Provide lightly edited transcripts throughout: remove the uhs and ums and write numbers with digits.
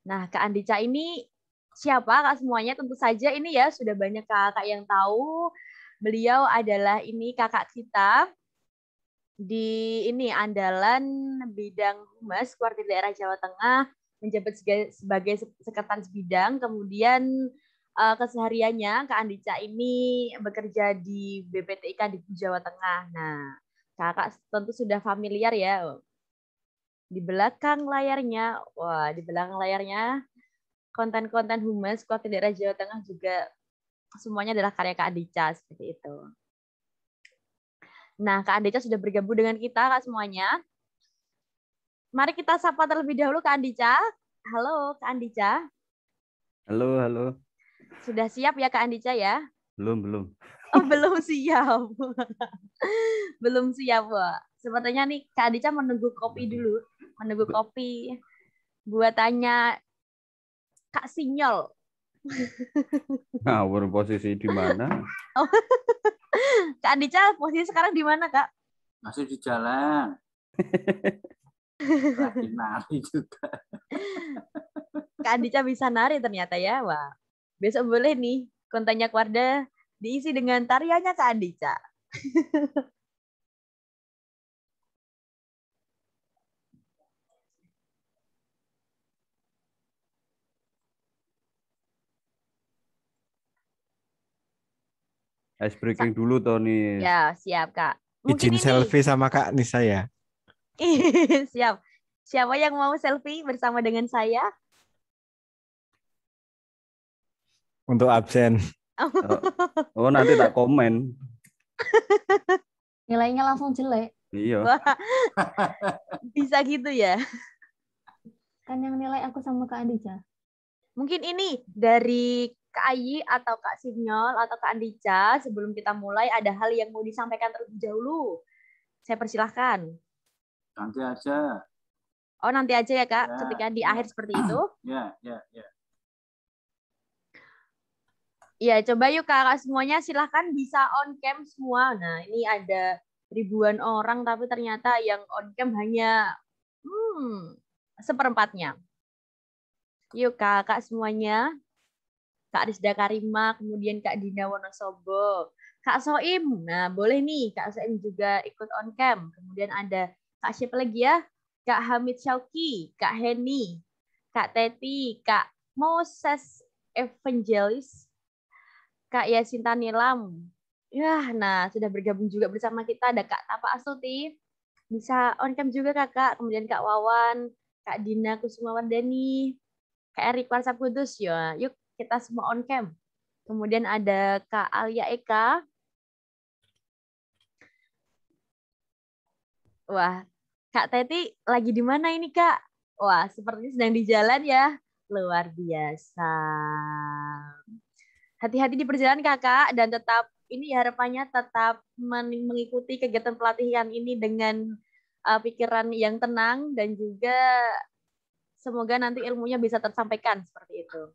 Nah, Kak Andica ini siapa Kak semuanya? Tentu saja ini ya sudah banyak kakak yang tahu. Beliau adalah ini kakak kita di ini andalan bidang humas Kuartir Daerah Jawa Tengah, menjabat sebagai sekretaris bidang. Kemudian kesehariannya Kak Andica ini bekerja di BPTIK di Jawa Tengah. Nah, kakak tentu sudah familiar ya. Di belakang layarnya, wah di belakang layarnya konten-konten humas Kuartir Daerah Jawa Tengah juga semuanya adalah karya Kak Andica seperti itu. Nah, Kak Andica sudah bergabung dengan kita Kak semuanya. Mari kita sapa terlebih dahulu Kak Andica. Halo Kak Andica. Halo, halo. Sudah siap ya Kak Andica ya? Belum. Oh, belum siap. Belum siap, Wak. Sepertinya nih Kak Andica menunggu kopi dulu. Menunggu kopi buat tanya Kak Sinyol. Ngawur posisi di mana? Oh, Kak Andica posisi sekarang di mana, Kak? Masih di jalan. Lagi nari juga. Kak Andica bisa nari ternyata ya. Wah, besok boleh nih kontennya Keluarga diisi dengan tariannya Kak Andica. Ice breaking dulu Tony. Ya, siap Kak. Mungkin Izin ini. selfie sama Kak Nisa ya. Siap. Siapa yang mau selfie bersama dengan saya? Untuk absen. Oh, nanti tak komen. Nilainya langsung jelek. Iya. Wah, bisa gitu ya. Kan yang nilai aku sama Kak Andica. Mungkin ini dari Kak Ayi atau Kak Sinyol atau Kak Andica, sebelum kita mulai ada hal yang mau disampaikan terlebih dahulu. Saya persilahkan. Nanti aja. Oh, nanti aja ya Kak, Ya, ketika di ya. akhir seperti itu. Ya. Ya, coba yuk Kak semuanya silahkan bisa on cam semua. Nah, ini ada ribuan orang tapi ternyata yang on cam hanya seperempatnya. Yuk Kak semuanya. Kak Rizda Karima, kemudian Kak Dina Wonosobo, Kak Soim. Nah, boleh nih Kak Soim juga ikut on cam. Kemudian ada Kak siapa lagi ya? Kak Hamid Syauki, Kak Heni, Kak Teti, Kak Moses Evangelis, Kak Yasinta Nilam. Ya, nah sudah bergabung juga bersama kita ada Kak Tapa Astuti. Bisa on cam juga Kakak. Kemudian Kak Wawan, Kak Dina Kusumawardani, Kak Erik Warsa Kudus ya. Yuk kita semua on cam. Kemudian ada Kak Alia Eka. Wah, Kak Teti lagi di mana ini Kak? Wah, sepertinya sedang di jalan ya. Luar biasa. Hati-hati di perjalanan Kakak dan tetap ini harapannya tetap mengikuti kegiatan pelatihan ini dengan pikiran yang tenang dan juga semoga nanti ilmunya bisa tersampaikan seperti itu.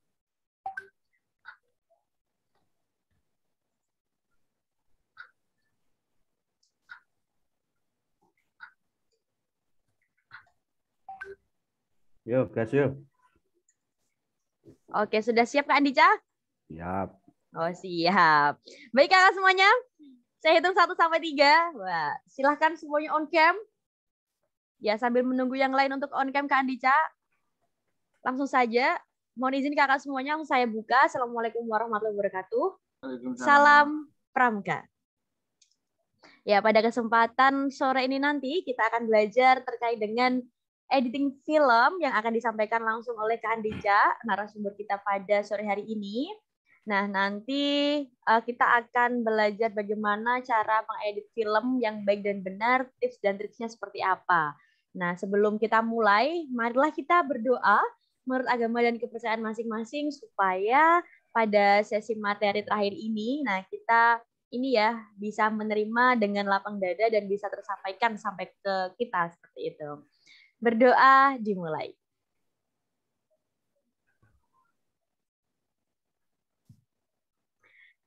Yuk, gas yuk. Oke, sudah siap Kak Andica? Siap. Oh, siap. Baik Kakak semuanya, saya hitung 1 sampai 3. Wah, silahkan semuanya on cam. Ya, sambil menunggu yang lain untuk on cam Kak Andica. Langsung saja, mohon izin Kakak semuanya langsung saya buka. Assalamualaikum warahmatullahi wabarakatuh. Salam Pramuka. Ya, pada kesempatan sore ini nanti kita akan belajar terkait dengan editing film yang akan disampaikan langsung oleh Kak Andica, narasumber kita pada sore hari ini. Nah, nanti kita akan belajar bagaimana cara mengedit film yang baik dan benar, tips dan triknya seperti apa. Nah, sebelum kita mulai, marilah kita berdoa menurut agama dan kepercayaan masing-masing supaya pada sesi materi terakhir ini, nah kita ini ya bisa menerima dengan lapang dada dan bisa tersampaikan sampai ke kita seperti itu. Berdoa dimulai.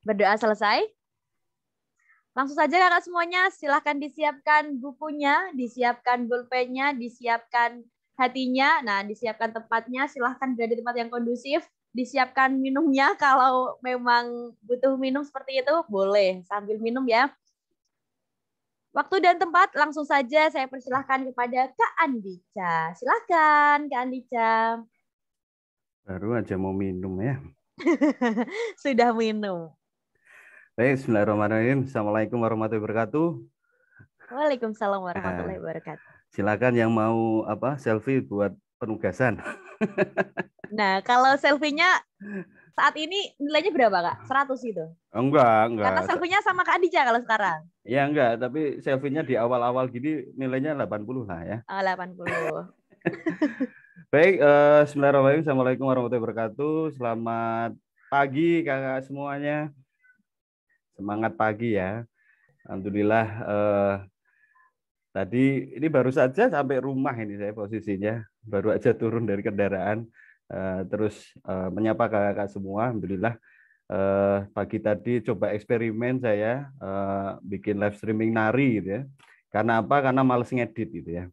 Berdoa selesai. Langsung saja kakak semuanya, silahkan disiapkan bukunya, disiapkan pulpennya, disiapkan hatinya. Nah, disiapkan tempatnya, silahkan berada di tempat yang kondusif, disiapkan minumnya kalau memang butuh minum seperti itu, boleh sambil minum ya. Waktu dan tempat langsung saja saya persilahkan kepada Kak Andica. Silahkan Kak Andica. Baru aja mau minum ya. Sudah minum. Baik, bismillahirrahmanirrahim. Assalamualaikum warahmatullahi wabarakatuh. Waalaikumsalam warahmatullahi wabarakatuh. Silakan yang mau selfie buat penugasan. Nah, kalau selfie-nya saat ini nilainya berapa, Kak? 100 itu? Enggak. Karena selfie-nya sama Kak Adija kalau sekarang. Ya enggak, tapi selfie-nya di awal-awal gini nilainya 80 lah ya. 80. Baik, bismillahirrahmanirrahim. Assalamualaikum warahmatullahi wabarakatuh. Selamat pagi kakak semuanya. Semangat pagi ya. Alhamdulillah tadi ini baru saja sampai rumah ini saya posisinya. Baru aja turun dari kendaraan. Terus menyapa kakak-kakak semua. Alhamdulillah pagi tadi coba eksperimen saya bikin live streaming nari gitu ya. Karena apa? Karena males ngedit gitu ya.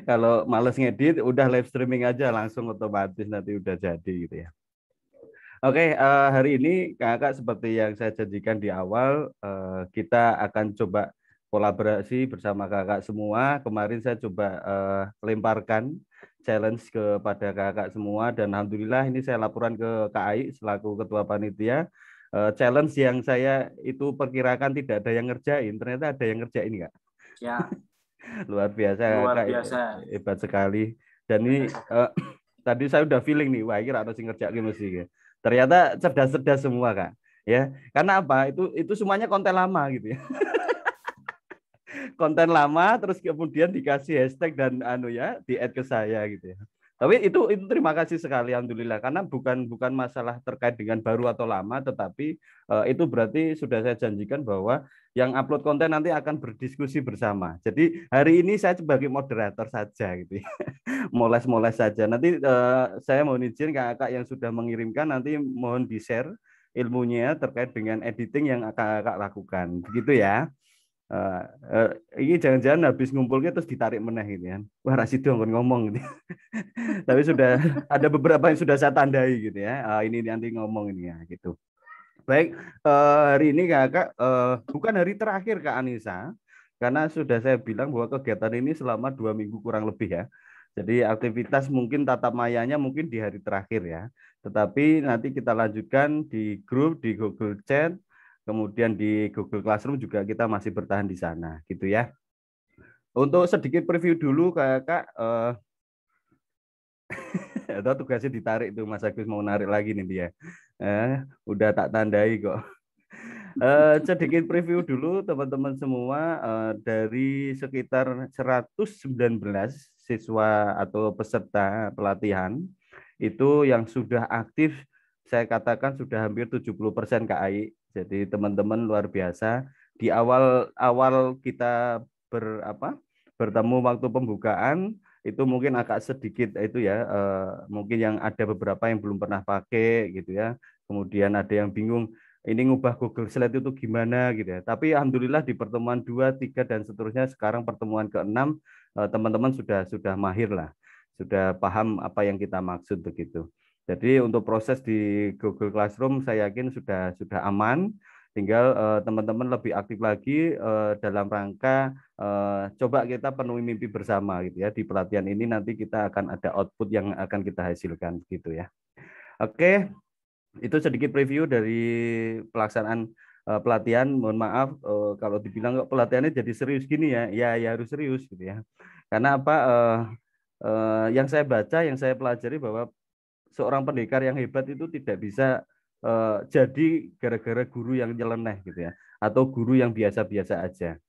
Kalau males ngedit udah live streaming aja langsung otomatis nanti udah jadi gitu ya. Oke, hari ini kakak seperti yang saya janjikan di awal, kita akan coba kolaborasi bersama kakak semua. Kemarin saya coba lemparkan challenge kepada kakak semua dan alhamdulillah ini saya laporan ke Kak Ai selaku ketua panitia. Challenge yang saya itu perkirakan tidak ada yang ngerjain, ternyata ada yang ngerjain nggak? Ya, Luar biasa, luar Kak. biasa. Hebat sekali. Dan ini tadi saya udah feeling nih, wah kira harus ngerjain mesti. Ternyata cerdas-cerdas semua, Kak. Ya, karena apa? Itu semuanya konten lama gitu ya. Konten lama terus kemudian dikasih hashtag dan di-add ke saya gitu ya. Tapi itu terima kasih sekali alhamdulillah karena bukan masalah terkait dengan baru atau lama tetapi itu berarti sudah saya janjikan bahwa yang upload konten nanti akan berdiskusi bersama. Jadi hari ini saya sebagai moderator saja gitu ya. Moles-moles saja. Nanti saya mohon izin kakak yang sudah mengirimkan nanti mohon di-share ilmunya terkait dengan editing yang kakak lakukan. Begitu ya. Ini jangan-jangan habis ngumpulnya terus ditarik meneh gitu kan. Wah Rasido ngomong gitu. Tapi sudah ada beberapa yang sudah saya tandai gitu ya. Ini nanti ngomong ini ya gitu. Baik, hari ini kakak bukan hari terakhir Kak Anissa, karena sudah saya bilang bahwa kegiatan ini selama 2 minggu kurang lebih ya. Jadi aktivitas mungkin tatap mayanya mungkin di hari terakhir ya. Tetapi nanti kita lanjutkan di grup, di Google Chat, kemudian di Google Classroom juga kita masih bertahan di sana gitu ya. Untuk sedikit preview dulu kakak, atau tugasnya ditarik tuh Mas Agus mau narik lagi nih dia. Udah tak tandai kok. Sedikit preview dulu teman-teman semua dari sekitar 119 siswa atau peserta pelatihan itu yang sudah aktif saya katakan sudah hampir 70% Kak Ai. Jadi teman-teman luar biasa. Di awal kita bertemu waktu pembukaan itu mungkin agak sedikit itu ya mungkin yang ada beberapa yang belum pernah pakai gitu ya. Kemudian ada yang bingung ini ngubah Google Slide itu gimana gitu ya. Tapi alhamdulillah di pertemuan 2, 3 dan seterusnya sekarang pertemuan ke-6 teman-teman sudah mahir lah. Sudah paham apa yang kita maksud begitu. Jadi untuk proses di Google Classroom saya yakin sudah aman. Tinggal teman-teman lebih aktif lagi dalam rangka coba kita penuhi mimpi bersama gitu ya. Di pelatihan ini nanti kita akan ada output yang akan kita hasilkan gitu ya. Oke, itu sedikit preview dari pelaksanaan pelatihan. Mohon maaf kalau dibilang kok pelatihannya jadi serius gini ya. Ya harus serius gitu ya. Karena apa? Yang saya baca, yang saya pelajari bahwa seorang pendekar yang hebat itu tidak bisa jadi gara-gara guru yang nyeleneh gitu ya, atau guru yang biasa-biasa aja.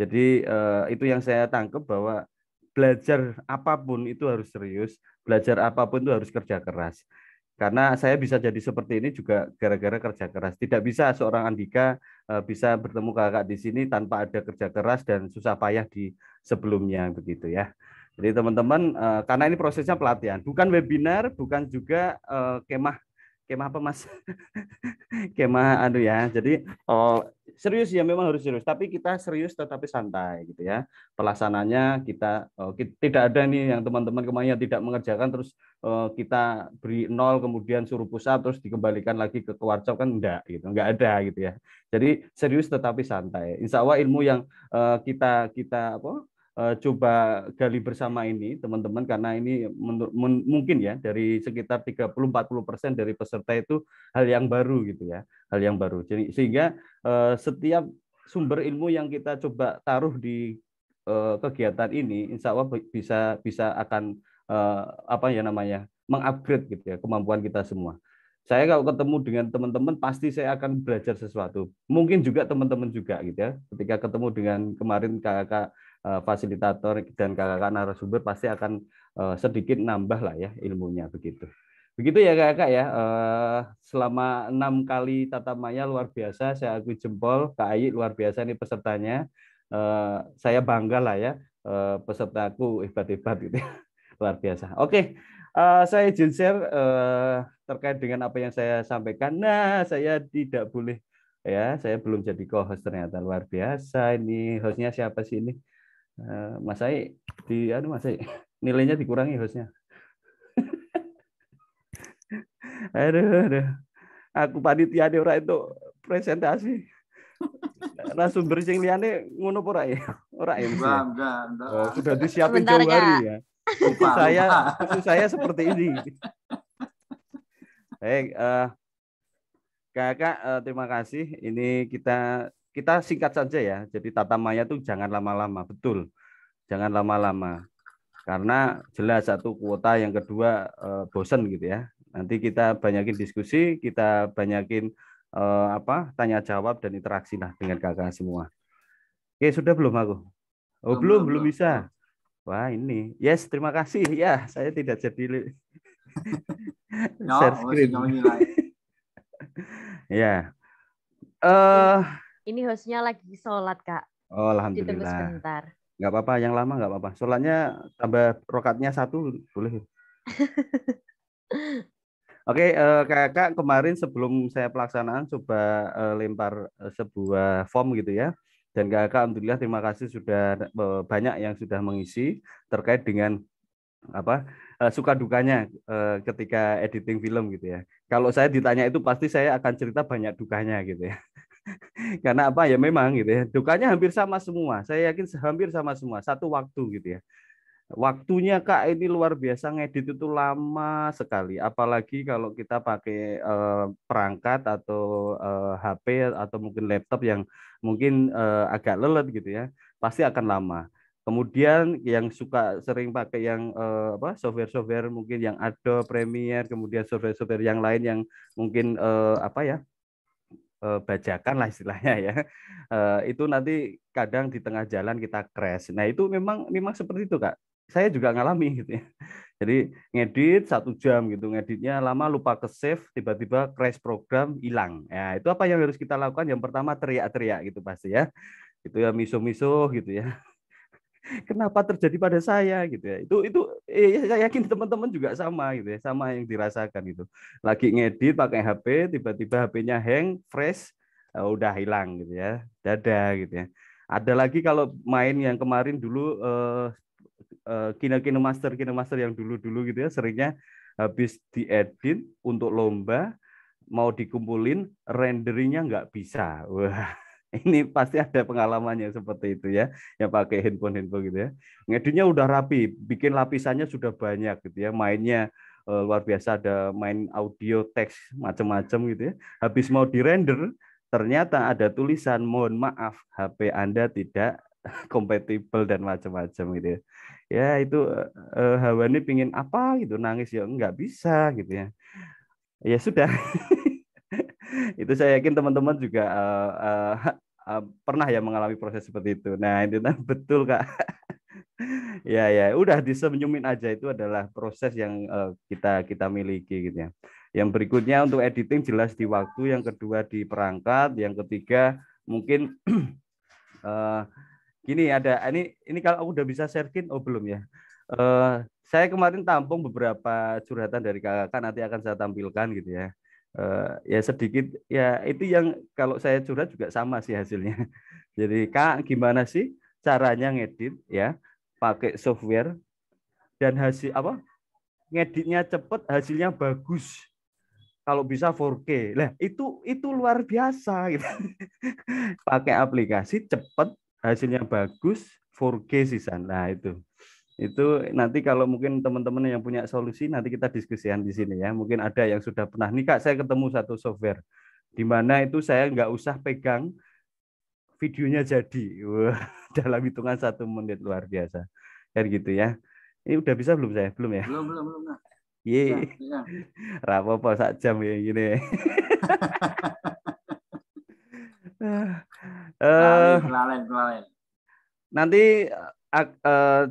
Jadi itu yang saya tangkap bahwa belajar apapun itu harus serius, belajar apapun itu harus kerja keras. Karena saya bisa jadi seperti ini juga gara-gara kerja keras. Tidak bisa seorang Andika bisa bertemu kakak di sini tanpa ada kerja keras dan susah payah di sebelumnya begitu ya. Jadi teman-teman, karena ini prosesnya pelatihan, bukan webinar, bukan juga kemah apa Mas? Kemah ya. Jadi serius ya, memang harus serius, tapi kita serius tetapi santai gitu ya. Pelaksananya tidak ada nih yang teman-teman kemarin yang tidak mengerjakan terus kita beri 0 kemudian suruh push up terus dikembalikan lagi ke workshop, kan enggak gitu, enggak ada gitu ya. Jadi serius tetapi santai. Insya Allah ilmu yang kita coba gali bersama ini teman-teman, karena ini mungkin ya dari sekitar 30-40% dari peserta itu hal yang baru gitu ya, hal yang baru. Jadi sehingga setiap sumber ilmu yang kita coba taruh di kegiatan ini, insya Allah bisa akan mengupgrade gitu ya kemampuan kita semua. Saya kalau ketemu dengan teman-teman pasti saya akan belajar sesuatu. Mungkin juga teman-teman juga gitu ya. Ketika ketemu dengan kemarin kakak fasilitator dan kakak narasumber pasti akan sedikit nambah lah ya ilmunya begitu. Begitu ya kakak ya. Selama 6 kali tatap maya luar biasa, saya akui jempol. Kak Ayi luar biasa nih pesertanya. Saya bangga lah ya, pesertaku hebat-hebat gitu ya. Luar biasa. Oke, saya izin share terkait dengan apa yang saya sampaikan. Nah, saya tidak boleh ya, saya belum jadi co-host ternyata. Luar biasa ini. Hostnya siapa sih ini? Mas Ai Mas Ai nilainya dikurangi hostnya. Aduh. Aku panitia di ora itu presentasi. Narasumber sing liyane ngono apa ora ya? Ora ya mesti. Enggak. Oh, sudah disiapin Sebentar, jauh hari Kak. ya. Lupa. Khusus saya seperti ini. Baik, kakak terima kasih. Ini kita singkat saja ya. Jadi tata maya tuh jangan lama-lama, betul. Jangan lama-lama. Karena jelas satu kuota, yang kedua bosen gitu ya. Nanti kita banyakin diskusi, kita banyakin tanya jawab dan interaksi lah dengan kakak semua. Oke, sudah belum aku? Oh, belum bisa. Wah, ini. Yes, terima kasih. Ya, saya tidak jadi share screen. Ya. Ini hostnya lagi sholat, Kak. Oh, Ditunggu alhamdulillah. sebentar. Nggak apa-apa, yang lama nggak apa-apa. Sholatnya tambah rokatnya 1 boleh. Oke, kakak kemarin sebelum saya pelaksanaan coba lempar sebuah form gitu ya. Dan kakak alhamdulillah terima kasih sudah banyak yang sudah mengisi terkait dengan suka dukanya ketika editing film gitu ya. Kalau saya ditanya itu pasti saya akan cerita banyak dukanya gitu ya. Karena ya memang gitu ya. Dukanya hampir sama semua. Saya yakin hampir sama semua. Satu waktu gitu ya. Waktunya Kak ini luar biasa, ngedit itu lama sekali. Apalagi kalau kita pakai perangkat atau HP atau mungkin laptop yang mungkin agak lelet gitu ya, pasti akan lama. Kemudian yang suka sering pakai yang software-software mungkin yang Adobe Premiere, kemudian software-software yang lain yang mungkin bajakan lah istilahnya ya. Itu nanti kadang di tengah jalan kita crash. Nah itu memang seperti itu Kak. Saya juga ngalami gitu ya. Jadi ngedit 1 jam gitu, ngeditnya lama lupa ke save, tiba-tiba crash program hilang. Ya itu apa yang harus kita lakukan? Yang pertama teriak-teriak gitu pasti ya. Itu ya miso-miso gitu ya. Kenapa terjadi pada saya gitu ya? Itu saya yakin teman-teman juga sama gitu ya, sama yang dirasakan itu. Lagi ngedit pakai HP, tiba-tiba HP-nya hang, fresh, udah hilang gitu ya. Dadah gitu ya. Ada lagi kalau main yang kemarin dulu KineMaster yang dulu gitu ya, seringnya habis diedit untuk lomba mau dikumpulin renderingnya nggak bisa. Wah, ini pasti ada pengalamannya seperti itu ya, yang pakai handphone gitu ya. Ngeditnya udah rapi, bikin lapisannya sudah banyak gitu ya, mainnya luar biasa, ada main audio, teks macam-macam gitu ya. Habis mau dirender ternyata ada tulisan mohon maaf HP Anda tidak kompatibel dan macam-macam gitu ya. Ya itu Hawa ini pingin apa gitu, nangis ya nggak bisa gitu ya. Ya sudah. Itu saya yakin teman-teman juga pernah ya mengalami proses seperti itu. Nah itu betul Kak. Ya udah disenyumin aja, itu adalah proses yang kita miliki gitu ya. Yang berikutnya untuk editing jelas di waktu, yang kedua di perangkat, yang ketiga mungkin gini ada ini kalau aku udah bisa share screen belum ya. Saya kemarin tampung beberapa curhatan dari kakak, nanti akan saya tampilkan gitu ya. Ya sedikit ya itu yang kalau saya curhat juga sama sih hasilnya. Jadi Kak, gimana sih caranya ngedit ya pakai software dan hasil apa ngeditnya cepet hasilnya bagus. Kalau bisa 4K. Lah, itu luar biasa gitu. Pakai aplikasi cepet, hasilnya bagus, 4K sisan. Nah, itu. Itu nanti kalau mungkin teman-teman yang punya solusi nanti kita diskusikan di sini ya. Mungkin ada yang sudah pernah nih Kak, saya ketemu satu software di mana itu saya nggak usah pegang videonya jadi. Wah, dalam hitungan 1 menit luar biasa. Kan gitu ya. Ini udah bisa belum saya? Belum ya? Belum. Nah. Ye. Ya. Rapopo sak jam ya gini. Kelalen. Nanti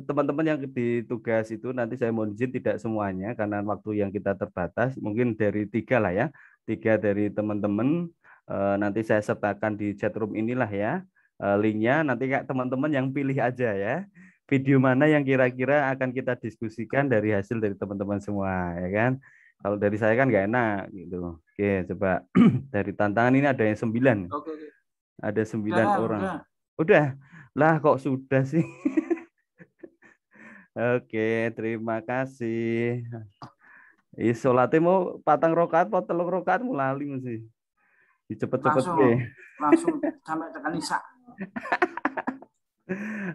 teman-teman yang ditugas itu nanti saya mohon izin tidak semuanya karena waktu yang kita terbatas. Mungkin dari 3 lah ya. 3 dari teman-teman nanti saya sertakan di chat room inilah ya linknya. Nanti teman-teman yang pilih aja ya. Video mana yang kira-kira akan kita diskusikan dari hasil dari teman-teman semua ya kan. Kalau dari saya kan nggak enak gitu. Oke, coba dari tantangan ini ada yang 9. Oke. Ada 9 orang. Udah. Udah. Lah kok sudah sih? Oke, terima kasih. Sholatnya mau 4 rakaat atau 3 rakaat mulai mesti. Cepet-cepet langsung sampai tekan isya.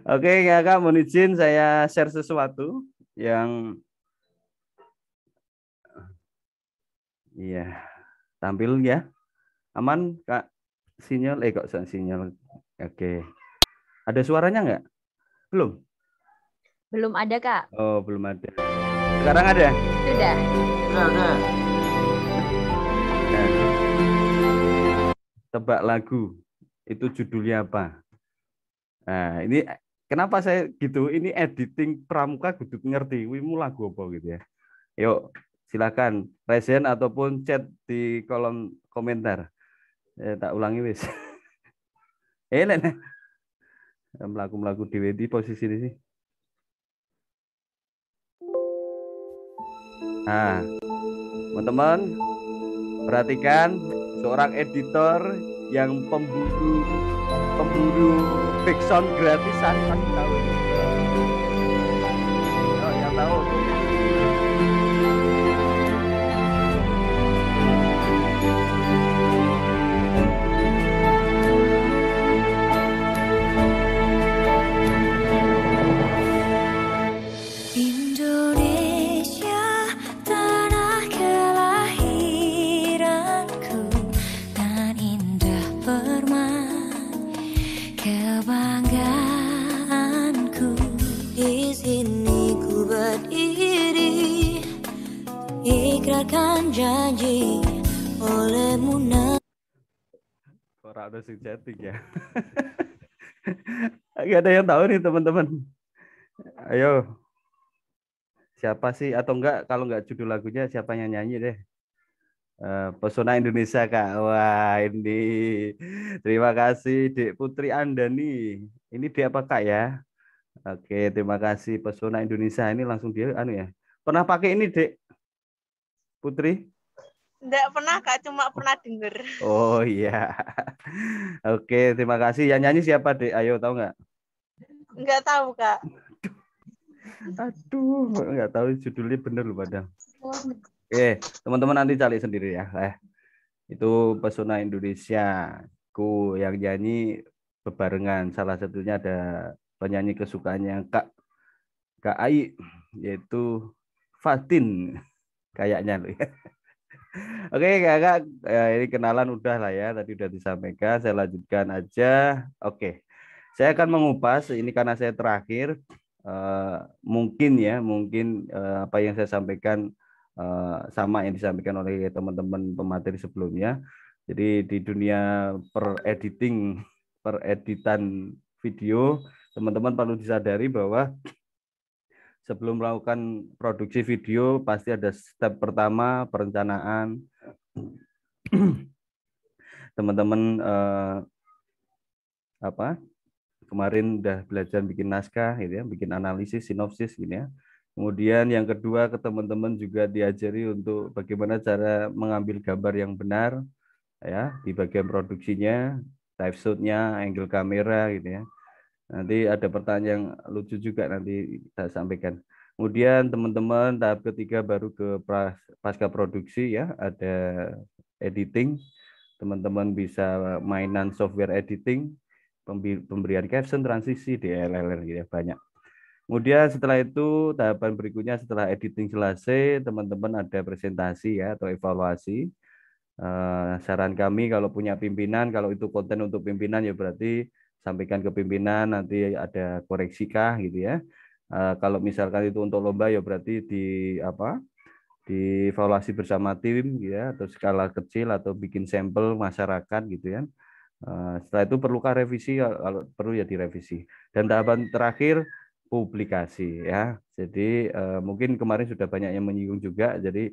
Oke, Kak, mohon izin saya share sesuatu yang tampil ya. Aman, Kak? Sinyal kok sinyal. Oke. Ada suaranya enggak? Belum? Belum ada, Kak. Oh, belum ada. Sekarang ada? Sudah. Udah. Nah, tebak lagu. Itu judulnya apa? Nah, ini kenapa saya gitu? Ini editing pramuka kudu ngerti. Wimu lagu apa gitu ya. Yuk, silakan resen ataupun chat di kolom komentar. Tak ulangi wis. Melaku di posisi ini sih. Nah, teman-teman perhatikan seorang editor yang pemburu background gratisan pasti tahu. Oh, yang tahu. Ikrarkan janji olehmu. Orang ada sing chatting ya. Gak ada yang tahu nih teman-teman. Ayo. Siapa sih atau enggak kalau enggak judul lagunya siapa yang nyanyi deh. Pesona Indonesia Kak. Wah, ini. Terima kasih Dek Putri Andani. Ini dia apa Kak ya? Oke, terima kasih Pesona Indonesia ini langsung dia ya. Pernah pakai ini Dek Putri? Enggak pernah Kak, cuma pernah denger. Oh iya. Oke, terima kasih. Yang nyanyi siapa Dek? Ayo tahu nggak? Enggak tahu Kak. Aduh, nggak tahu judulnya bener loh padahal. Oke, teman-teman nanti cari sendiri ya. Itu Pesona Indonesia. Ku yang nyanyi bebarengan. Salah satunya ada penyanyi kesukaannya Kak Ai, yaitu Fatin. Kayaknya loh ya. Oke Kakak, ini kenalan udah lah ya. Tadi udah disampaikan. Saya lanjutkan aja. Oke, saya akan mengupas. Ini karena saya terakhir. Mungkin apa yang saya sampaikan sama yang disampaikan oleh teman-teman pemateri sebelumnya. Jadi di dunia pereditan video, teman-teman perlu disadari bahwa sebelum melakukan produksi video pasti ada step pertama perencanaan. Teman-teman kemarin udah belajar bikin naskah gitu ya, bikin analisis, sinopsis gitu ya. Kemudian yang kedua, ke teman-teman juga diajari untuk bagaimana cara mengambil gambar yang benar, ya, di bagian produksinya, type shoot-nya, angle kamera gitu ya. Nanti ada pertanyaan yang lucu juga nanti saya sampaikan. Kemudian teman-teman tahap ketiga baru ke pasca produksi ya, ada editing. Teman-teman bisa mainan software editing, pemberian caption, transisi, DLL gitu ya, banyak. Kemudian setelah itu tahapan berikutnya setelah editing selesai, teman-teman ada presentasi ya atau evaluasi. Saran kami kalau punya pimpinan, kalau itu konten untuk pimpinan ya berarti sampaikan ke pimpinan, nanti ada koreksi kah gitu ya. Kalau misalkan itu untuk lomba ya berarti dievaluasi bersama tim ya, atau skala kecil atau bikin sampel masyarakat gitu ya. Setelah itu perlukah revisi, kalau perlu ya direvisi. Dan tahapan terakhir publikasi ya. Jadi mungkin kemarin sudah banyak yang menyinggung juga. Jadi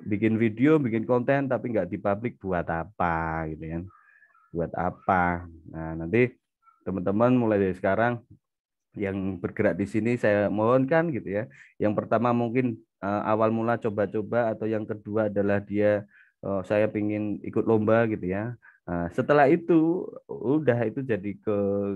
bikin video, bikin konten tapi nggak dipublik buat apa gitu ya. Buat apa? Nah, nanti teman-teman mulai dari sekarang yang bergerak di sini saya mohonkan gitu ya. Yang pertama mungkin awal mula coba-coba, atau yang kedua adalah dia saya ingin ikut lomba gitu ya. Setelah itu udah itu jadi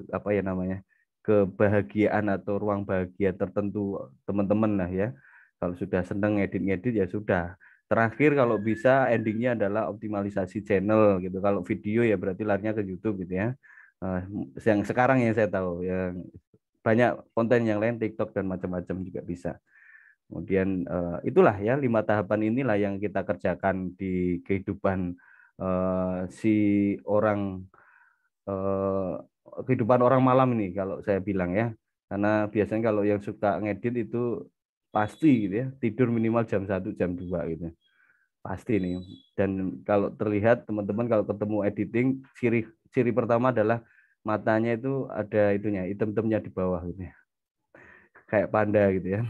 apa ya namanya, kebahagiaan atau ruang bahagia tertentu teman-teman lah ya. Kalau sudah senang ngedit-ngedit ya sudah. Terakhir kalau bisa endingnya adalah optimalisasi channel gitu. Kalau video ya berarti larinya ke YouTube gitu ya. Yang sekarang yang saya tahu, yang banyak konten yang lain TikTok dan macam-macam juga bisa. Kemudian itulah ya 5 tahapan inilah yang kita kerjakan di kehidupan si orang kehidupan orang malam ini kalau saya bilang ya. Karena biasanya kalau yang suka ngedit itu pasti gitu ya, tidur minimal jam 1 jam 2 gitu. Pasti nih. Dan kalau terlihat teman-teman kalau ketemu editing, ciri pertama adalah matanya itu ada itunya, hitam-hitamnya di bawah gitu ya. Kayak panda gitu ya.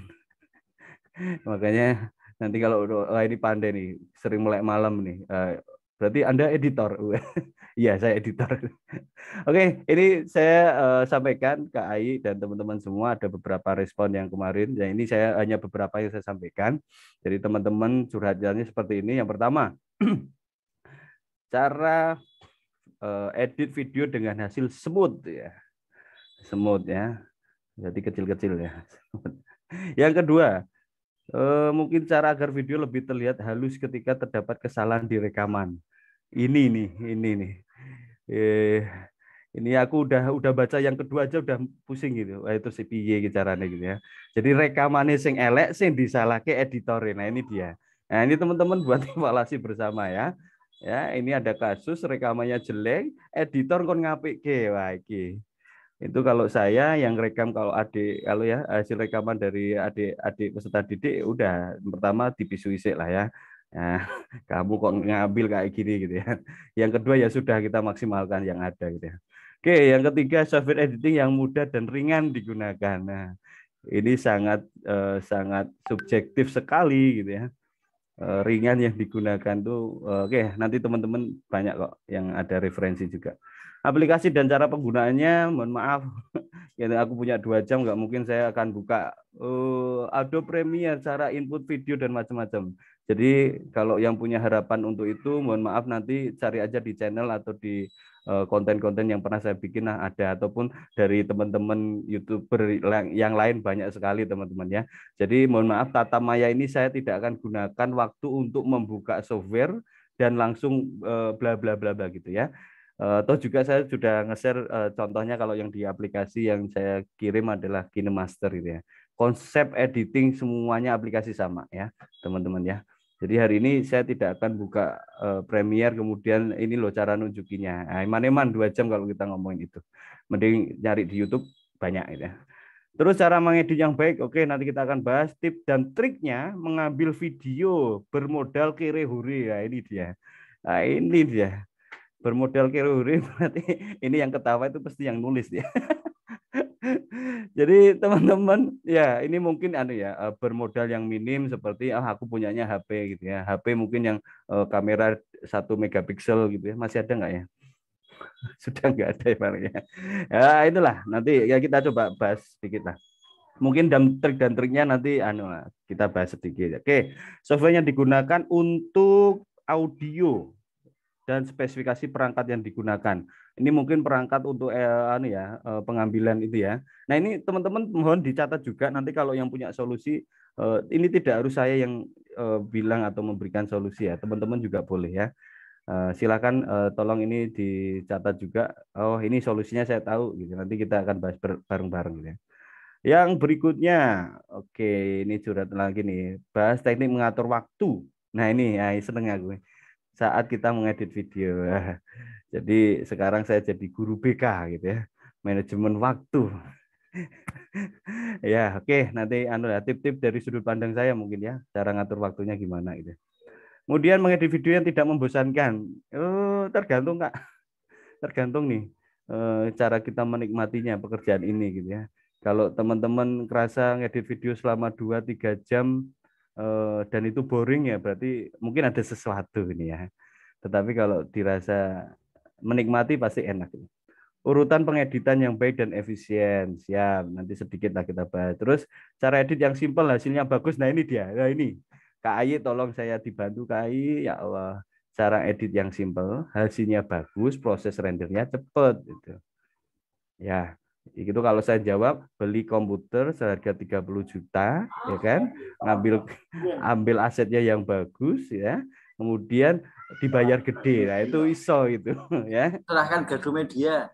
Makanya nanti kalau ini pandai nih, sering melek malam nih, berarti Anda editor. Iya, saya editor. Oke, ini saya sampaikan ke Ai dan teman-teman semua, ada beberapa respon yang kemarin. Ya, ini saya hanya beberapa yang saya sampaikan. Jadi teman-teman curhatannya seperti ini. Yang pertama, cara edit video dengan hasil smooth ya. Smooth ya. Jadi kecil-kecil ya. Yang kedua, mungkin cara agar video lebih terlihat halus ketika terdapat kesalahan di rekaman. Ini nih. Ini aku udah baca yang kedua aja udah pusing gitu. Wah, itu si piye caranya gitu ya. Jadi rekamannya sing elek sing disalahke editore. Nah, ini dia. Nah, ini teman-teman buat evaluasi bersama ya. Ya, ini ada kasus rekamannya jelek, editor kon ngapike. Wah, iki. Itu kalau saya yang rekam, kalau ya hasil rekaman dari adik peserta didik udah pertama dipisui sik lah ya. Nah, kamu kok ngambil kayak gini gitu ya. Yang kedua ya sudah kita maksimalkan yang ada gitu ya. Oke, yang ketiga software editing yang mudah dan ringan digunakan. Nah, ini sangat subjektif sekali gitu ya. Ringan yang digunakan tuh oke, nanti teman-teman banyak kok yang ada referensi juga. Aplikasi dan cara penggunaannya, mohon maaf, ya aku punya 2 jam, nggak mungkin saya akan buka Adobe Premiere, cara input video dan macam-macam. Jadi kalau yang punya harapan untuk itu, mohon maaf nanti cari aja di channel atau di konten-konten yang pernah saya bikin ada, ataupun dari teman-teman YouTuber yang lain banyak sekali teman-teman ya. Jadi mohon maaf, Tata Maya ini saya tidak akan gunakan waktu untuk membuka software dan langsung bla bla bla bla gitu ya. Atau juga saya sudah nge-share contohnya kalau yang di aplikasi yang saya kirim adalah KineMaster gitu ya. Konsep editing semuanya aplikasi sama ya, teman-teman ya. Jadi hari ini saya tidak akan buka Premiere kemudian ini loh cara nunjukinya. Nah, eman-eman 2 jam kalau kita ngomongin itu. Mending nyari di YouTube banyak gitu ya. Terus cara mengedit yang baik, oke nanti kita akan bahas tips dan triknya mengambil video bermodal kere-hure. Nah, ini dia. Nah, ini dia. Bermodal kere-hure berarti ini yang ketawa itu pasti yang nulis ya. Jadi teman-teman ya ini mungkin bermodal yang minim seperti aku punyanya HP gitu ya. HP mungkin yang kamera 1 megapiksel gitu ya. Masih ada nggak ya? Sudah nggak ada ya. Ya itulah nanti ya kita coba bahas sedikit lah. Mungkin trik dan triknya nanti kita bahas sedikit. Oke, software yang digunakan untuk audio dan spesifikasi perangkat yang digunakan. Ini mungkin perangkat untuk pengambilan itu ya. Nah, ini teman-teman mohon dicatat juga nanti kalau yang punya solusi ini tidak harus saya yang bilang atau memberikan solusi ya. Teman-teman juga boleh ya. Silakan tolong ini dicatat juga. Oh, ini solusinya saya tahu gitu. Nanti kita akan bahas bareng-bareng gitu ya. Yang berikutnya, oke, ini curhat lagi nih, bahas teknik mengatur waktu. Nah ini, seneng aku. Saat kita mengedit video. Jadi sekarang saya jadi guru BK gitu ya, manajemen waktu. Ya, oke, nanti tip-tip dari sudut pandang saya mungkin ya, cara ngatur waktunya gimana gitu. Kemudian mengedit video yang tidak membosankan. Tergantung Kak. Tergantung nih cara kita menikmatinya pekerjaan ini gitu ya. Kalau teman-teman kerasa ngedit video selama 2-3 jam dan itu boring ya berarti mungkin ada sesuatu ini ya. Tetapi kalau dirasa menikmati pasti enak. Urutan pengeditan yang baik dan efisien. Siap, nanti sedikit lah kita bahas. Terus cara edit yang simpel hasilnya bagus. Nah ini dia. Nah ini. Kak Ayi tolong saya dibantu Kak Ayi. Ya Allah. Cara edit yang simpel, hasilnya bagus, proses rendernya cepat gitu. Ya. Itu kalau saya jawab beli komputer seharga 30 juta ya kan, ambil asetnya yang bagus ya, kemudian dibayar gede. Nah itu iso itu ya. Silahkan gaduh media.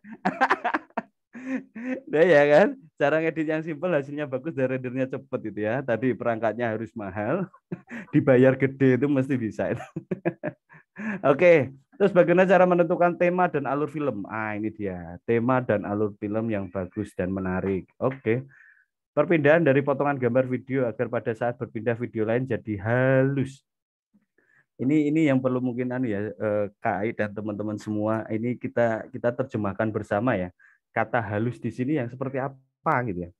Nah ya kan, cara ngedit yang simpel hasilnya bagus dan rendernya cepat itu ya. Tadi perangkatnya harus mahal, dibayar gede itu mesti bisa. Oke. Terus bagaimana cara menentukan tema dan alur film? Ini dia, tema dan alur film yang bagus dan menarik. Oke. Perpindahan dari potongan gambar video agar pada saat berpindah video lain jadi halus. Ini yang perlu mungkin Kak Ai dan teman-teman semua ini kita terjemahkan bersama ya. Kata halus di sini yang seperti apa gitu ya.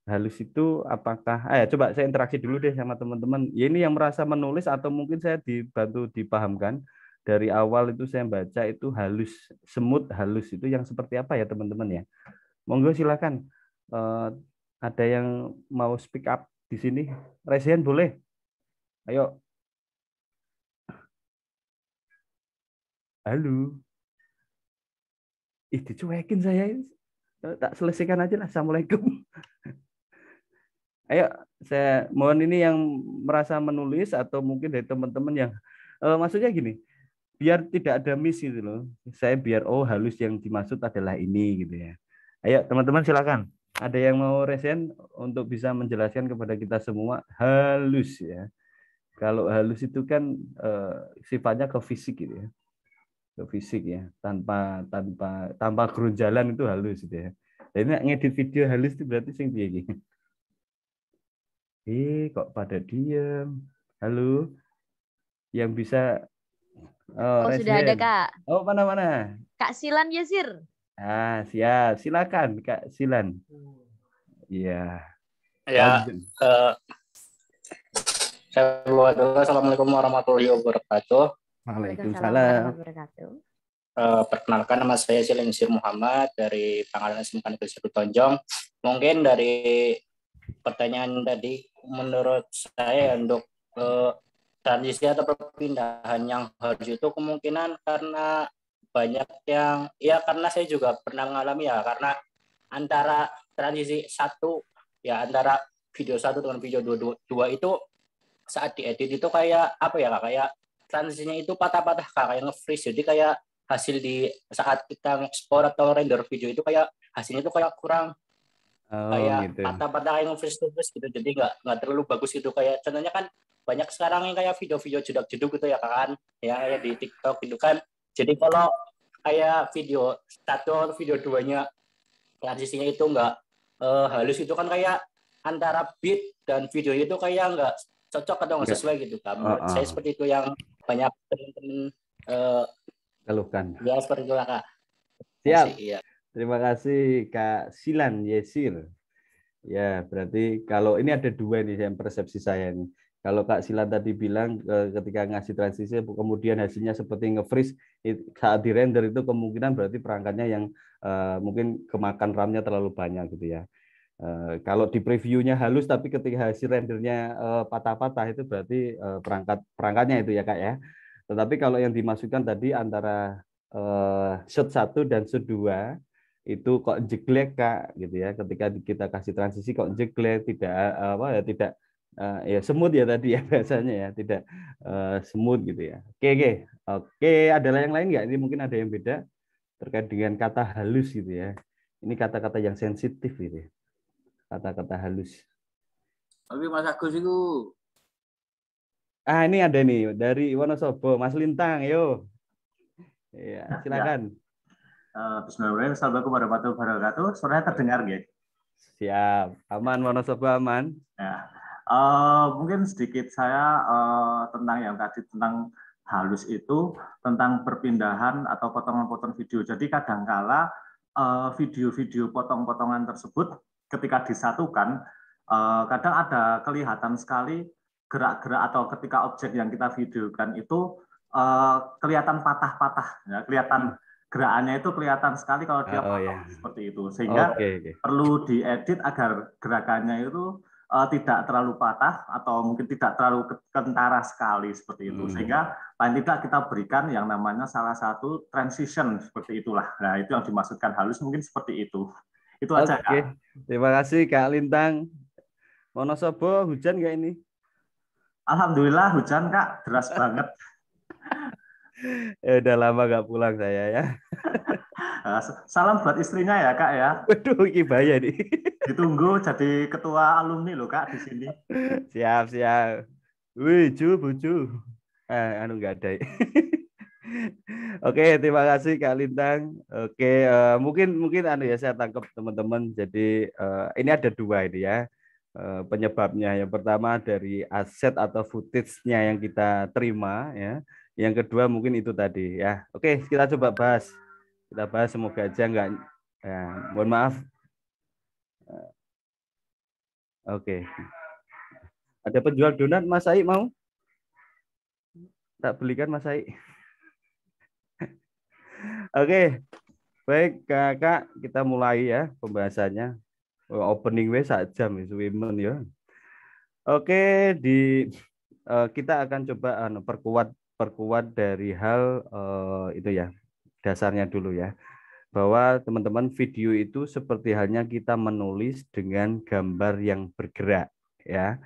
Halus itu apakah coba saya interaksi dulu deh sama teman-teman. Ya ini yang merasa menulis atau mungkin saya dibantu dipahamkan. Dari awal itu saya baca itu halus, semut halus itu yang seperti apa ya teman-teman ya. Monggo silakan. Ada yang mau speak up di sini? Resian boleh? Ayo. Halo. Dicuekin saya. Tak selesaikan aja lah. Assalamualaikum. Ayo, saya mohon ini yang merasa menulis atau mungkin dari teman-teman yang maksudnya gini. Biar tidak ada miss gitu loh. Saya biar halus yang dimaksud adalah ini gitu ya. Ayo teman-teman silakan. Ada yang mau resen untuk bisa menjelaskan kepada kita semua halus ya. Kalau halus itu kan sifatnya ke fisik gitu ya. Ke fisik ya. Tanpa gerunjalan itu halus gitu ya. Jadi ngedit video halus itu berarti sing piye iki? Kok pada diam. Halo. Yang bisa sudah ada Kak. Mana? Kak Silan Yasir. Siap. Silakan Kak Silan. Iya. Ya. Saya buat dulu. Assalamualaikum warahmatullahi wabarakatuh. Waalaikumsalam. Perkenalkan nama saya Silan Yasir Muhammad dari Pangkalan SMK Negeri 1 Tonjong. Mungkin dari pertanyaan tadi, menurut saya untuk transisi atau perpindahan yang harus itu kemungkinan karena banyak yang karena saya juga pernah mengalami ya, karena antara transisi antara video 1 dengan video 2 itu saat diedit itu kayak kayak transisinya itu patah-patah kayak nge-freeze, jadi kayak hasil di saat kita ekspor atau render video itu kayak hasilnya itu kayak kurang kayak gitu. patah-patah kayak nge-freeze terus gitu, jadi nggak terlalu bagus gitu. Kayak contohnya kan banyak sekarang yang kayak video-video jeduk-jeduk gitu ya kan, ya di TikTok gitu kan. Jadi kalau kayak video 1 atau video 2-nya transisinya itu nggak halus itu kan kayak antara beat dan video itu kayak nggak cocok atau nggak sesuai gitu kan. Saya seperti itu yang banyak teman-teman keluhkan. Ya seperti itu lah Kak. Siap. Iya. Terima kasih Kak Silan Yesir. Ya berarti kalau ini ada 2 nih yang persepsi saya nih. Kalau Kak Silan tadi bilang ketika ngasih transisi kemudian hasilnya seperti nge-freeze saat di render itu kemungkinan berarti perangkatnya yang mungkin kemakan RAM-nya terlalu banyak gitu ya. Kalau di previewnya halus tapi ketika hasil rendernya patah-patah itu berarti perangkatnya itu ya Kak ya. Tetapi kalau yang dimasukkan tadi antara shot 1 dan shot 2 itu kok jeglek Kak gitu ya. Ketika kita kasih transisi kok jeglek, tidak tidak ya smooth ya tadi ya bahasanya ya, tidak smooth gitu ya. Oke, ada yang lain nggak? Ini mungkin ada yang beda terkait dengan kata halus gitu ya. Ini kata-kata yang sensitif gitu ya. Kata-kata halus. Tapi Mas Agus itu. Ini ada nih dari Wonosobo, Mas Lintang, yo. Ya, silakan. Bismillahirrahmanirrahim. Assalamualaikum warahmatullahi wabarakatuh. Suaranya terdengar nggih? Siap. Aman Wonosobo aman. Ya. Mungkin sedikit saya tentang yang tadi tentang halus itu, tentang perpindahan atau potongan-potongan video. Jadi kadangkala video-video potong-potongan tersebut ketika disatukan, kadang ada kelihatan sekali gerak-gerak atau ketika objek yang kita videokan itu kelihatan patah-patah, ya, kelihatan gerakannya itu kelihatan sekali kalau dia potong seperti itu, sehingga perlu diedit agar gerakannya itu tidak terlalu patah atau mungkin tidak terlalu kentara sekali seperti itu, sehingga paling tidak kita berikan yang namanya salah satu transition seperti itulah. Nah, itu yang dimaksudkan halus mungkin seperti itu. Itu aja Kak. Terima kasih Kak Lintang. Wonosobo hujan nggak ini? Alhamdulillah hujan Kak, deras banget. Ya, udah lama nggak pulang saya ya. Salam buat istrinya ya Kak ya. Waduh, ini bahaya nih. Ditunggu jadi ketua alumni loh Kak di sini. Siap. Wih, buju. Nggak ada. Oke, terima kasih Kak Lintang. Oke, mungkin ya saya tangkap teman-teman. Jadi ini ada dua ini ya penyebabnya. Yang pertama dari aset atau footage-nya yang kita terima ya. Yang kedua mungkin itu tadi ya. Oke, kita coba bahas. Kita bahas semoga aja nggak. Ya, mohon maaf. Oke. Ada penjual donat, Mas Ai mau? Tak belikan Mas Ai. Oke, baik Kakak, kita mulai ya pembahasannya. Opening we sak jam women ya. Oke, kita akan coba perkuat dari hal itu ya, dasarnya dulu ya. Bahwa teman-teman video itu seperti halnya kita menulis dengan gambar yang bergerak ya.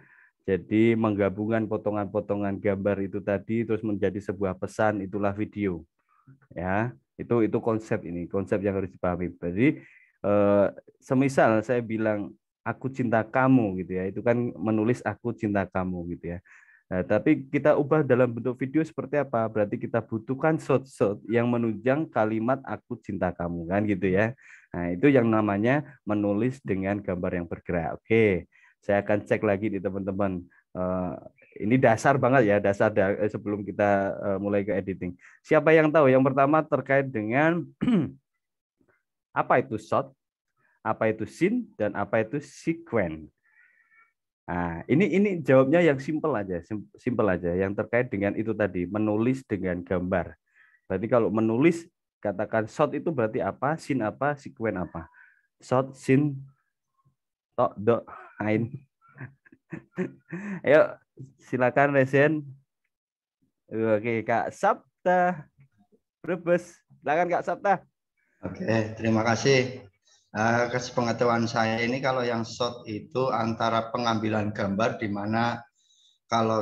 Jadi menggabungkan potongan-potongan gambar itu tadi terus menjadi sebuah pesan, itulah video. Ya, itu konsep yang harus dipahami. Jadi semisal saya bilang aku cinta kamu gitu ya, itu kan menulis aku cinta kamu gitu ya. Nah, tapi kita ubah dalam bentuk video seperti apa? Berarti kita butuhkan shot-shot yang menunjang kalimat aku cinta kamu kan gitu ya. Nah, itu yang namanya menulis dengan gambar yang bergerak. Oke, saya akan cek lagi nih teman-teman. Ini dasar banget ya, sebelum kita mulai ke editing. Siapa yang tahu? Yang pertama terkait dengan apa itu shot, apa itu scene, dan apa itu sequence. Nah, ini jawabnya yang simple aja, yang terkait dengan itu tadi, menulis dengan gambar. Berarti kalau menulis, katakan shot itu berarti apa, scene apa, sequence apa. Shot, scene, tok, dok, ain. Ayo, silakan Resen. Oke, Kak Sabta Brebes. Silakan Kak Sabta. Oke, terima kasih. Sepengetahuan saya ini kalau yang shot itu antara pengambilan gambar di mana kalau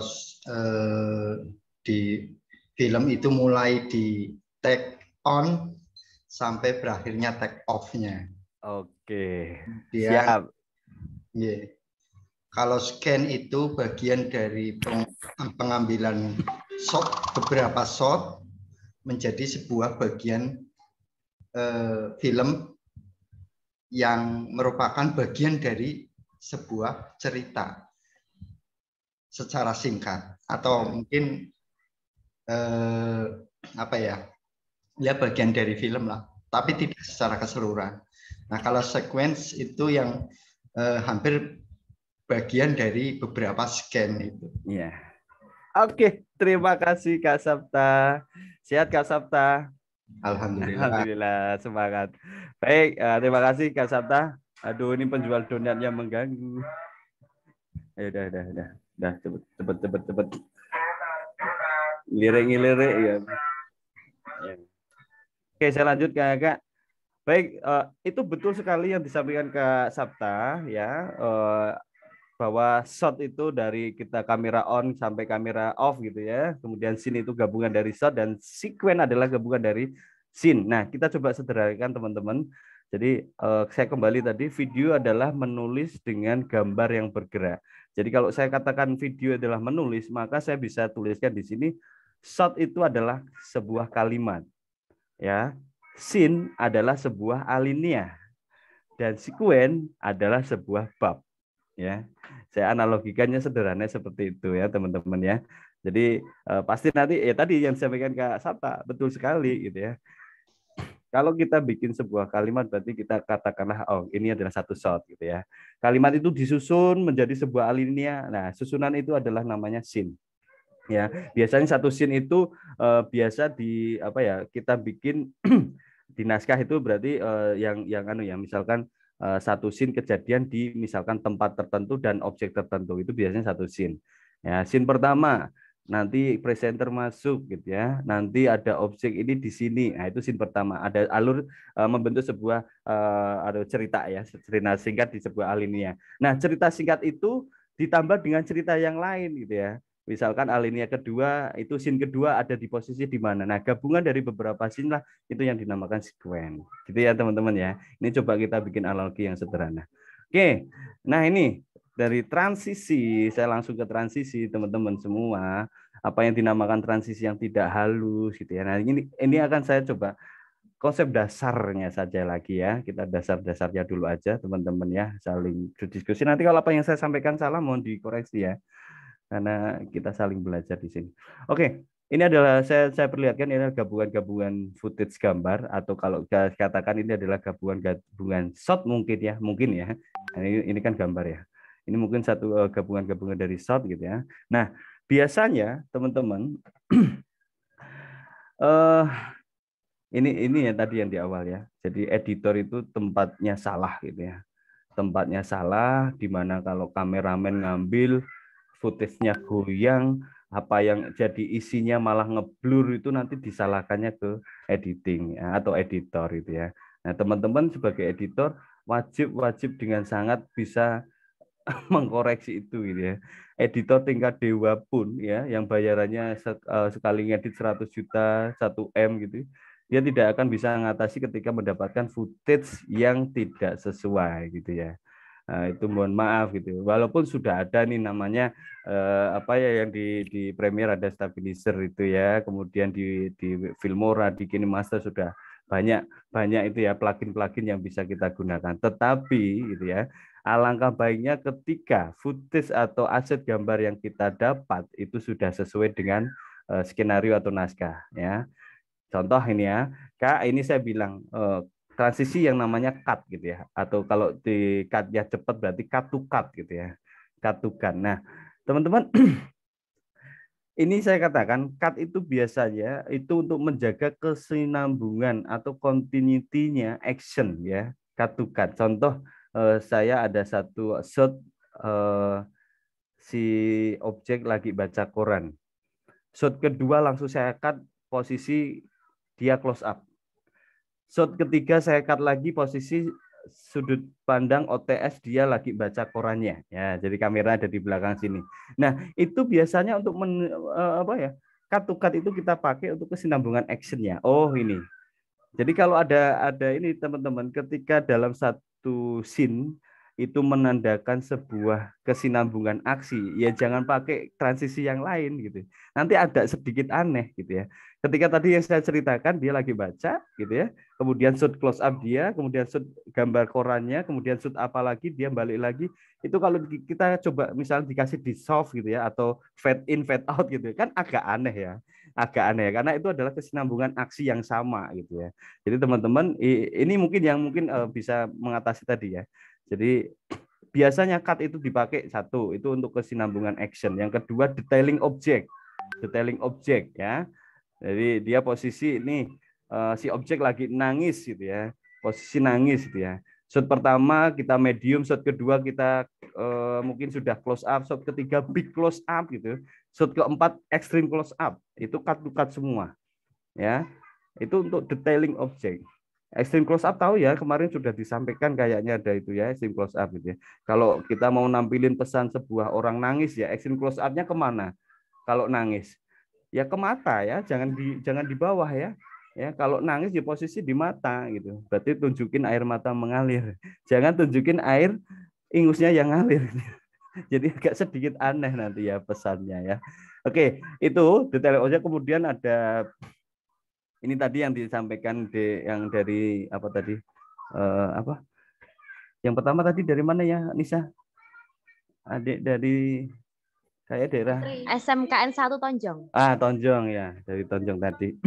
di film itu mulai di take on sampai berakhirnya take off-nya. Oke. Siap. Yeah. Kalau scan itu bagian dari pengambilan shot, beberapa shot menjadi sebuah bagian film yang merupakan bagian dari sebuah cerita secara singkat atau mungkin bagian dari film lah, tapi tidak secara keseluruhan. Nah, kalau sequence itu yang hampir bagian dari beberapa scan itu. Iya. Oke, terima kasih Kak Sabta. Sehat Kak Sabta? Alhamdulillah. Alhamdulillah, semangat. Baik, terima kasih Kak Sabta. Aduh, ini penjual donat yang mengganggu. Ayo, udah, cepet. Lirik ya. Oke, saya lanjut Kak. Baik, itu betul sekali yang disampaikan Kak Sabta ya, bahwa shot itu dari kita kamera on sampai kamera off gitu ya. Kemudian scene itu gabungan dari shot dan sequence adalah gabungan dari scene. Nah, kita coba sederhanakan teman-teman. Jadi saya kembali tadi, video adalah menulis dengan gambar yang bergerak. Jadi kalau saya katakan video adalah menulis, maka saya bisa tuliskan di sini shot itu adalah sebuah kalimat. Ya, scene adalah sebuah alinea dan sequence adalah sebuah bab. Ya, saya analogikannya sederhana seperti itu ya teman-teman ya. Jadi pasti nanti ya tadi yang disampaikan Kak Sabta betul sekali gitu ya. Kalau kita bikin sebuah kalimat berarti kita katakanlah oh ini adalah satu shot gitu ya. Kalimat itu disusun menjadi sebuah alinea. Nah, susunan itu adalah namanya scene. Ya, biasanya satu scene itu biasa di apa ya, kita bikin di naskah itu berarti yang misalkan satu scene kejadian di misalkan tempat tertentu dan objek tertentu, itu biasanya satu scene. Ya, scene pertama nanti presenter masuk gitu ya. Nanti ada objek ini di sini. Nah, itu scene pertama. Ada alur membentuk sebuah ada cerita ya, cerita singkat di sebuah alinea. Nah, cerita singkat itu ditambah dengan cerita yang lain gitu ya. Misalkan alinea kedua, itu scene kedua ada di posisi di mana. Nah, gabungan dari beberapa scene lah itu yang dinamakan sequence. Gitu ya teman-teman ya. Ini coba kita bikin analogi yang sederhana. Oke, nah ini dari transisi, saya langsung ke transisi teman-teman semua. Apa yang dinamakan transisi yang tidak halus gitu ya. Nah, ini akan saya coba konsep dasarnya saja lagi ya. Kita dasar-dasarnya dulu aja teman-teman ya. Saling berdiskusi. Nanti kalau apa yang saya sampaikan salah mohon dikoreksi ya. Karena kita saling belajar di sini. Oke, ini adalah saya perlihatkan ini adalah gabungan footage gambar atau kalau katakan ini adalah gabungan shot mungkin ya. Nah, ini kan gambar ya. Ini mungkin satu gabungan dari shot gitu ya. Nah, biasanya teman-teman ini ya tadi yang di awal ya. Jadi editor itu tempatnya salah gitu ya. Tempatnya salah di mana kalau kameramen ngambil footage-nya goyang, apa yang jadi isinya malah ngeblur itu nanti disalahkannya ke editing ya, atau editor itu ya. Nah, teman-teman sebagai editor wajib dengan sangat bisa mengkoreksi itu gitu ya. Editor tingkat dewa pun ya yang bayarannya sekali ngedit 100 juta, 1 M gitu. Dia tidak akan bisa mengatasi ketika mendapatkan footage yang tidak sesuai gitu ya. Nah, itu mohon maaf gitu. Walaupun sudah ada nih namanya apa ya yang di Premiere ada stabilizer itu ya, kemudian di Filmora, di KineMaster sudah banyak itu ya plugin yang bisa kita gunakan. Tetapi gitu ya, alangkah baiknya ketika footage atau aset gambar yang kita dapat itu sudah sesuai dengan skenario atau naskah ya. Contoh ini ya, Kak, ini saya bilang transisi yang namanya cut gitu ya, atau kalau di cut ya cepat berarti cut to cut gitu ya, cut to cut. Nah teman-teman ini saya katakan cut itu biasanya itu untuk menjaga kesinambungan atau continuity-nya action ya, cut to cut. Contoh saya ada satu shot si objek lagi baca koran, shot kedua langsung saya cut posisi dia close up. Shot ketiga saya cut lagi posisi sudut pandang OTS dia lagi baca korannya ya, jadi kamera ada di belakang sini. Nah itu biasanya untuk cut to cut itu kita pakai untuk kesinambungan actionnya. Oh ini, jadi kalau ada ini teman-teman, ketika dalam satu scene itu menandakan sebuah kesinambungan aksi, ya jangan pakai transisi yang lain gitu. Nanti ada sedikit aneh gitu ya. Ketika tadi yang saya ceritakan dia lagi baca gitu ya, kemudian shoot close up dia, kemudian shoot gambar korannya, kemudian shoot apa lagi dia balik lagi. Itu kalau kita coba misalnya dikasih di soft gitu ya, atau fade in fade out gitu kan agak aneh ya. Agak aneh karena itu adalah kesinambungan aksi yang sama gitu ya. Jadi teman-teman ini mungkin bisa mengatasi tadi ya. Jadi biasanya cut itu dipakai satu itu untuk kesinambungan action, yang kedua detailing objek ya. Jadi dia posisi ini si objek lagi nangis gitu ya, posisi nangis gitu ya. Shot pertama kita medium, shot kedua kita mungkin sudah close up, shot ketiga big close up gitu. Shot keempat extreme close up. Itu cut to cut semua. Ya. Itu untuk detailing object. Extreme close up tahu ya, kemarin sudah disampaikan kayaknya ada itu ya, extreme close up gitu ya. Kalau kita mau nampilin pesan sebuah orang nangis ya, extreme close up-nya kemana? Kalau nangis ya ke mata ya, jangan di bawah ya. Ya, kalau nangis di posisi di mata gitu. Berarti tunjukin air mata mengalir. Jangan tunjukin air ingusnya yang ngalir. Jadi agak sedikit aneh nanti ya pesannya ya. Oke, itu detail objek. Kemudian ada ini tadi yang disampaikan yang dari apa tadi? Apa? Yang pertama tadi dari mana ya, Nisa? Adik dari kayak daerah SMKN 1 Tonjong. Tonjong ya, dari Tonjong tadi.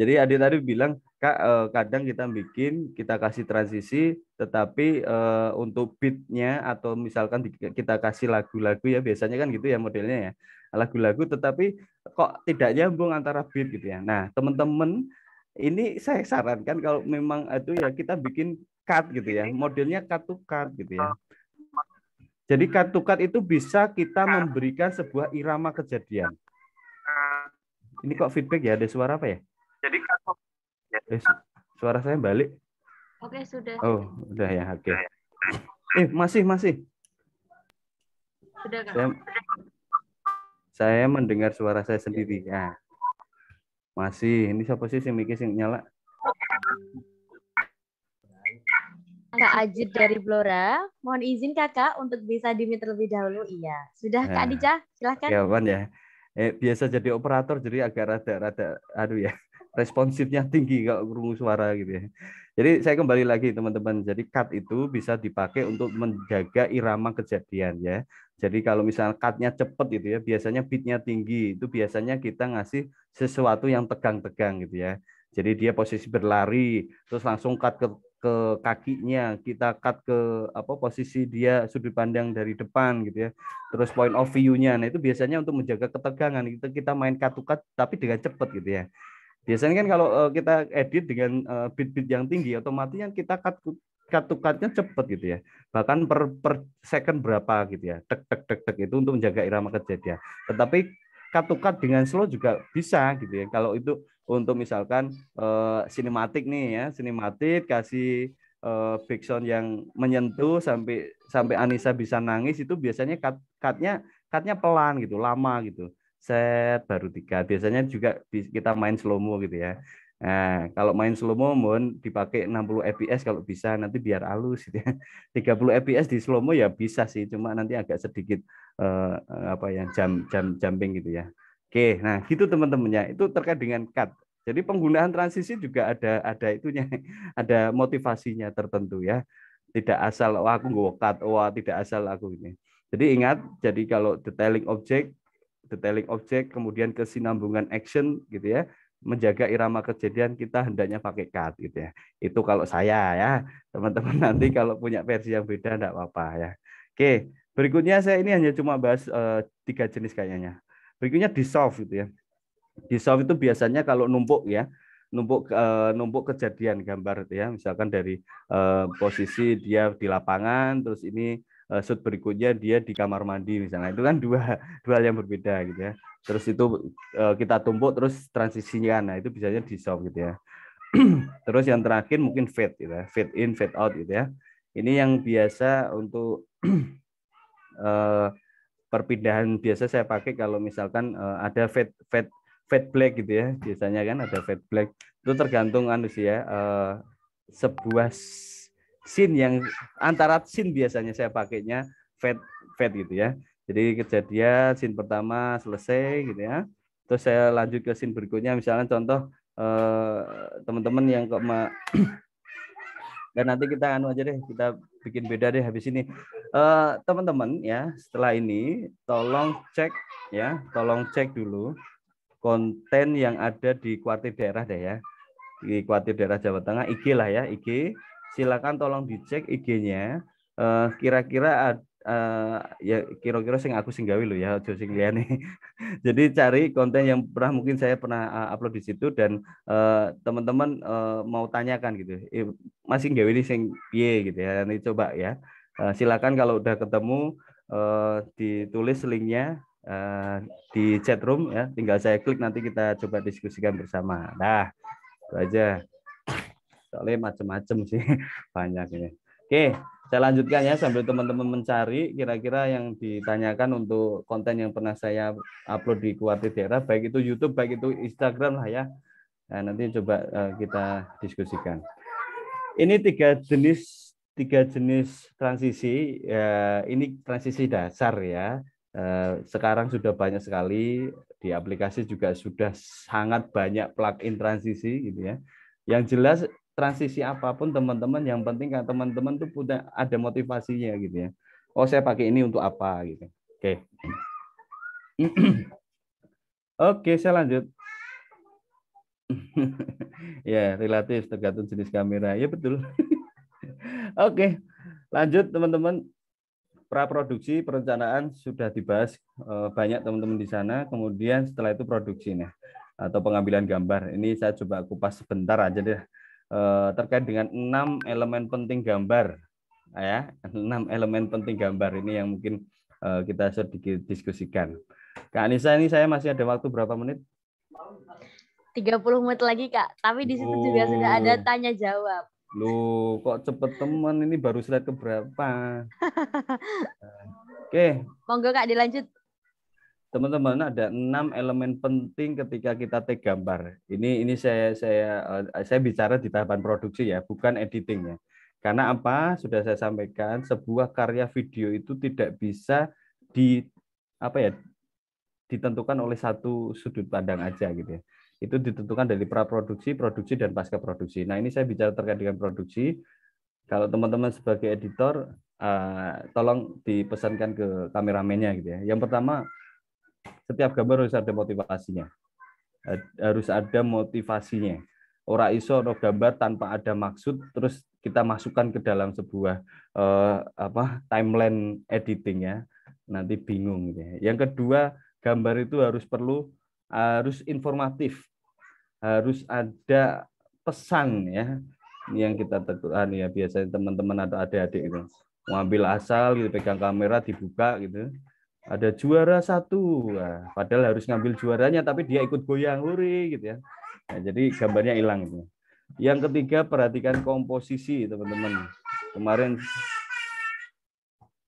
Jadi adik tadi bilang, Kak, kadang kita kasih transisi, tetapi untuk beatnya atau misalkan kita kasih lagu-lagu ya, biasanya kan gitu ya modelnya ya, lagu-lagu, tetapi kok tidak nyambung antara beat gitu ya. Nah, teman-teman, ini saya sarankan kalau memang itu ya kita bikin cut gitu ya, modelnya cut to cut gitu ya. Jadi cut to cut itu bisa kita memberikan sebuah irama kejadian. Ini kok feedback ya, ada suara apa ya? Jadi suara saya balik. Oke, sudah. Oh, udah ya, oke. Masih. Sudah, Kak. Saya mendengar suara saya sendiri. Ya. Masih. Ini siapa sih yang mikir yang nyala? Kak Ajit dari Blora, mohon izin Kakak untuk bisa di-mute terlebih dahulu. Iya, sudah Kak Adija, silahkan. Kawan ya. Biasa jadi operator jadi agak rada aduh ya. Responsifnya tinggi kalau rungu suara gitu ya. Jadi saya kembali lagi teman-teman. Jadi cut itu bisa dipakai untuk menjaga irama kejadian ya. Jadi kalau misalnya cutnya cepet gitu ya, biasanya beatnya tinggi, itu biasanya kita ngasih sesuatu yang tegang-tegang gitu ya. Jadi dia posisi berlari, terus langsung cut ke kakinya, kita cut ke posisi dia sudut pandang dari depan gitu ya. Terus point of view-nya. Nah itu biasanya untuk menjaga ketegangan. Kita main cut to cut tapi dengan cepet gitu ya. Biasanya kan kalau kita edit dengan beat-beat yang tinggi, otomatis kan kita cut to cut-nya cepet gitu ya. Bahkan per second berapa gitu ya. Tek itu untuk menjaga irama kejadian. Tetapi cut to cut dengan slow juga bisa gitu ya. Kalau itu untuk misalkan sinematik nih ya, sinematik kasih background yang menyentuh sampai Anissa bisa nangis, itu biasanya cut-nya pelan gitu, lama gitu. Set baru 3. Biasanya juga kita main slow mo gitu ya. Nah, kalau main slow mo mohon dipakai 60 fps kalau bisa, nanti biar halus gitu ya. 30 fps di slow mo ya bisa sih, cuma nanti agak sedikit jumping gitu ya. Oke, nah gitu teman-temannya. Itu terkait dengan cut. Jadi penggunaan transisi juga ada itunya, ada motivasinya tertentu ya. Tidak asal aku nggak cut, tidak asal aku ini. Jadi ingat, jadi kalau detailing objek, kemudian kesinambungan action gitu ya, menjaga irama kejadian kita hendaknya pakai cut gitu ya. Itu kalau saya ya, teman-teman nanti kalau punya versi yang beda enggak apa-apa ya. Oke, berikutnya saya ini hanya cuma bahas 3 jenis kayaknya. Berikutnya dissolve gitu ya. Dissolve itu biasanya kalau numpuk ya, numpuk kejadian gambar ya, misalkan dari posisi dia di lapangan, terus ini shoot berikutnya dia di kamar mandi misalnya, itu kan dua hal yang berbeda gitu ya. Terus itu kita tumpuk terus transisinya, nah itu biasanya dissolve gitu ya. Terus yang terakhir mungkin fade gitu ya, fade in fade out gitu ya. Ini yang biasa untuk perpindahan biasa saya pakai kalau misalkan ada fade black gitu ya, biasanya kan ada fade black, itu tergantung sebuah scene yang antara scene biasanya saya pakainya fade gitu ya. Jadi kejadian scene pertama selesai gitu ya, terus saya lanjut ke scene berikutnya, misalnya contoh teman-teman yang dan nanti kita aja deh, kita bikin beda deh habis ini. Teman-teman ya, setelah ini tolong cek dulu konten yang ada di Kuartir Daerah deh ya, di Kuartir Daerah Jawa Tengah, IG lah ya, IG. Silakan tolong dicek IG-nya. Kira-kira ya kira-kira sing aku sing gawe lho ya, aja sing liyane. Jadi cari konten yang mungkin saya pernah upload di situ dan teman-teman mau tanyakan gitu. Masih gawe ini sing piye gitu ya. Nanti coba ya. Silakan kalau udah ketemu ditulis linknya di chat room ya. Tinggal saya klik nanti kita coba diskusikan bersama. Nah, itu aja. Soalnya macam-macam sih banyak ini. Oke, saya lanjutkan ya sambil teman-teman mencari kira-kira yang ditanyakan untuk konten yang pernah saya upload di Kuarti Daerah, baik itu YouTube, baik itu Instagram lah ya. Nah, nanti coba kita diskusikan. Ini tiga jenis transisi. Ya, ini transisi dasar ya. Sekarang sudah banyak sekali di aplikasi juga sudah sangat banyak plugin transisi gitu ya. Yang jelas transisi apapun teman-teman, yang penting kan teman-teman tuh punya ada motivasinya gitu ya. Oh, saya pakai ini untuk apa gitu. Oke. Oke, saya lanjut. Ya, relatif tergantung jenis kamera. Ya betul. Oke, lanjut teman-teman. Praproduksi, perencanaan sudah dibahas banyak teman-teman di sana. Kemudian setelah itu produksinya atau pengambilan gambar. Ini saya coba kupas sebentar aja deh. Terkait dengan 6 elemen penting gambar ya, 6 elemen penting gambar ini yang mungkin kita sedikit diskusikan. Kak Anissa, ini saya masih ada waktu berapa menit? 30 menit lagi Kak, tapi di situ juga sudah ada tanya jawab. Loh, kok cepet teman, ini baru slide keberapa? Oke. Monggo Kak dilanjut. Teman-teman, ada 6 elemen penting ketika kita take gambar. Ini saya bicara di tahapan produksi ya, bukan editing ya. Karena apa? Sudah saya sampaikan, sebuah karya video itu tidak bisa ditentukan oleh satu sudut pandang aja gitu ya. Itu ditentukan dari praproduksi, produksi dan pasca produksi. Nah, ini saya bicara terkait dengan produksi. Kalau teman-teman sebagai editor, tolong dipesankan ke kameramennya gitu ya. Yang pertama, setiap gambar harus ada motivasinya. Harus ada motivasinya. Ora iso ono gambar tanpa ada maksud terus kita masukkan ke dalam sebuah timeline editing ya. Nanti bingung gitu ya. Yang kedua, gambar itu harus informatif. Harus ada pesan ya. Ini yang kita tentukan ya, biasanya teman-teman atau adik-adik itu ngambil asal gitu, pegang kamera dibuka gitu. Ada juara 1, nah, padahal harus ngambil juaranya tapi dia ikut goyang huri gitu ya. Nah, jadi gambarnya hilang gitu. Yang ketiga, perhatikan komposisi teman-teman.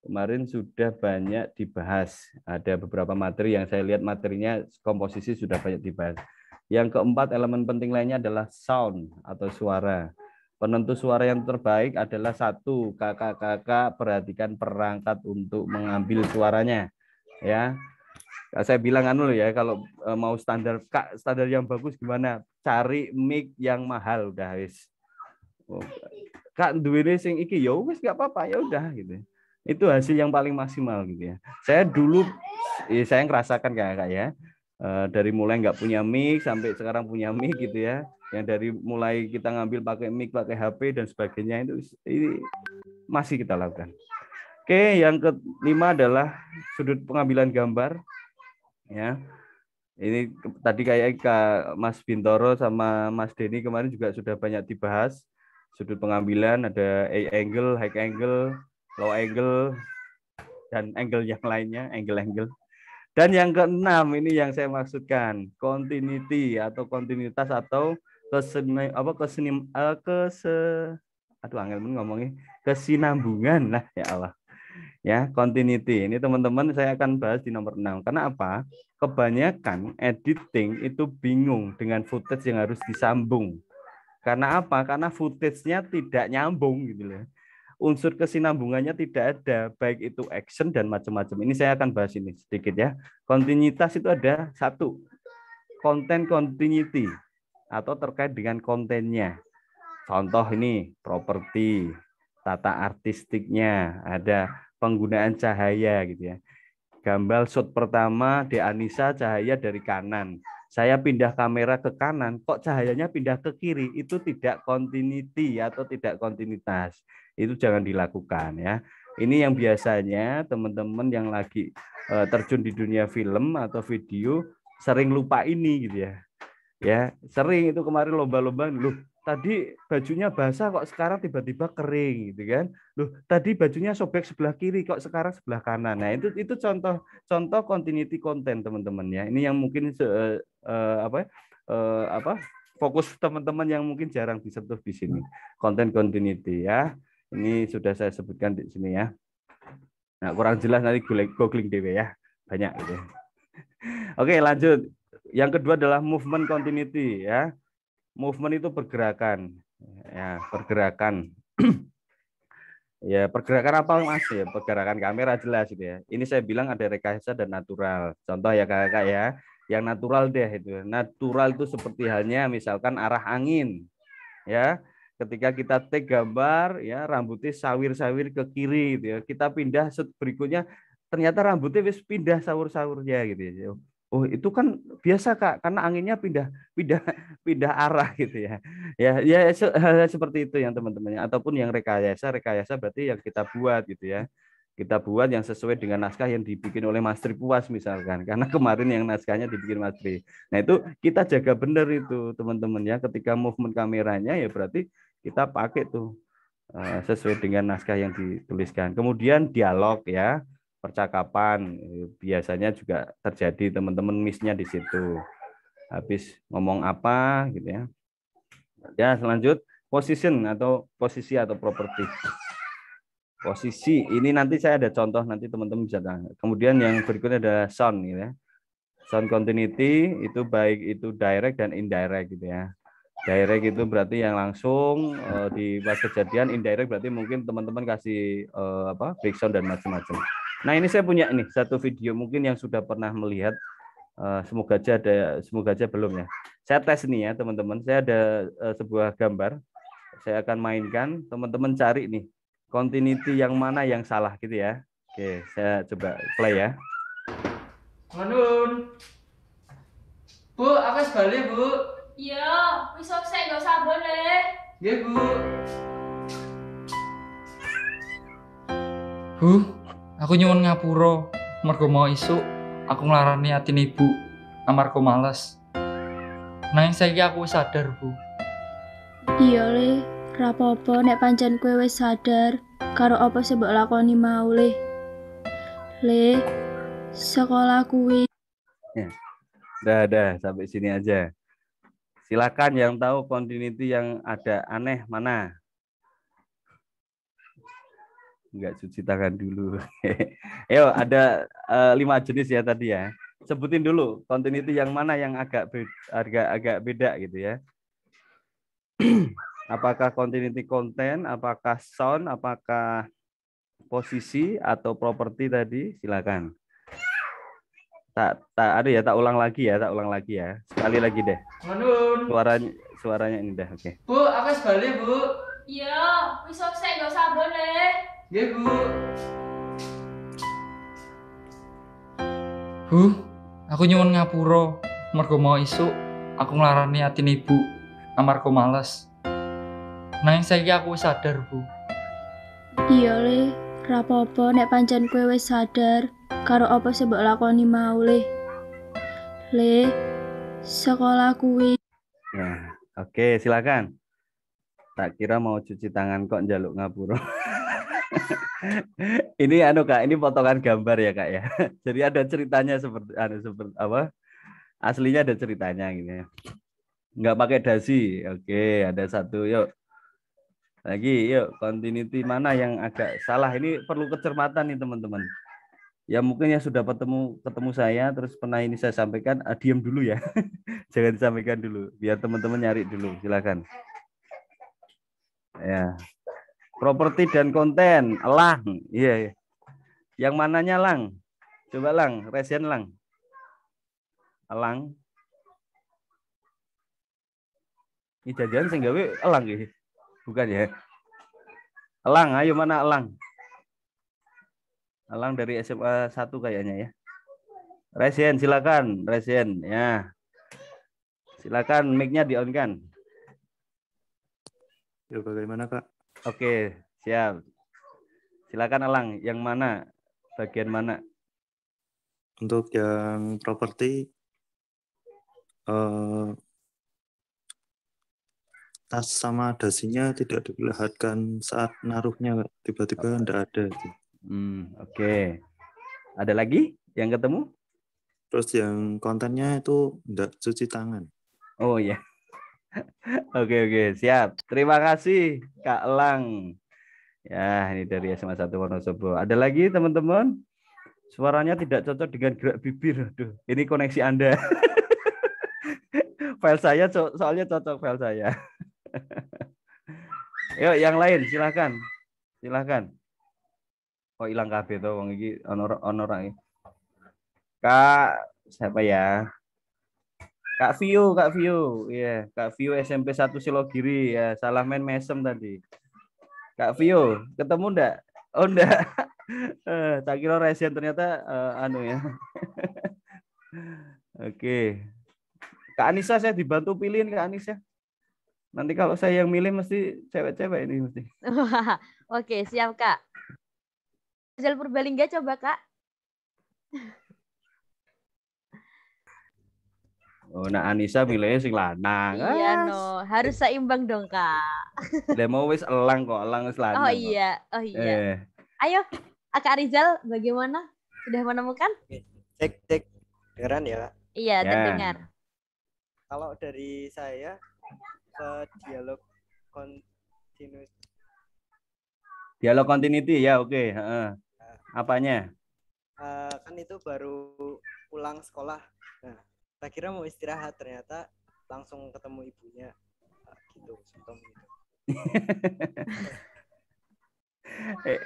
Kemarin sudah banyak dibahas. Ada beberapa materi yang saya lihat materinya komposisi sudah banyak dibahas. Yang keempat, elemen penting lainnya adalah sound atau suara. Penentu suara yang terbaik adalah 1, kakak-kakak perhatikan perangkat untuk mengambil suaranya. Ya, saya bilang ya, kalau mau standar yang bagus gimana? Cari mic yang mahal udah wis. Kak duwene sing iki ya wis enggak apa-apa ya udah gitu. Itu hasil yang paling maksimal gitu ya. Saya dulu saya ngerasakan Kak ya. Dari mulai nggak punya mic sampai sekarang punya mic gitu ya. Yang dari mulai kita ngambil pakai mic, pakai HP dan sebagainya itu ini masih kita lakukan. Oke, yang kelima adalah sudut pengambilan gambar. Ya, ini tadi kayak Mas Bintoro sama Mas Denny kemarin juga sudah banyak dibahas. Sudut pengambilan ada A angle, high angle, low angle, dan angle yang lainnya, angle. Dan yang keenam ini yang saya maksudkan, continuity atau kontinuitas atau kesinambungan. Nah, ya Allah. Ya, continuity. Ini teman-teman saya akan bahas di nomor 6. Karena apa? Kebanyakan editing itu bingung dengan footage yang harus disambung. Karena apa? Karena footage-nya tidak nyambung gitu loh. Unsur kesinambungannya tidak ada, baik itu action dan macam-macam. Ini saya akan bahas ini sedikit ya. Kontinuitas itu ada 1, content continuity atau terkait dengan kontennya. Contoh ini properti, tata artistiknya, ada penggunaan cahaya gitu ya. Gambar shot pertama De Anissa cahaya dari kanan. Saya pindah kamera ke kanan, kok cahayanya pindah ke kiri? Itu tidak continuity atau tidak kontinuitas. Itu jangan dilakukan ya. Ini yang biasanya teman-teman yang lagi terjun di dunia film atau video sering lupa ini gitu ya. Ya, sering itu kemarin lomba-lomba, loh tadi bajunya basah kok sekarang tiba-tiba kering gitu kan. Loh, tadi bajunya sobek sebelah kiri kok sekarang sebelah kanan. Nah, itu contoh continuity content teman-teman ya. Ini yang mungkin fokus teman-teman yang mungkin jarang disentuh di sini. Content continuity ya. Ini sudah saya sebutkan di sini ya. Nah, kurang jelas nanti googling dewe ya. Banyak gitu. Oke, lanjut. Yang kedua adalah movement continuity ya. Movement itu pergerakan. Ya, pergerakan. Ya, pergerakan apa Mas? Ya, pergerakan kamera jelas gitu ya. Ini saya bilang ada rekayasa dan natural. Contoh ya Kakak ya. Yang natural deh itu. Natural itu seperti halnya misalkan arah angin. Ya. Ketika kita take gambar ya rambutnya sawir-sawir ke kiri gitu ya. Kita pindah berikutnya ternyata rambutnya wis pindah sawur-sawurnya gitu ya. Oh, itu kan biasa Kak, karena anginnya pindah arah gitu ya. Ya hal seperti itu yang teman-teman ataupun yang rekayasa berarti yang kita buat gitu ya. Kita buat yang sesuai dengan naskah yang dibikin oleh Mas Tri Puas misalkan. Karena kemarin yang naskahnya dibikin Mas Tri. Nah, itu kita jaga benar itu teman-teman ya. Ketika movement kameranya ya berarti kita pakai tuh sesuai dengan naskah yang dituliskan. Kemudian dialog ya. Percakapan biasanya juga terjadi teman-teman miss-nya di situ. Habis ngomong apa gitu ya. Ya, selanjut position atau posisi atau properti. Posisi ini nanti saya ada contoh nanti teman-teman bisa tahu. Kemudian yang berikutnya ada sound gitu ya. Sound continuity itu baik itu direct dan indirect gitu ya. Direct itu berarti yang langsung di pas kejadian, indirect berarti mungkin teman-teman kasih background dan macam-macam. Nah, ini saya punya ini satu video mungkin yang sudah pernah melihat, semoga aja belum ya. Saya tes nih ya teman-teman. Saya ada sebuah gambar, saya akan mainkan. Teman-teman cari nih continuity yang mana yang salah gitu ya. Oke, saya coba play ya. Manun, Bu, aku balik Bu. Iya, wis selesai gak sabar le. Iya Bu. Bu, aku nyuwun ngapura, mergo mau isuk aku nglarani atine Ibu amarga males. Nanging saiki aku wis sadar, Bu. Iya le, ra apa-apa nek pancen kowe wis sadar karo apa sing mbok lakoni mau le. Le, sekolah kuwi. Ya. Dah sampai sini aja. Silakan yang tahu continuity yang ada aneh mana? Enggak cuci tangan dulu. Yo, ada 5 jenis ya tadi ya. Sebutin dulu continuity yang mana yang agak beda gitu ya. Apakah continuity konten, apakah sound, apakah posisi atau properti tadi? Silakan. Tak ulang lagi ya. Sekali lagi deh. Manun. Suaranya ini dah, oke. Bu, aku balik Bu. Iya, wis selesai gak sabar le. Iya Bu. Bu, aku nyuwun ngapura, mergo mau isuk aku nglarani atine Ibu amarga males. Nanging saiki aku wis sadar, Bu. Iya le, ra apa-apa nek pancen kowe wis sadar karo apa sing mbok lakoni mau le. Le, sekolah kuwi. Ya, oke, silakan. Tak kira mau cuci tangan kok njaluk ngapura. Ini Kak, ini potongan gambar ya Kak ya. Jadi ada ceritanya seperti apa? Aslinya ada ceritanya gitu ya. Nggak pakai dasi. Oke, ada satu. Yuk. Lagi, yuk. Continuity mana yang agak salah? Ini perlu kecermatan nih teman-teman. Ya mungkin yang sudah ketemu saya terus pernah ini saya sampaikan, diam dulu ya. Jangan disampaikan dulu, biar teman-teman nyari dulu. Silakan. Ya. Properti dan konten, Lang. Iya. Yang mananya Lang? Coba Lang, resen Lang. Lang. Ini jajan sing gawe Elang iki. Bukan ya? Elang, ayo mana Elang? Elang dari SMA 1 kayaknya ya. Resen, silakan, Resen ya. Silakan mic-nya di-on-kan. Ya, bagaimana Kak? Oke, siap. Silakan Elang, yang mana? Bagian mana? Untuk yang properti tas sama dasinya tidak diperlihatkan saat naruhnya, tiba-tiba tidak ada. Oke. Ada lagi yang ketemu? Terus yang kontennya itu tidak cuci tangan. Oh ya. Oke, siap. Terima kasih Kak Elang. Ya, ini dari SMA 1 Wonosobo. Ada lagi teman-teman? Suaranya tidak cocok dengan gerak bibir. Aduh, ini koneksi Anda. File saya soalnya cocok file saya. Yuk, yang lain silakan. Silakan. Oh, hilang kabeh to wong iki ono ora. Kak, siapa ya? Kak Vio. Iya, Kak Vio SMP 1 Silogiri ya. Salah main mesem tadi. Kak Vio, ketemu ndak? Oh, ndak. Tak kira resen ternyata anu ya. Oke. Kak Anissa, saya dibantu pilihin Kak Anissa. Nanti kalau saya yang milih mesti cewek-cewek ini mesti. Oke, siap Kak. Rizal Purbalingga coba Kak. Oh, nah Anissa milihnya sing lanang. Iya no, harus seimbang dong Kak. Lah mau wis elang kok, elang wis lanang. Oh iya. Ayo, Kak Rizal bagaimana? Sudah menemukan? Cek dengeran ya Kak? Iya, terdengar. Kalau dari saya ke dialog continuity. Dialog continuity ya, oke. Apanya? Kan itu baru pulang sekolah. Nah, saya kira mau istirahat, ternyata langsung ketemu ibunya. Gitu, simptom gitu.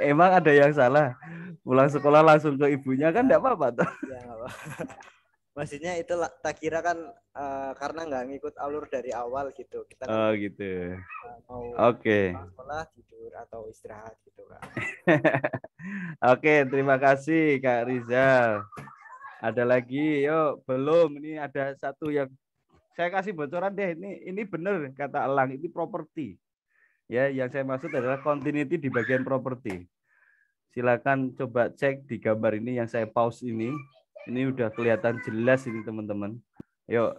Emang ada yang salah? Pulang sekolah langsung ke ibunya kan enggak apa-apa toh? Ya, enggak apa-apa. Maksudnya itu tak kira kan karena nggak ngikut alur dari awal gitu. Kita kan gitu. Mau Oke. sekolah tidur atau istirahat gitu Kak. Oke, terima kasih Kak Rizal. Ada lagi? Yuk, belum. Ini ada satu yang saya kasih bocoran deh. Ini benar kata Elang, ini properti. Ya, yang saya maksud adalah continuity di bagian properti. Silakan coba cek di gambar ini yang saya pause ini. Ini udah kelihatan jelas ini teman-teman. Yuk.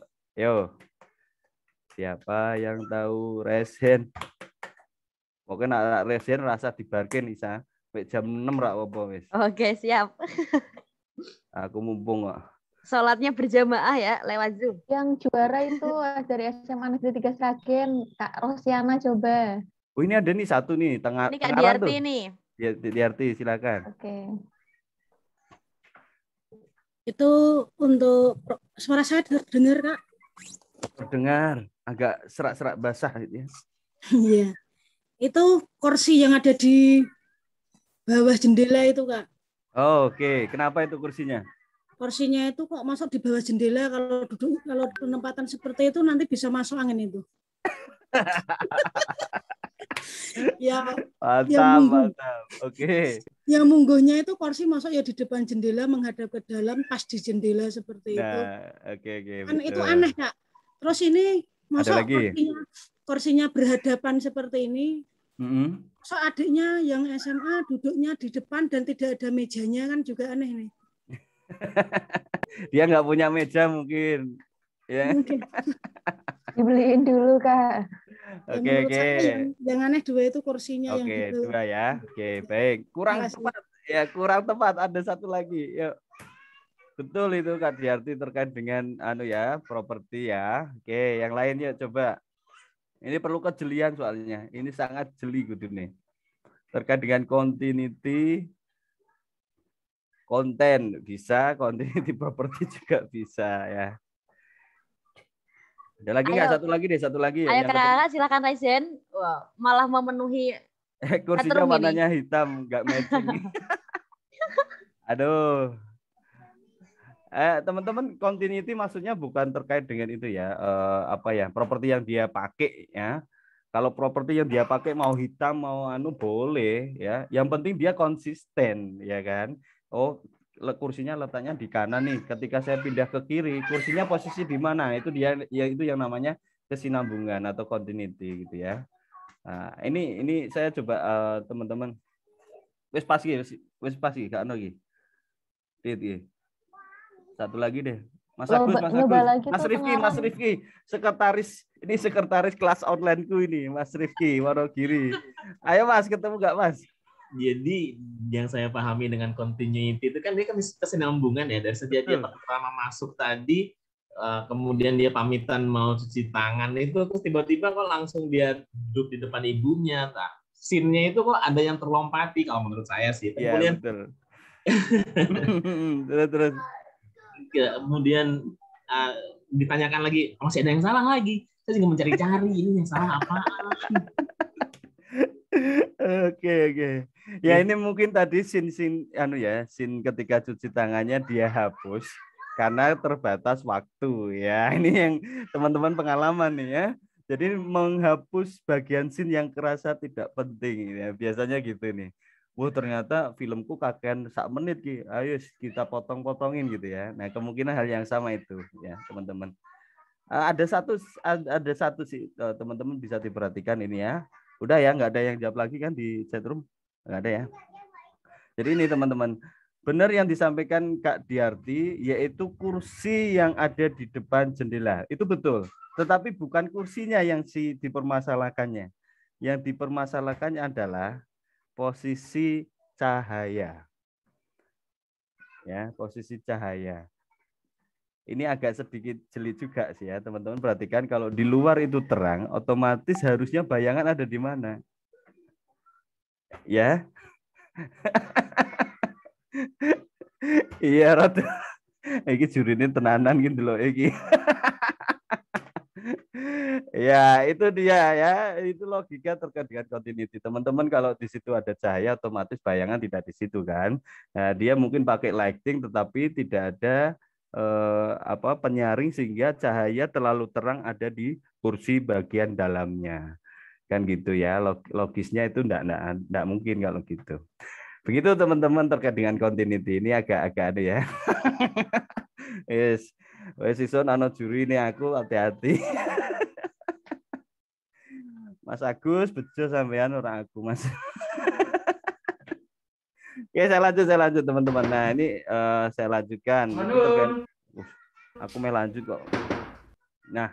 Siapa yang tahu resen? Pokoknya nak resen rasa dibarkin Isa. Jam 6 rak apa wis. Oke, siap. Aku mumpung kok. Sholatnya berjamaah ya lewat Zoom. Yang juara itu dari SMA Negeri 3 Sragen, Kak Rosiana coba. Oh, ini ada nih satu nih tengah. Ini Kak Diarti nih. Ya, Diarti silakan. Oke. Itu untuk suara saya terdengar Kak? Terdengar, agak serak-serak basah gitu ya. Iya. Itu kursi yang ada di bawah jendela itu Kak. Oh, oke. Kenapa itu kursinya? Kursinya itu kok masuk di bawah jendela, kalau duduk, kalau penempatan seperti itu nanti bisa masuk angin itu. Ya, mantap. Oke. Yang mungguhnya itu kursi masuk ya di depan jendela menghadap ke dalam, pas di jendela seperti itu. Oke. Kan itu aneh Kak. Terus ini masuk kursinya berhadapan seperti ini. So adiknya yang SMA duduknya di depan dan tidak ada mejanya, kan juga aneh nih. Dia nggak punya meja mungkin. Ya. Mungkin. Dibeliin dulu Kak. Oke. Yang aneh dua itu kursinya yang gitu. Oke, dua ya. Oke, baik. Kurang tepat. Ya, kurang tepat. Ada satu lagi. Yuk. Betul itu Kak Diarti terkait dengan properti ya. Oke, yang lain yuk coba. Ini perlu kejelian soalnya. Ini sangat jeli gitu nih. Terkait dengan continuity konten bisa, continuity property juga bisa ya. Ada lagi nggak? Satu lagi. Ayo Kak, silakan Raizen. Wow, malah memenuhi. Kursinya warnanya hitam, nggak matching. Aduh. Teman-teman, continuity maksudnya bukan terkait dengan itu ya, properti yang dia pakai ya. Kalau properti yang dia pakai mau hitam mau boleh ya. Yang penting dia konsisten ya kan. Oh, kursinya letaknya di kanan nih. Ketika saya pindah ke kiri, kursinya posisi di mana? Itu dia ya, itu yang namanya kesinambungan atau continuity gitu ya. Nah, ini saya coba teman-teman. Wis pas iki, gak ono iki. Satu lagi deh. Mas Agus, Mas Rifki, sekretaris kelas online-ku ini, Mas Rifki Wonogiri. Ayo Mas, ketemu nggak Mas? Jadi yang saya pahami dengan continuity itu kan dia kan kesinambungan ya dari sejak dia pertama masuk tadi, kemudian dia pamitan mau cuci tangan itu, terus tiba-tiba kok langsung dia duduk di depan ibunya. Nah, scene-nya itu kok ada yang terlompati kalau menurut saya sih. Iya, betul. Terus. Kemudian ditanyakan lagi, masih ada yang salah lagi. Saya juga mencari-cari ini yang salah apa. Oke. Ya ini mungkin tadi scene ketika cuci tangannya dia hapus karena terbatas waktu ya. Ini yang teman-teman pengalaman nih ya. Jadi menghapus bagian scene yang kerasa tidak penting ya. Biasanya gitu nih. Wah ternyata filmku kakean 1 menit Ki. Ayo kita potong-potongin gitu ya. Nah kemungkinan hal yang sama itu ya teman-teman. Ada satu sih teman-teman bisa diperhatikan ini ya. Udah ya, nggak ada yang jawab lagi kan di chatroom? Nggak ada ya. Jadi ini teman-teman, benar yang disampaikan Kak Diarti, yaitu kursi yang ada di depan jendela. Itu betul. Tetapi bukan kursinya yang dipermasalahkannya. Yang dipermasalahkannya adalah posisi cahaya. Ya, posisi cahaya. Ini agak sedikit jeli juga sih ya, teman-teman perhatikan kalau di luar itu terang, otomatis harusnya bayangan ada di mana? Ya. Iya, Rod. Iki jurine tenanan gitu loh iki. Ya, itu dia ya. Itu logika terkait dengan continuity. Teman-teman kalau di situ ada cahaya otomatis bayangan tidak di situ kan. Nah, dia mungkin pakai lighting tetapi tidak ada penyaring sehingga cahaya terlalu terang ada di kursi bagian dalamnya. Kan gitu ya. Logisnya itu enggak mungkin kalau gitu. Begitu teman-teman terkait dengan continuity. Ini agak ada ya. Yes. Wes ison ana juri ini aku hati-hati. Mas Agus bejo sampean orang aku Mas. Oke, saya lanjut teman-teman. Nah, ini saya lanjutkan. Aku mau lanjut kok. Nah,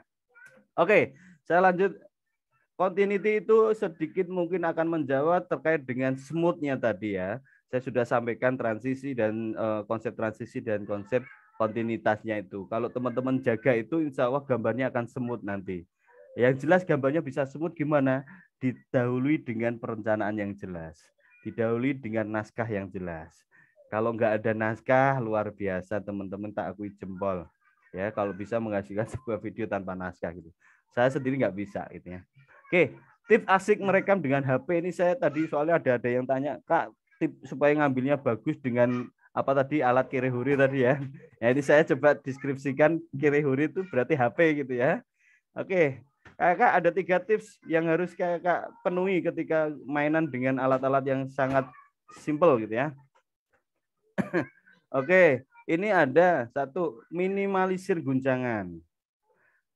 oke, saya lanjut. Continuity itu sedikit mungkin akan menjawab terkait dengan smooth-nya tadi ya. Saya sudah sampaikan transisi dan konsep transisi dan konsep kontinuitasnya itu. Kalau teman-teman jaga itu, insya Allah gambarnya akan smooth nanti. Yang jelas gambarnya bisa smooth gimana? Didahului dengan perencanaan yang jelas. Didahului dengan naskah yang jelas. Kalau nggak ada naskah, luar biasa teman-teman, tak akui jempol. Ya, kalau bisa menghasilkan sebuah video tanpa naskah gitu. Saya sendiri nggak bisa gitu ya. Oke, tips asik merekam dengan HP ini saya tadi soalnya ada yang tanya, Kak, tips supaya ngambilnya bagus dengan apa tadi alat kirihuri tadi ya. Ya ini saya coba deskripsikan kirihuri itu berarti HP gitu ya. Oke, Kakak ada 3 tips yang harus Kakak penuhi ketika mainan dengan alat-alat yang sangat simple gitu ya. Oke, ini ada 1, minimalisir guncangan.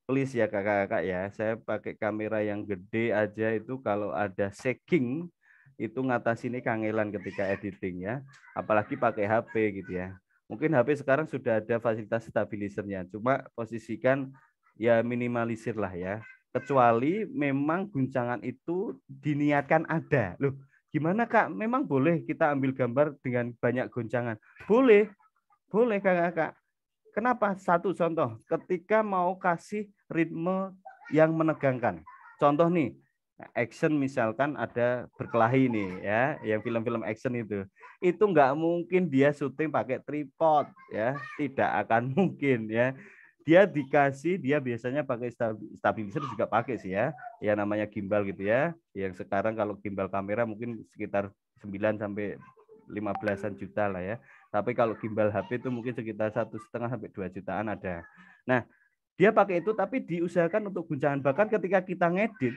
Please ya kakak-kakak ya, saya pakai kamera yang gede aja itu kalau ada shaking itu ngatasinnya kangelan ketika editing ya, apalagi pakai HP gitu ya. Mungkin HP sekarang sudah ada fasilitas stabilisernya, cuma posisikan ya minimalisir lah ya. Kecuali memang guncangan itu diniatkan ada. Loh, gimana Kak? Memang boleh kita ambil gambar dengan banyak guncangan? Boleh kakak-kakak. Kenapa? 1 contoh, ketika mau kasih ritme yang menegangkan. Contoh nih, action misalkan ada berkelahi nih ya, yang film-film action itu nggak mungkin dia syuting pakai tripod ya, tidak akan mungkin ya. Dia biasanya pakai stabilizer juga pakai sih ya, ya namanya gimbal gitu ya. Yang sekarang kalau gimbal kamera mungkin sekitar 9 sampai 15-an juta lah ya. Tapi kalau gimbal HP itu mungkin sekitar 1,5 sampai 2 jutaan ada. Nah, dia pakai itu tapi diusahakan untuk guncangan. Bahkan ketika kita ngedit,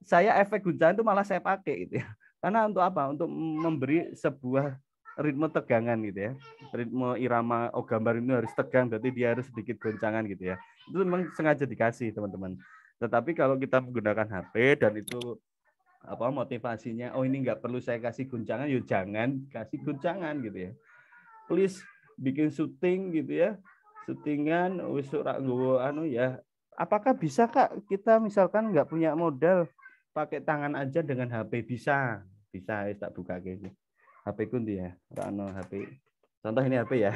saya efek guncangan itu malah saya pakai gitu ya. Karena untuk apa? Untuk memberi sebuah ritme tegangan gitu ya. Ritme irama gambar ini harus tegang, berarti dia harus sedikit goncangan gitu ya. Itu memang sengaja dikasih teman-teman. Tetapi kalau kita menggunakan HP dan itu apa motivasinya. Oh ini nggak perlu saya kasih guncangan, yuk jangan kasih guncangan gitu ya. Please bikin syuting gitu ya, syutingan wis ora nggowo anu ya. Apakah bisa Kak kita misalkan nggak punya modal pakai tangan aja dengan HP? Bisa wis tak buka gitu. HP ku ndi ya? Ora ono HP. Contoh ini HP ya.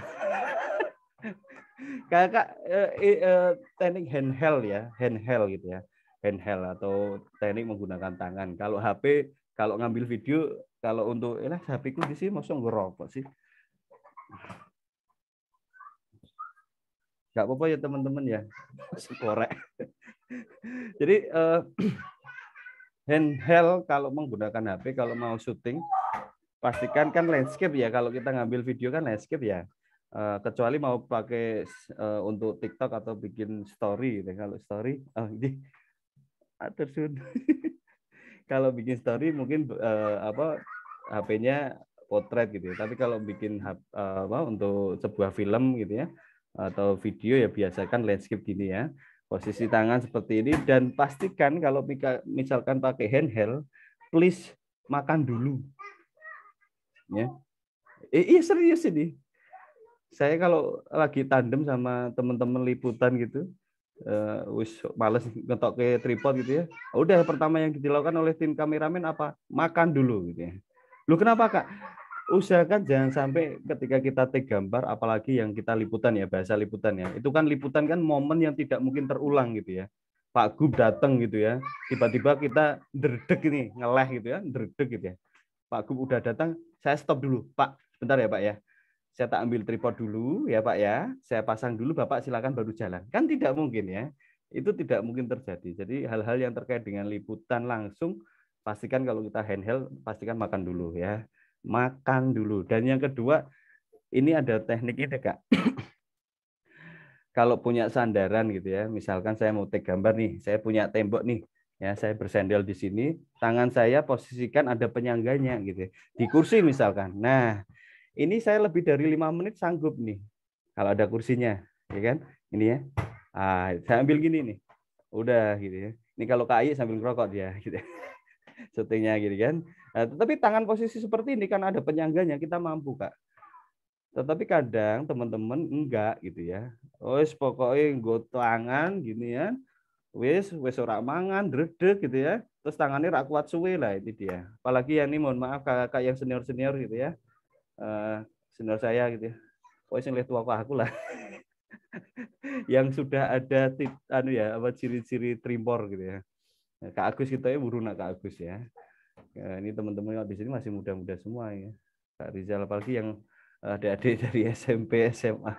Kakak teknik handheld ya, handheld gitu ya. Handheld atau teknik menggunakan tangan. Kalau HP, kalau ngambil video, kalau untuk HP ku di sini mosok ngerokok sih. Nggak apa-apa ya teman-teman ya, korek. Jadi handheld kalau menggunakan HP, kalau mau syuting, pastikan kan landscape ya. Kalau kita ngambil video kan landscape ya. Kecuali mau pakai untuk TikTok atau bikin story gitu. Kalau story, ini atur. Kalau bikin story mungkin HP-nya potret gitu ya. Tapi kalau bikin untuk sebuah film gitu ya atau video ya biasakan landscape gini ya. Posisi tangan seperti ini dan pastikan kalau misalkan pakai handheld, please makan dulu. Ya. Iya serius ini. Saya kalau lagi tandem sama teman-teman liputan gitu, wis males ngetok ke tripod gitu ya. Udah pertama yang dilakukan oleh tim kameramen apa? Makan dulu gitu ya. Lu kenapa Kak? Usahakan jangan sampai ketika kita take gambar, apalagi yang kita liputan ya, bahasa liputan ya. Itu kan liputan kan momen yang tidak mungkin terulang gitu ya. Pak Gub datang gitu ya, tiba-tiba kita derdek ini, ngeleh gitu ya, derdek gitu ya. Pak Gub udah datang, saya stop dulu. Pak, bentar ya Pak ya. Saya tak ambil tripod dulu ya Pak ya. Saya pasang dulu, Bapak silakan baru jalan. Kan tidak mungkin ya. Itu tidak mungkin terjadi. Jadi hal-hal yang terkait dengan liputan langsung, pastikan kalau kita handheld, pastikan makan dulu ya. Makan dulu. Dan yang kedua, ini ada tekniknya Kak. Kalau punya sandaran gitu ya, misalkan saya mau take gambar nih, saya punya tembok nih, ya saya bersandal di sini, tangan saya posisikan ada penyangganya gitu, di kursi misalkan. Nah, ini saya lebih dari 5 menit sanggup nih, kalau ada kursinya, ya kan? Ini ya, saya ambil gini nih, udah gitu ya. Ini kalau KAI sambil ngerokok dia, gitu. Syutingnya gitu kan. Nah, tetapi tangan posisi seperti ini kan ada penyangganya, kita mampu Kak. Tetapi kadang teman-teman enggak gitu ya. Wis pokoknya nggo tangan gini ya. Wis ora mangan, dredeg gitu ya. Terus tangannya rak kuat suwe lah itu dia. Apalagi yang ini mohon maaf kakak yang senior-senior gitu ya. Senior saya gitu ya. Pokoknya yang lebih tua aku lah. Yang sudah ada ciri-ciri tremor gitu ya. Kak Agus kita ya buru nak Kak Agus ya. Ini teman-teman di sini masih muda-muda semua ya. Kak Rizal apalagi yang adik-adik dari SMP, SMA.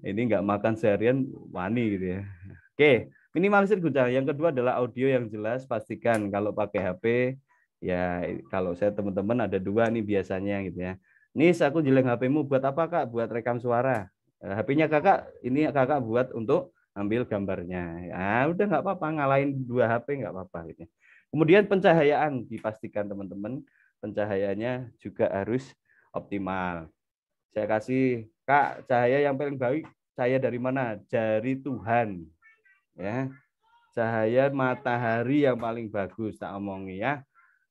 Ini nggak makan seharian wani gitu ya. Oke, minimalisir guncangan. Yang kedua adalah audio yang jelas. Pastikan kalau pakai HP ya kalau saya teman-teman ada 2 nih biasanya gitu ya. Nis aku jeleng HP-mu buat apa Kak? Buat rekam suara. HP-nya Kakak ini Kakak buat untuk ambil gambarnya. Ya, udah nggak apa-apa, ngalahin 2 HP nggak apa-apa gitu. Kemudian pencahayaan dipastikan teman-teman, pencahayaannya juga harus optimal. Saya kasih Kak cahaya yang paling baik, cahaya dari mana? Dari Tuhan. Ya. Cahaya matahari yang paling bagus tak omongi ya.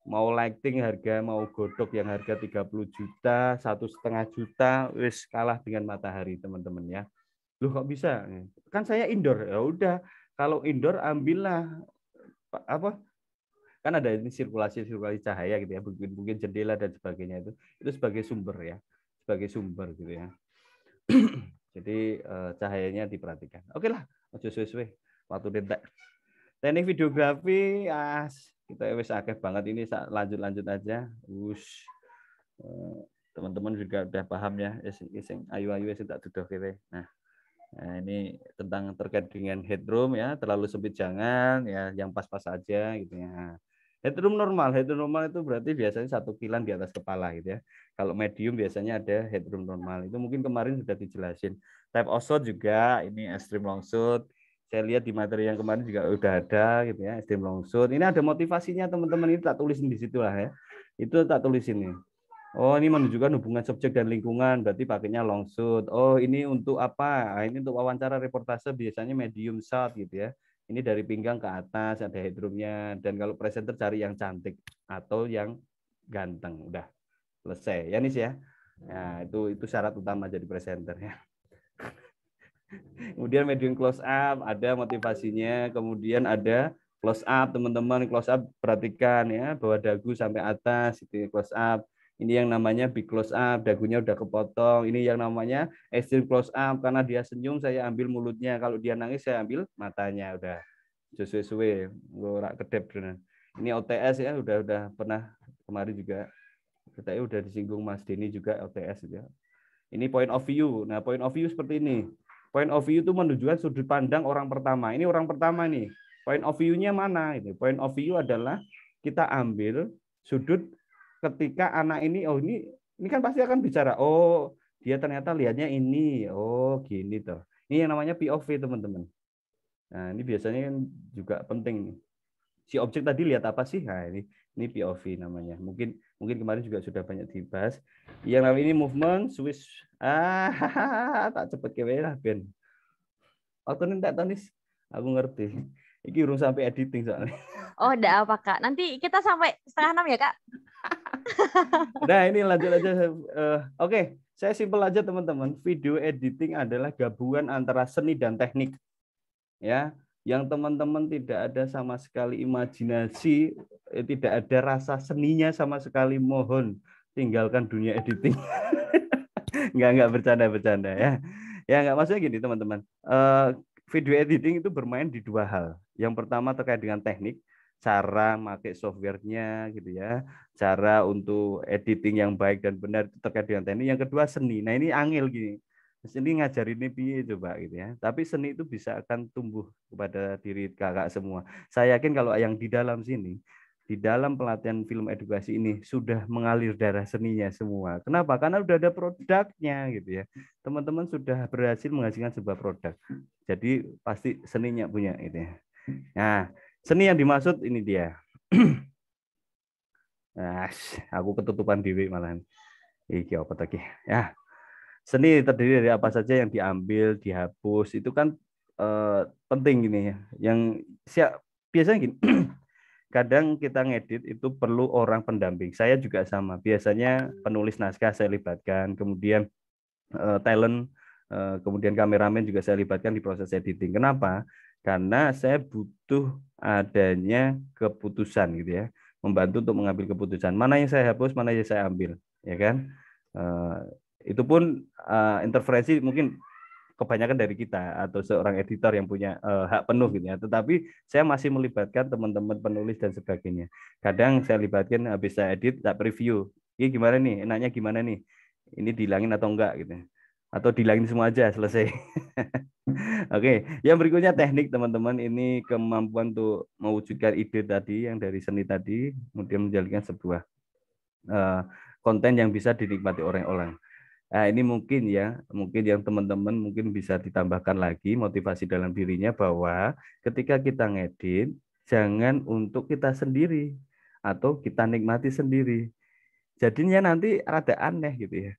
Mau lighting harga, mau godok yang harga 30 juta, 1,5 juta, wis kalah dengan matahari teman-teman ya. Loh kok bisa? Kan saya indoor. Ya udah, kalau indoor ambillah kan ada ini sirkulasi cahaya gitu ya, mungkin jendela dan sebagainya itu sebagai sumber ya, sebagai sumber gitu ya. Jadi cahayanya diperhatikan. Oke lah, ojo suwe-suwe waktu detek. Teknik videografi kita wis akeh banget ini, lanjut aja. Teman-teman juga udah paham ya, ayu-ayu sing tak duduh kene. Nah, ini tentang terkait dengan headroom ya, terlalu sempit jangan ya, yang pas-pas aja gitu ya. Headroom normal itu berarti biasanya 1 kilan di atas kepala gitu ya. Kalau medium biasanya ada headroom normal. Itu mungkin kemarin sudah dijelasin. Type of shot juga ini extreme long shot. Saya lihat di materi yang kemarin juga udah ada gitu ya, extreme long shot. Ini ada motivasinya teman-teman, ini tak tulisin di situ lah ya. Itu tak tulisin nih. Oh, ini menunjukkan hubungan subjek dan lingkungan, berarti pakainya long shot. Oh, ini untuk apa? Ini untuk wawancara reportase biasanya medium shot gitu ya. Ini dari pinggang ke atas ada headroomnya, dan kalau presenter cari yang cantik atau yang ganteng. Udah selesai ya Nis ya. Nah, itu syarat utama jadi presenter ya. Kemudian medium close up ada motivasinya, kemudian ada close up teman-teman. Close up perhatikan ya, bahwa dagu sampai atas itu close up. Ini yang namanya big close up, dagunya udah kepotong. Ini yang namanya extreme close up, karena dia senyum saya ambil mulutnya, kalau dia nangis saya ambil matanya. Udah sesuai ora kedep. Ini OTS ya, udah pernah kemarin juga kita udah disinggung Mas Denny juga OTS ya. Ini point of view. Nah, point of view seperti ini. Point of view itu menunjukkan sudut pandang orang pertama. Ini orang pertama nih. Point of view-nya mana? Ini point of view adalah kita ambil sudut ketika anak ini, oh ini kan pasti akan bicara. Oh, dia ternyata lihatnya ini. Oh, gini toh. Ini yang namanya POV, teman-teman. Nah, ini biasanya kan juga penting nih. Si objek tadi lihat apa sih? Nah, ini POV namanya. Mungkin kemarin juga sudah banyak dibahas. Yang namanya ini movement switch. Tak cepet kewe lah Ben. Waktu ini tak Tonis, aku ngerti. Iki urung sampai editing soalnya. Oh, enggak apa Kak. Nanti kita sampai 5:30 ya Kak. Nah, ini lanjut aja. Oke, saya simpel aja teman-teman. Video editing adalah gabungan antara seni dan teknik. Ya, yang teman-teman tidak ada sama sekali imajinasi, tidak ada rasa seninya sama sekali, mohon tinggalkan dunia editing. Enggak bercanda ya. Ya enggak, maksudnya gini teman-teman. Video editing itu bermain di dua hal. Yang pertama terkait dengan teknik, cara pakai softwarenya gitu ya, cara untuk editing yang baik dan benar itu terkait dengan teknik. Yang kedua seni. Nah, ini angel gini. Seni ngajarin ini piye coba gitu ya. Tapi seni itu bisa akan tumbuh kepada diri kakak semua. Saya yakin kalau yang di dalam sini, di dalam pelatihan film edukasi ini sudah mengalir darah seninya semua. Kenapa? Karena udah ada produknya gitu ya. Teman-teman sudah berhasil menghasilkan sebuah produk. Jadi pasti seninya punya gitu ya. Nah, seni yang dimaksud ini dia. Nah, aku ketutupan diri malahan. Iki apa tadi? Ya. Seni terdiri dari apa saja yang diambil, dihapus. Itu kan penting gini ya. Yang biasanya gini. Kadang kita ngedit itu perlu orang pendamping. Saya juga sama. Biasanya penulis naskah saya libatkan, kemudian talent, kemudian kameramen juga saya libatkan di proses editing. Kenapa? Karena saya butuh adanya keputusan gitu ya, membantu untuk mengambil keputusan. Mana yang saya hapus, mana yang saya ambil, ya kan? Itu pun interferensi mungkin kebanyakan dari kita atau seorang editor yang punya hak penuh gitu ya. Tetapi saya masih melibatkan teman-teman penulis dan sebagainya. Kadang saya libatkan habis saya edit, tak preview. Ini gimana nih? Enaknya gimana nih? Ini dihilangin atau enggak gitu. Atau dihilangin semua aja selesai. Oke, yang berikutnya teknik teman-teman. Ini kemampuan untuk mewujudkan ide tadi yang dari seni tadi, kemudian menjalankan sebuah konten yang bisa dinikmati orang-orang. Nah, ini mungkin yang teman-teman mungkin bisa ditambahkan lagi motivasi dalam dirinya bahwa ketika kita ngedit, jangan untuk kita sendiri atau kita nikmati sendiri. Jadinya nanti rada aneh gitu ya.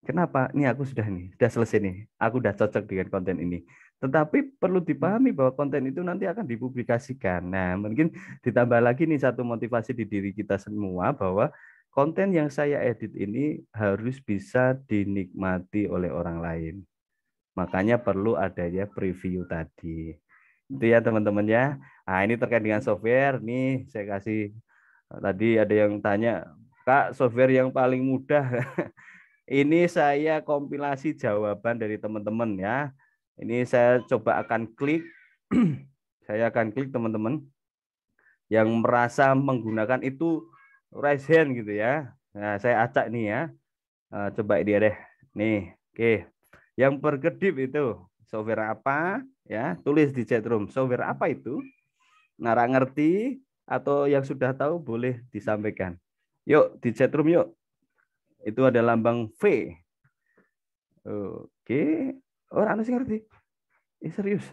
Kenapa? Ini aku sudah selesai nih. Aku udah cocok dengan konten ini. Tetapi perlu dipahami bahwa konten itu nanti akan dipublikasikan. Nah, mungkin ditambah lagi nih satu motivasi di diri kita semua bahwa konten yang saya edit ini harus bisa dinikmati oleh orang lain. Makanya perlu adanya preview tadi. Itu ya teman-teman ya. Nah, ini terkait dengan software. Nih saya kasih, tadi ada yang tanya, Kak, software yang paling mudah. Ini saya kompilasi jawaban dari teman-teman ya. Ini saya coba akan klik. Saya akan klik teman-teman. Yang merasa menggunakan itu raise hand gitu ya. Nah, saya acak nih ya. Coba dia deh. Nih, oke. Yang berkedip itu software apa ya? Tulis di chatroom. Software apa itu? Nara ngerti atau yang sudah tahu boleh disampaikan. Yuk di chatroom yuk. Itu ada lambang V. Oke. Orang sih ngerti. Serius.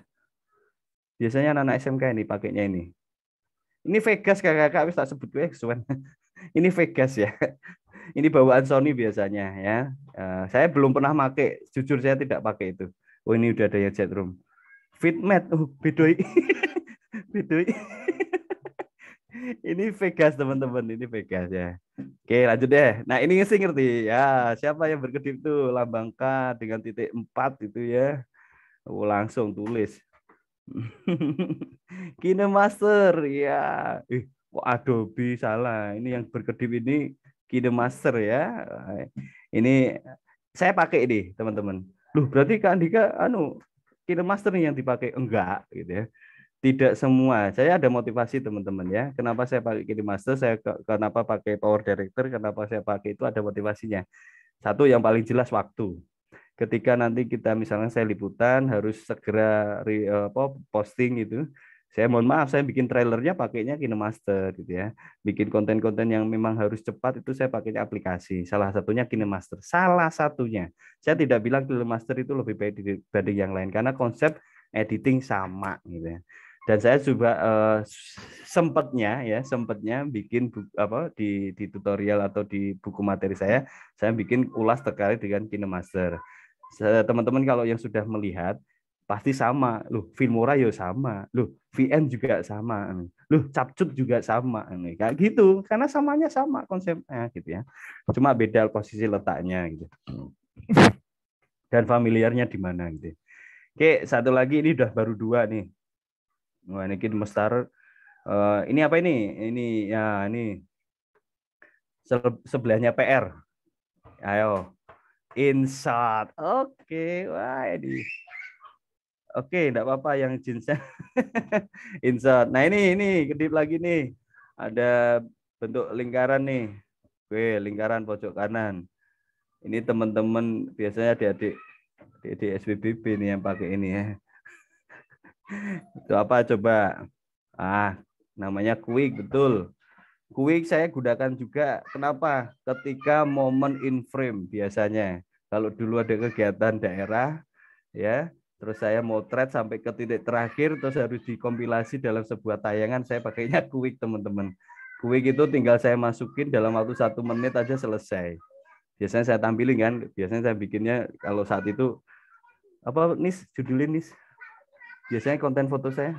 Biasanya anak-anak SMK ini pakainya ini. Ini Vegas kakak-kakak wis tak sebut gue kesuwen. Ini Vegas ya. Ini bawaan Sony biasanya ya. Saya belum pernah pakai, jujur saya tidak pakai itu. Oh, ini udah ada yang chatroom. Fitmat, bedoi. Bedoi. Ini Vegas teman-teman, ini Vegas ya. Oke, lanjut deh. Nah, ini sih ngerti ya. Siapa yang berkedip tuh lambang K dengan titik 4 itu ya. Langsung tulis. KineMaster ya. Kok Adobe salah. Ini yang berkedip ini KineMaster ya. Ini saya pakai ini, teman-teman. Loh, berarti Kak Andika KineMaster nih yang dipakai? Enggak gitu ya. Tidak semua. Saya ada motivasi teman-teman ya. Kenapa saya pakai KineMaster, kenapa pakai Power Director, kenapa saya pakai itu ada motivasinya. Satu yang paling jelas waktu. Ketika nanti kita misalnya saya liputan harus segera posting gitu. Saya mohon maaf saya bikin trailernya pakainya KineMaster gitu ya. Bikin konten-konten yang memang harus cepat itu saya pakainya aplikasi. Salah satunya KineMaster. Salah satunya. Saya tidak bilang KineMaster itu lebih baik dibanding yang lain karena konsep editing sama gitu ya. Dan saya juga sempatnya bikin di tutorial atau di buku materi saya bikin ulas terkait dengan KineMaster. Teman-teman kalau yang sudah melihat pasti sama, loh Filmora ya sama, loh VN juga sama, loh Capcut juga sama, kayak gitu karena samanya sama konsepnya gitu ya. Cuma beda posisi letaknya gitu. Dan familiarnya di mana gitu. Oke, satu lagi ini udah baru 2 nih. Wah, ini KineMaster. Ini apa ini? Ini ya ini sebelahnya PR. Ayo, InShot. Oke, wah ini. Oke, enggak apa-apa yang jeansnya. InShot. Nah ini kedip lagi nih. Ada bentuk lingkaran nih. Oke, lingkaran pojok kanan. Ini teman-teman biasanya adik-adik di SPBB nih yang pakai ini ya. Itu apa coba? Namanya Quick, betul. Quick saya gunakan juga. Kenapa? Ketika momen in frame biasanya. Kalau dulu ada kegiatan daerah, ya, terus saya motret sampai ke titik terakhir, terus harus dikompilasi dalam sebuah tayangan, saya pakainya Quick, teman-teman. Quick itu tinggal saya masukin dalam waktu 1 menit aja selesai. Biasanya saya tampilin kan, biasanya saya bikinnya kalau saat itu apa Nis, judulnya Nis? Biasanya konten foto saya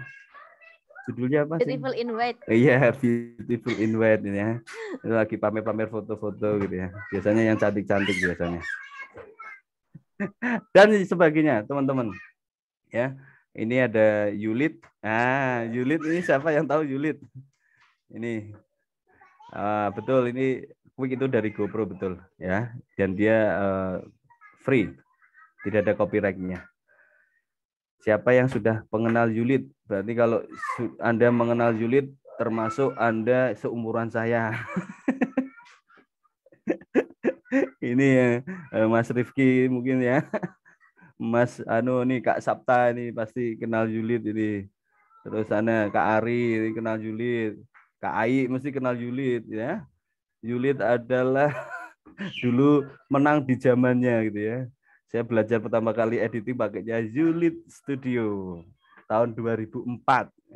judulnya apa sih? Beautiful in White. Iya, Beautiful in White ini ya. Itu lagi pamer-pamer foto-foto gitu ya. Biasanya yang cantik-cantik biasanya. Dan sebagainya, teman-teman. Ya. Ini ada Yulit. Yulit ini siapa yang tahu Yulit? Ini. Betul, ini Quick itu dari GoPro betul ya. Dan dia free. Tidak ada copyright-nya. Siapa yang sudah mengenal Yulit? Berarti kalau Anda mengenal Yulit, termasuk Anda seumuran saya. Ini ya, Mas Rifki mungkin ya. Mas nih Kak Sabta ini pasti kenal Yulit ini. Terus Kak Ari ini kenal Yulit. Kak Ai mesti kenal Yulit ya. Yulit adalah dulu menang di zamannya gitu ya. Saya belajar pertama kali editing pakainya Yulit Studio tahun 2004.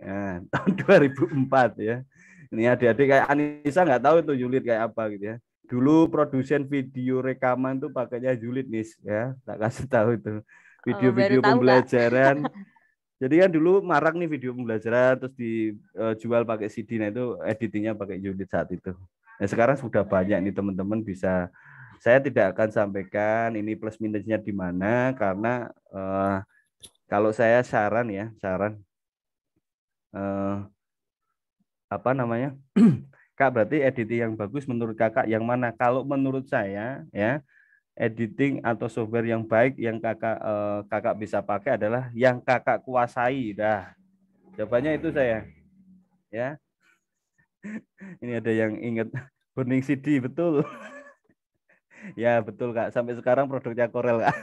Ya, tahun 2004 ya. Ini adik-adik kayak Anissa nggak tahu tuh Yulit kayak apa gitu ya. Dulu produsen video rekaman tuh pakainya Yulit nih ya. Tak kasih tahu itu. Video-video pembelajaran. Jadi kan dulu marak nih video pembelajaran terus dijual pakai CD, nah itu editingnya pakai Yulit saat itu. Nah, sekarang sudah banyak nih teman-teman bisa. Saya tidak akan sampaikan ini plus minusnya di mana karena kalau saya saran apa namanya Kak, berarti editing yang bagus menurut Kakak yang mana? Kalau menurut saya ya editing atau software yang baik yang Kakak bisa pakai adalah yang Kakak kuasai. Dah jawabannya itu saya ya. Ini ada yang ingat burning CD, betul. Ya betul Kak, sampai sekarang produknya Corel Kak.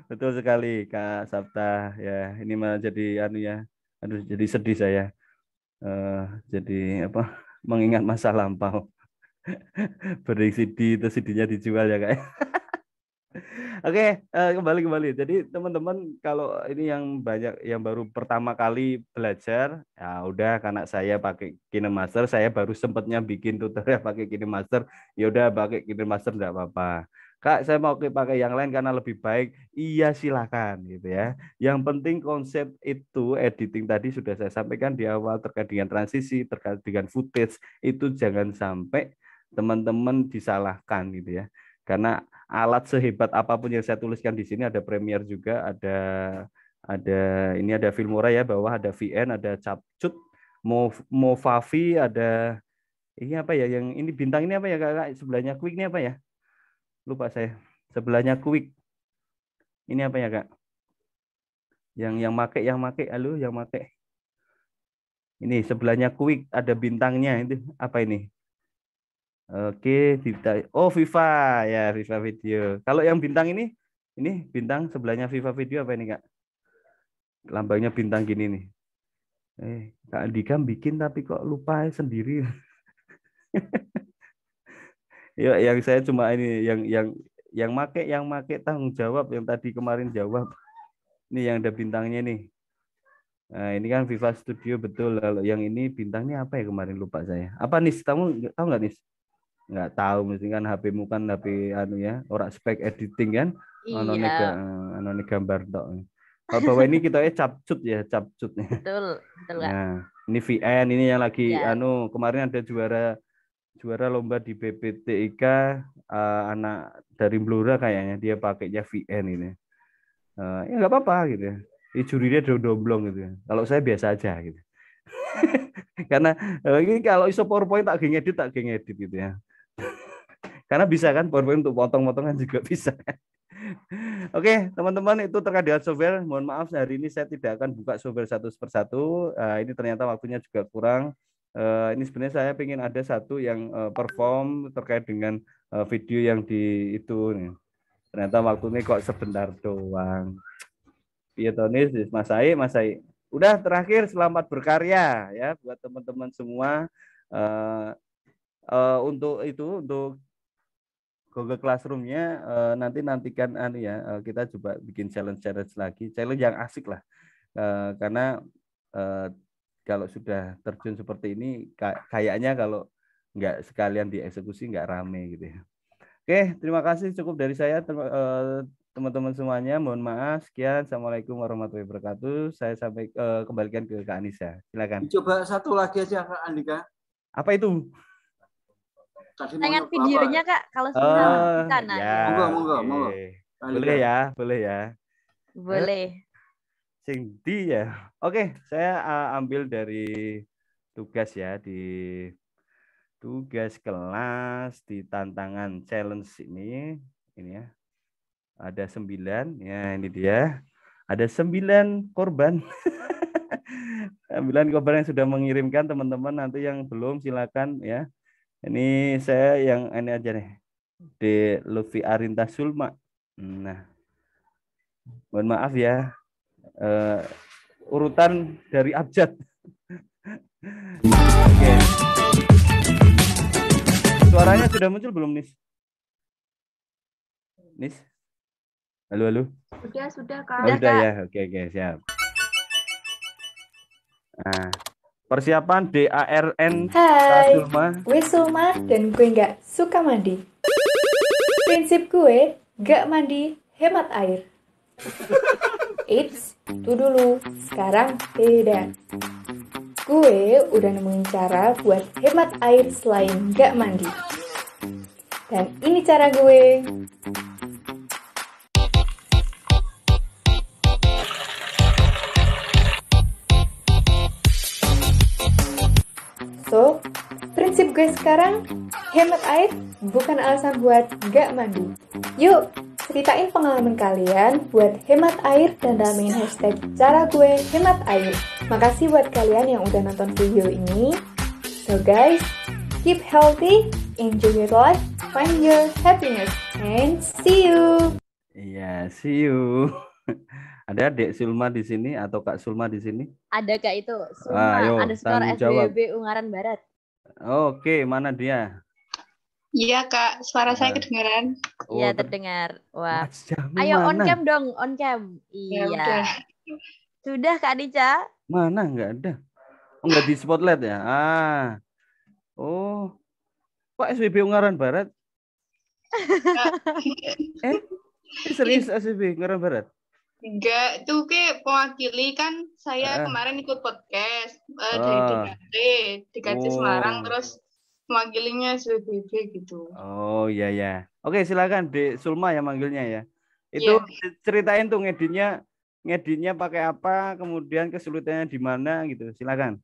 Betul sekali Kak Sabta ya. Ini malah jadi jadi sedih saya. Jadi apa? Mengingat masa lampau. Beri CD itu CD-nya dijual ya Kak. Oke, kembali. Jadi teman-teman kalau ini yang banyak yang baru pertama kali belajar, ya udah karena saya pakai KineMaster, saya baru sempatnya bikin tutorial pakai KineMaster, ya udah pakai KineMaster enggak apa-apa. Kak, saya mau pakai yang lain karena lebih baik. Iya, silakan gitu ya. Yang penting konsep itu editing tadi sudah saya sampaikan di awal terkait dengan transisi, terkait dengan footage itu jangan sampai teman-teman disalahkan gitu ya. Karena alat sehebat apapun yang saya tuliskan di sini ada Premiere juga, ini ada Filmora ya, bawah ada VN, ada Capcut, Movavi, ada ini apa ya, yang ini bintang ini apa ya Kak? Sebelahnya Quick ini apa ya? Lupa saya. Sebelahnya Quick. Ini apa ya Kak? Yang make. Ini sebelahnya Quick ada bintangnya, itu apa ini? Oke, oh Viva ya, Viva Video. Kalau yang bintang ini bintang sebelahnya Viva Video apa ini Kak? Lambangnya bintang gini nih. Kak Andika bikin tapi kok lupa sendiri. Ya, yang saya cuma ini yang make tanggung jawab yang tadi kemarin jawab. Ini yang ada bintangnya nih. Nah, ini kan Viva Studio betul. Kalau yang ini bintangnya apa ya kemarin lupa saya. Apa nih? Kamu tahu nggak nih? Nggak tahu, mesti kan HP-mu kan HP anu ya, ora spek editing kan. Iya. Anone gambar tok. Kalau bawah ini kita Capcut ya, Capcut. Betul Kak. Nah, ini VN, ini yang lagi Ya. kemarin ada juara lomba di BPTIK, anak dari Blora kayaknya dia pakainya VN ini. Ya nggak apa-apa gitu ya. Ini jurinya domblong gitu ya. Kalau saya biasa aja gitu. Karena ini kalau iso PowerPoint tak ngedit gitu ya. Karena bisa kan PowerPoint untuk potong-potongan juga bisa. Oke, teman-teman, itu terkait dengan software. Mohon maaf hari ini saya tidak akan buka software satu persatu. Ini ternyata waktunya juga kurang. Ini sebenarnya saya ingin ada satu yang perform terkait dengan video yang di itu nih. Ternyata waktunya kok sebentar doang. Iya Tonis, Mas Ai. Udah terakhir, selamat berkarya ya buat teman-teman semua. Untuk Google Classroom-nya nantikan kita coba bikin challenge lagi, challenge yang asik lah. Karena kalau sudah terjun seperti ini kayaknya kalau nggak sekalian dieksekusi nggak rame gitu ya. Oke, terima kasih, cukup dari saya teman-teman semuanya. Mohon maaf, sekian. Assalamualaikum warahmatullahi wabarakatuh. Saya sampai kembalikan ke Kak Anissa. Silakan. Coba satu lagi aja Kak Andika. Apa itu? Tayangan videonya Kak, kalau sudah di sana. Ya, Monggo. Boleh ya. Boleh. Cindy ya. Oke, saya ambil dari tugas ya, di tugas kelas di tantangan challenge ini ya. Ada 9, ya ini dia. Ada 9 korban. 9 korban yang sudah mengirimkan, teman-teman. Nanti yang belum silakan ya. Ini saya yang ini aja nih. Di Lutfi Arinta Sulma. Nah, mohon maaf ya. Urutan dari abjad. Oke. Suaranya sudah muncul belum, Nis? Nis? Halo. Sudah Kak. Sudah ya. Oke, siap. Nah, persiapan DARN. Hai, gue Sulma dan gue nggak suka mandi. Prinsip gue, nggak mandi, hemat air. Eits, itu dulu, sekarang beda. Gue udah nemuin cara buat hemat air selain nggak mandi. Dan ini cara gue. So, prinsip gue sekarang, hemat air bukan alasan buat nggak mandi. Yuk, ceritain pengalaman kalian buat hemat air dan ramein hashtag cara gue hemat air. Makasih buat kalian yang udah nonton video ini. So guys, keep healthy, enjoy your life, find your happiness, and see you. Iya, see you. Ada Dek Sulma di sini atau Kak Sulma di sini? Ada Kak itu, Sulma, ada skor SBB Ungaran Barat. Oke, mana dia? Iya Kak, suara saya kedengaran. Iya, terdengar. Wah. Jamu Ayo mana? on cam dong, on cam. Ya, Iya. udah. Sudah Kak Dica? Mana? Enggak ada. Oh, enggak di spotlight ya? Oh. Pak SBB Ungaran Barat. Serius ASB Ungaran Barat? Enggak, itu ke mewakili kan saya kemarin ikut podcast dari DKT Semarang, terus mewakilinya SWBB gitu. Oh iya ya. Oke, silakan Dek Sulma yang manggilnya ya. Itu ceritain tuh ngeditnya pakai apa, kemudian kesulitannya di mana gitu. Silakan.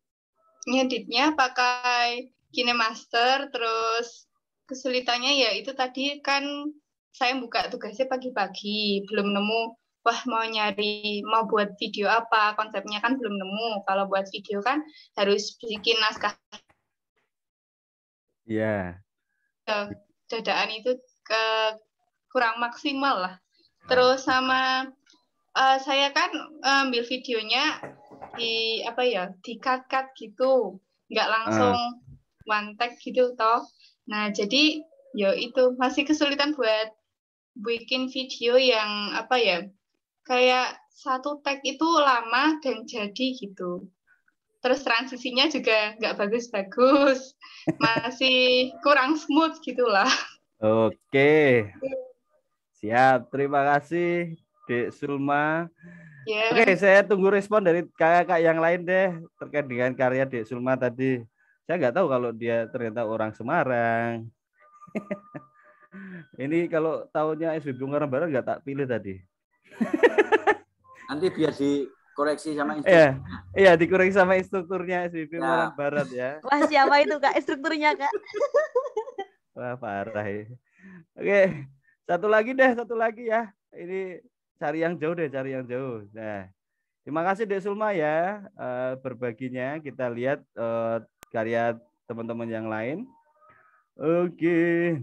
Ngeditnya pakai KineMaster, terus kesulitannya ya itu tadi kan saya buka tugasnya pagi-pagi, belum nemu, wah mau buat video apa, konsepnya kan belum nemu. Kalau buat video kan harus bikin naskah. Iya. Dadaan itu kurang maksimal lah. Terus sama saya kan ambil videonya di cut gitu, nggak langsung one take gitu toh. Nah jadi ya itu masih kesulitan buat bikin video yang kayak satu take itu lama dan jadi gitu. Terus transisinya juga nggak bagus-bagus, masih kurang smooth gitulah. Oke, siap. Terima kasih Dek Sulma. Oke, saya tunggu respon dari kakak yang lain deh terkait dengan karya Dek Sulma tadi. Saya nggak tahu kalau dia ternyata orang Semarang. Ini kalau tahunnya SWB Ungaran Barat nggak tak pilih tadi. Nanti biar dikoreksi sama instrukturnya. Iya, dikoreksi sama instrukturnya SWB Ungaran Barat ya. Wah, siapa itu Kak instrukturnya, Kak? Wah, parah ya. Oke, satu lagi ya. Ini cari yang jauh deh, cari yang jauh. Nah, terima kasih Dek Sulma ya berbaginya. Kita lihat karya teman-teman yang lain. Oke.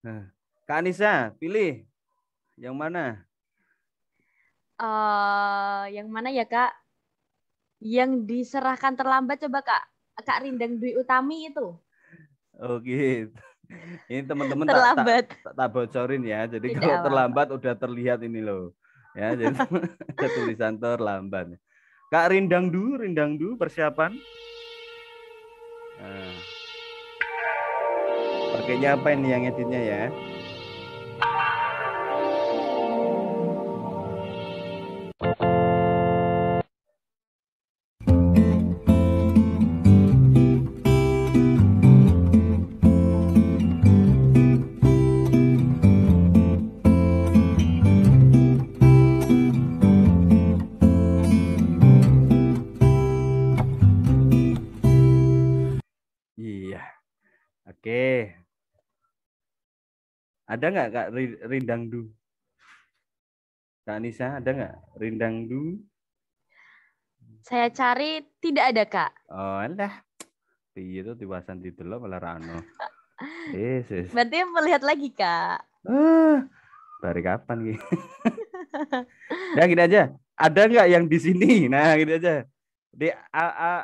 Nah, Kak Anissa, pilih yang mana? Yang mana ya Kak? Yang diserahkan terlambat coba Kak. Kak Rindang Dwi Utami itu. Oke. Ini teman-teman tak bocorin ya. Jadi Tidak kalau apa-apa. terlambat udah terlihat ini loh. Ya, jadi ada tulisan terlambat. Kak Rindang Du persiapan. Nah. Pakainya apa ini yang editnya ya? Iya. Oke. Ada nggak Kak Rindang Du? Kak Anissa ada nggak Rindang Du? Saya cari tidak ada Kak. Oh, alah. Itu tiwasan didelok malah rano. Berarti melihat lagi Kak. Dari kapan gitu? Nah, gini aja. Ada nggak yang di sini? Nah, gini aja. Di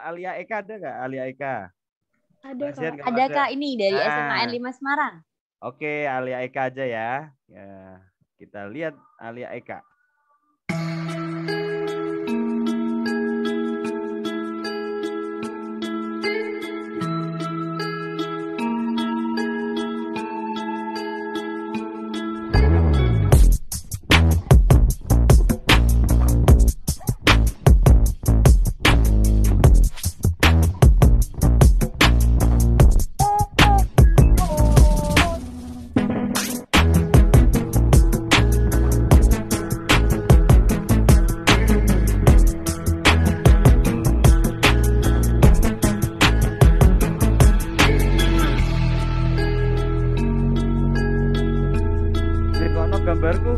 Alia Eka ada nggak? Alia Eka. Ada Kasihan Kak. kalau Ada Kak ini dari SMAN 5 Semarang. Oke, Alia Eka aja ya. Ya, kita lihat Alia Eka. Gambarku.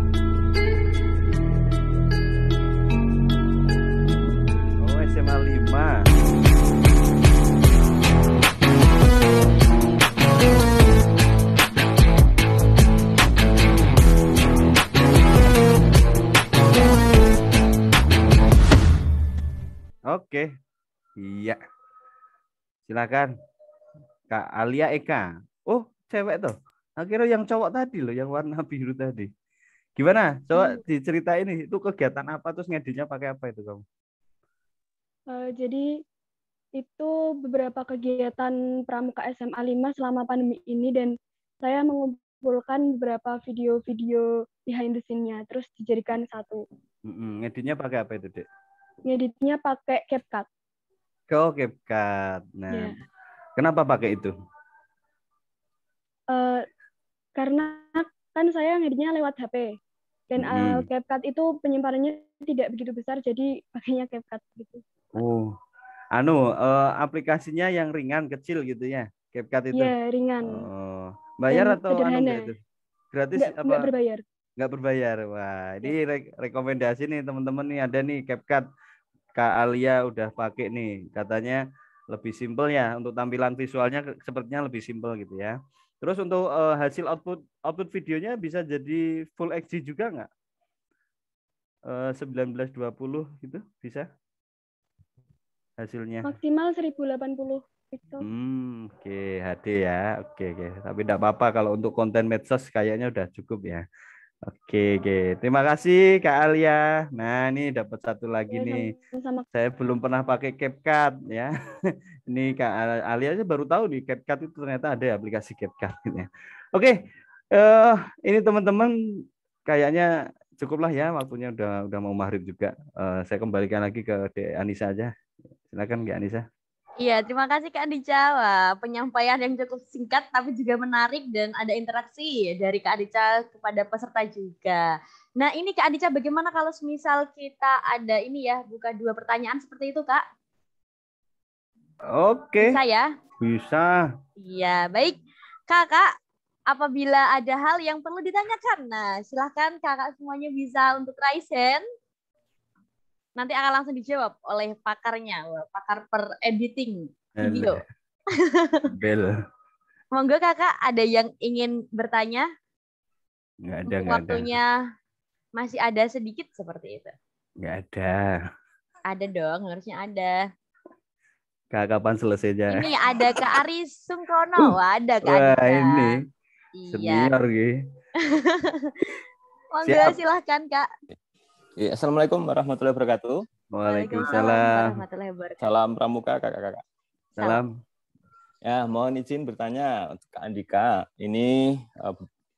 Oh, SMA 5. Oke. Iya. Silakan. Kak Alia Eka. Oh, cewek tuh. Akhirnya yang cowok tadi loh, yang warna biru tadi. Gimana? Coba diceritain nih, itu kegiatan apa terus ngeditnya pakai apa itu kamu? Jadi itu beberapa kegiatan pramuka SMA 5 selama pandemi ini dan saya mengumpulkan beberapa video-video behind the scene-nya, terus dijadikan satu. Ngeditnya pakai apa itu, Dek? Ngeditnya pakai CapCut. Oh, CapCut. Nah, kenapa pakai itu? Karena kan saya ngeditnya lewat HP. Dan CapCut itu penyimpanannya tidak begitu besar, jadi pakainya CapCut gitu. Oh, aplikasinya yang ringan, kecil gitu ya, CapCut itu? Iya, ringan. Oh, bayar atau sederhana. itu? Gratis apa? Nggak berbayar. Nggak berbayar. Wah, ini rekomendasi nih teman-teman nih, ada nih CapCut. Kak Alia udah pakai nih, katanya lebih simpel ya, untuk tampilan visualnya sepertinya lebih simpel gitu ya. Terus untuk hasil output videonya bisa jadi full HD juga nggak? 1920 gitu bisa hasilnya? Maksimal 1080 pixel. Oke, HD ya. Oke. Tapi enggak apa-apa kalau untuk konten medsos kayaknya udah cukup ya. Oke. Terima kasih Kak Alia. Nah, ini dapat satu lagi nih. Sama-sama. Saya belum pernah pakai CapCut ya. Ini Kak Alia aja baru tahu nih CapCut itu ternyata ada aplikasi CapCut ya. Oke. Ini teman-teman kayaknya cukuplah ya, waktunya udah mau maghrib juga. Saya kembalikan lagi ke Dek Anissa aja. Silakan Kak Anissa. Iya, terima kasih Kak Adica. Wah, penyampaian yang cukup singkat tapi juga menarik dan ada interaksi dari Kak Adica kepada peserta juga. Nah, ini Kak Adica, bagaimana kalau misal kita ada ini ya, buka 2 pertanyaan seperti itu, Kak? Oke. Bisa ya? Bisa. Iya, baik. Kakak, apabila ada hal yang perlu ditanyakan, nah silahkan kakak semuanya bisa untuk raise hand. Nanti akan langsung dijawab oleh pakarnya, pakar per editing video. Bel. Monggo kakak, ada yang ingin bertanya? Nggak ada. Waktunya masih ada sedikit seperti itu. Nggak ada. Ada dong, harusnya ada. Kak, kapan selesainya? Ini ada Kak Aris Sungkono. Ada Kak Wah, Adita. ini Iya. senior gitu. Monggo silahkan Kak. Ya, Assalamualaikum warahmatullahi wabarakatuh. Waalaikumsalam. Salam pramuka kakak-kakak. Salam. Ya, mohon izin bertanya untuk Kak Andika. Ini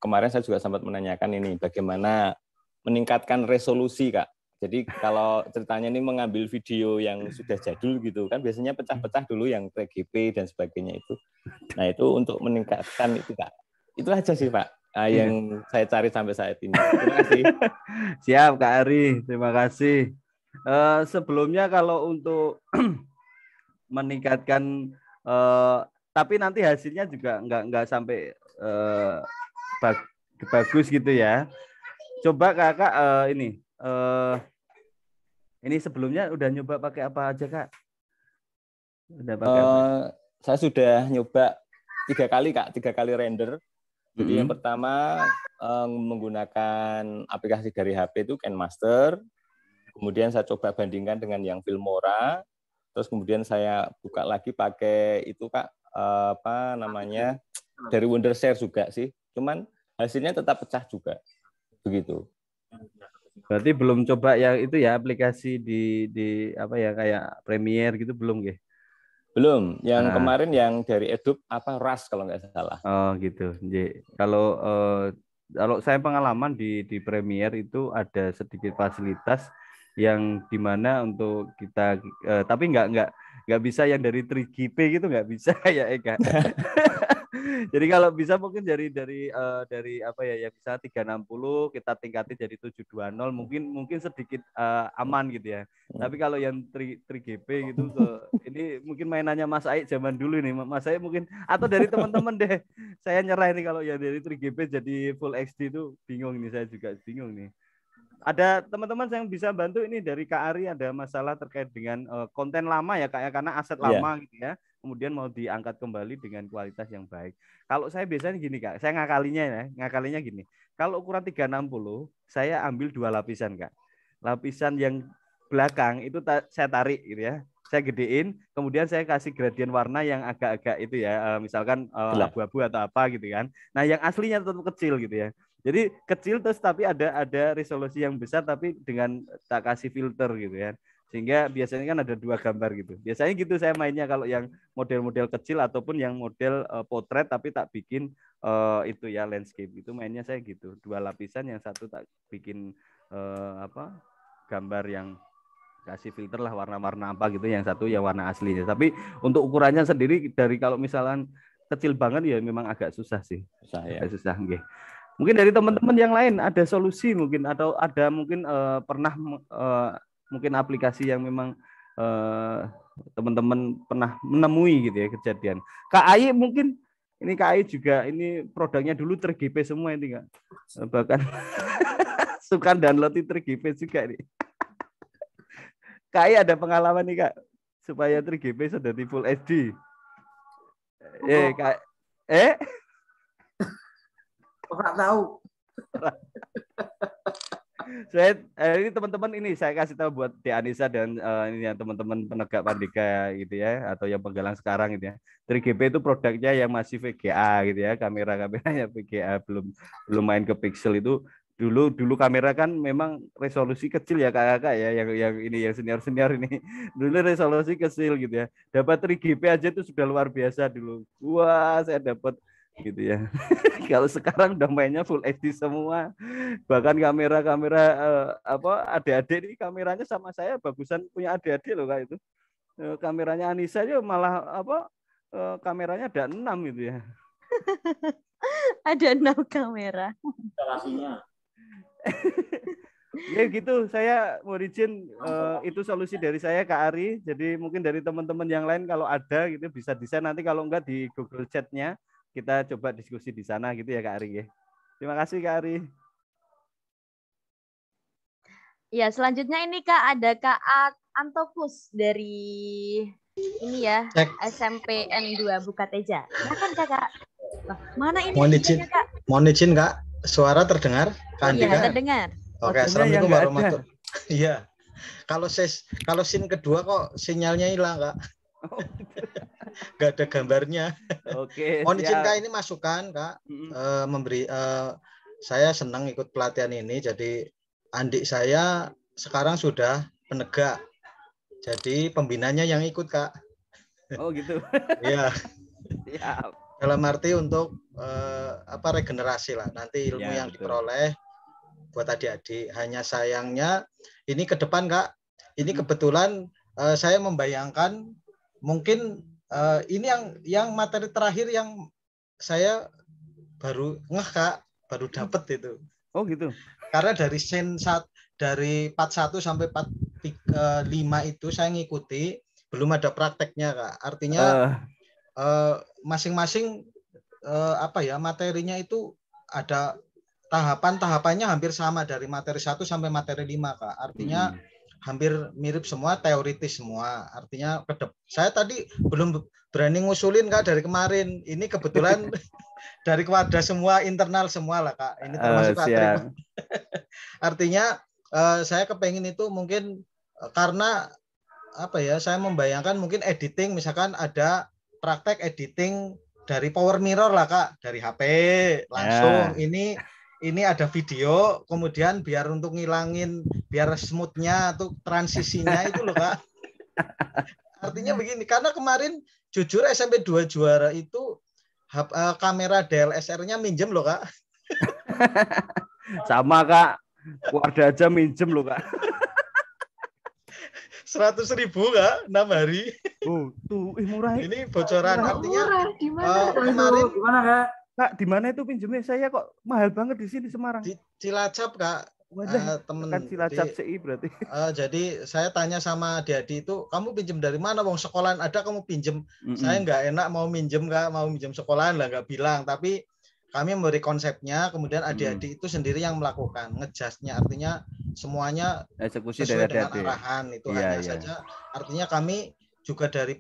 kemarin saya juga sempat menanyakan ini bagaimana meningkatkan resolusi, Kak. Jadi kalau ceritanya ini mengambil video yang sudah jadul gitu kan biasanya pecah-pecah dulu yang TGP dan sebagainya itu. Nah, itu untuk meningkatkan itu, Kak. Itu aja sih, Pak. Yang saya cari sampai saat ini. Terima kasih. Siap Kak Ari, terima kasih. Sebelumnya kalau untuk meningkatkan, tapi nanti hasilnya juga nggak sampai bagus gitu ya. Coba kakak ini sebelumnya udah nyoba pakai apa aja Kak? Udah pakai apa? Saya sudah nyoba 3 kali Kak, 3 kali render. Jadi yang pertama menggunakan aplikasi dari HP itu KineMaster. Kemudian saya coba bandingkan dengan yang Filmora. Terus kemudian saya buka lagi pakai itu Kak, apa namanya, dari Wondershare juga sih. Cuman hasilnya tetap pecah juga. Begitu. Berarti belum coba yang itu ya, aplikasi di apa ya, kayak Premiere gitu belum ya? Belum, yang kemarin yang dari Adobe apa RAS kalau nggak salah. Oh gitu. Jadi, kalau saya pengalaman di Premiere itu ada sedikit fasilitas yang dimana untuk kita tapi nggak bisa yang dari 3GP gitu, nggak bisa ya Eka. Jadi kalau bisa mungkin dari apa ya, yang bisa 360 kita tingkatin jadi 720 mungkin sedikit aman gitu ya. Tapi kalau yang 3GP gitu ini mungkin mainannya Mas Aik zaman dulu nih. Mas Aik mungkin atau dari teman-teman deh. Saya nyerah ini kalau yang dari 3GP jadi full HD itu bingung nih, saya juga bingung nih. Ada teman-teman yang bisa bantu ini dari Kak Ari, ada masalah terkait dengan konten lama ya Kak ya, karena aset lama gitu ya. Kemudian mau diangkat kembali dengan kualitas yang baik. Kalau saya biasanya gini Kak, saya ngakalinya gini. Kalau ukuran 360, saya ambil 2 lapisan Kak. Lapisan yang belakang itu saya tarik gitu ya. Saya gedein, kemudian saya kasih gradien warna yang agak-agak itu ya, misalkan abu-abu atau apa gitu kan. Nah, yang aslinya tetap kecil gitu ya. Jadi kecil terus tapi ada resolusi yang besar tapi dengan tak kasih filter gitu ya. Sehingga biasanya kan ada 2 gambar gitu. Biasanya gitu saya mainnya kalau yang model-model kecil ataupun yang model potret tapi tak bikin itu ya landscape. Itu mainnya saya gitu. 2 lapisan, yang satu tak bikin gambar yang kasih filter lah warna-warna apa gitu, yang satu ya warna aslinya. Tapi untuk ukurannya sendiri dari kalau misalkan kecil banget ya memang agak susah sih. Susah ya. Agak susah nggih. Mungkin dari teman-teman yang lain ada solusi mungkin, atau ada mungkin pernah mungkin aplikasi yang memang teman-teman pernah menemui gitu ya kejadian. Kak Ai mungkin ini Kak Ai juga ini produknya dulu ter-GP semua ini Kak. Bahkan suka download ter-GP juga nih. Kak Ai ada pengalaman nih Kak supaya ter-GP sudah di Full HD. Kak Nggak tahu. Saya ini teman-teman ini saya kasih tahu buat Di Anissa dan ini ya teman-teman penegak Pandega gitu ya, atau yang penggalang sekarang gitu ya. 3GP itu produknya yang masih VGA gitu ya, kameranya VGA, belum main ke pixel. Itu dulu kamera kan memang resolusi kecil ya kakak ya, yang ini yang senior ini dulu resolusi kecil gitu ya. Dapat 3GP aja itu sudah luar biasa dulu. Wah, saya dapat gitu ya. Kalau sekarang udah mainnya Full HD semua, bahkan kamera adik-adik ini kameranya sama saya bagusan punya adik-adik loh Kak itu. Kameranya Anissa aja malah kameranya ada 6 gitu ya. Ada 6 kamera. Instalasinya. Ya gitu, saya mau izin itu solusi dari saya Kak Ari. Jadi mungkin dari teman-teman yang lain kalau ada gitu bisa di-share, nanti kalau enggak di Google Chat-nya kita coba diskusi di sana gitu ya Kak Ari ya. Terima kasih Kak Ari. Ya, selanjutnya ini Kak ada Kak Antokus dari ini ya, SMP N2 Bukateja. Silakan Kakak. Mana ini? Mohon izin Kak, suara terdengar? Kak Andika? Iya, terdengar. Oke, Assalamualaikum warahmatullahi wabarakatuh. Iya. Kalau scene kedua kok sinyalnya hilang Kak. Gak ada gambarnya. Oke. Mohon izin Kak, ini masukan Kak. Saya senang ikut pelatihan ini. Jadi adik saya sekarang sudah penegak. Jadi pembinanya yang ikut Kak. Oh gitu. Iya. Siap. Dalam arti untuk regenerasi lah. Nanti ilmu yang diperoleh buat adik-adik. Hanya sayangnya ini ke depan Kak. Ini kebetulan saya membayangkan mungkin ini yang materi terakhir yang saya baru Kak, baru dapat itu. Oh gitu. Karena dari dari part 1 sampai part 5 itu saya ngikuti, belum ada prakteknya Kak. Artinya masing-masing materinya itu ada tahapannya hampir sama dari materi 1 sampai materi 5 Kak. Artinya hampir mirip semua, teoritis semua. Artinya saya tadi belum berani ngusulin Kak dari kemarin. Ini kebetulan dari Wadah semua, internal semua lah Kak. Ini termasuk Kak. Artinya saya kepengen itu mungkin karena saya membayangkan mungkin editing, misalkan ada praktek editing dari Power Mirror lah Kak, dari HP langsung. Ini ada video, kemudian biar untuk ngilangin, biar smoothnya atau transisinya itu loh Kak. Artinya begini, karena kemarin jujur SMP 2 juara itu kamera DSLR-nya minjem loh Kak. Sama Kak, Wadah aja minjem loh Kak. 100.000 Kak, 6 hari. Oh, tuh murah. Ini bocoran, artinya kemarin gimana Kak? Kak, di mana itu pinjamnya? Saya kok mahal banget di sini Semarang. Di Cilacap Kak. Temen kan Cilacap CI berarti. Jadi saya tanya sama adik-adik itu, kamu pinjem dari mana? Wong sekolahan ada kamu pinjem. Saya nggak enak mau minjem Kak, mau minjem sekolahan lah nggak bilang. Tapi kami memberi konsepnya, kemudian adik-adik itu sendiri yang melakukan ngejasnya. Artinya semuanya eksekusi sesuai dari dengan arahan itu hanya saja. Artinya kami juga dari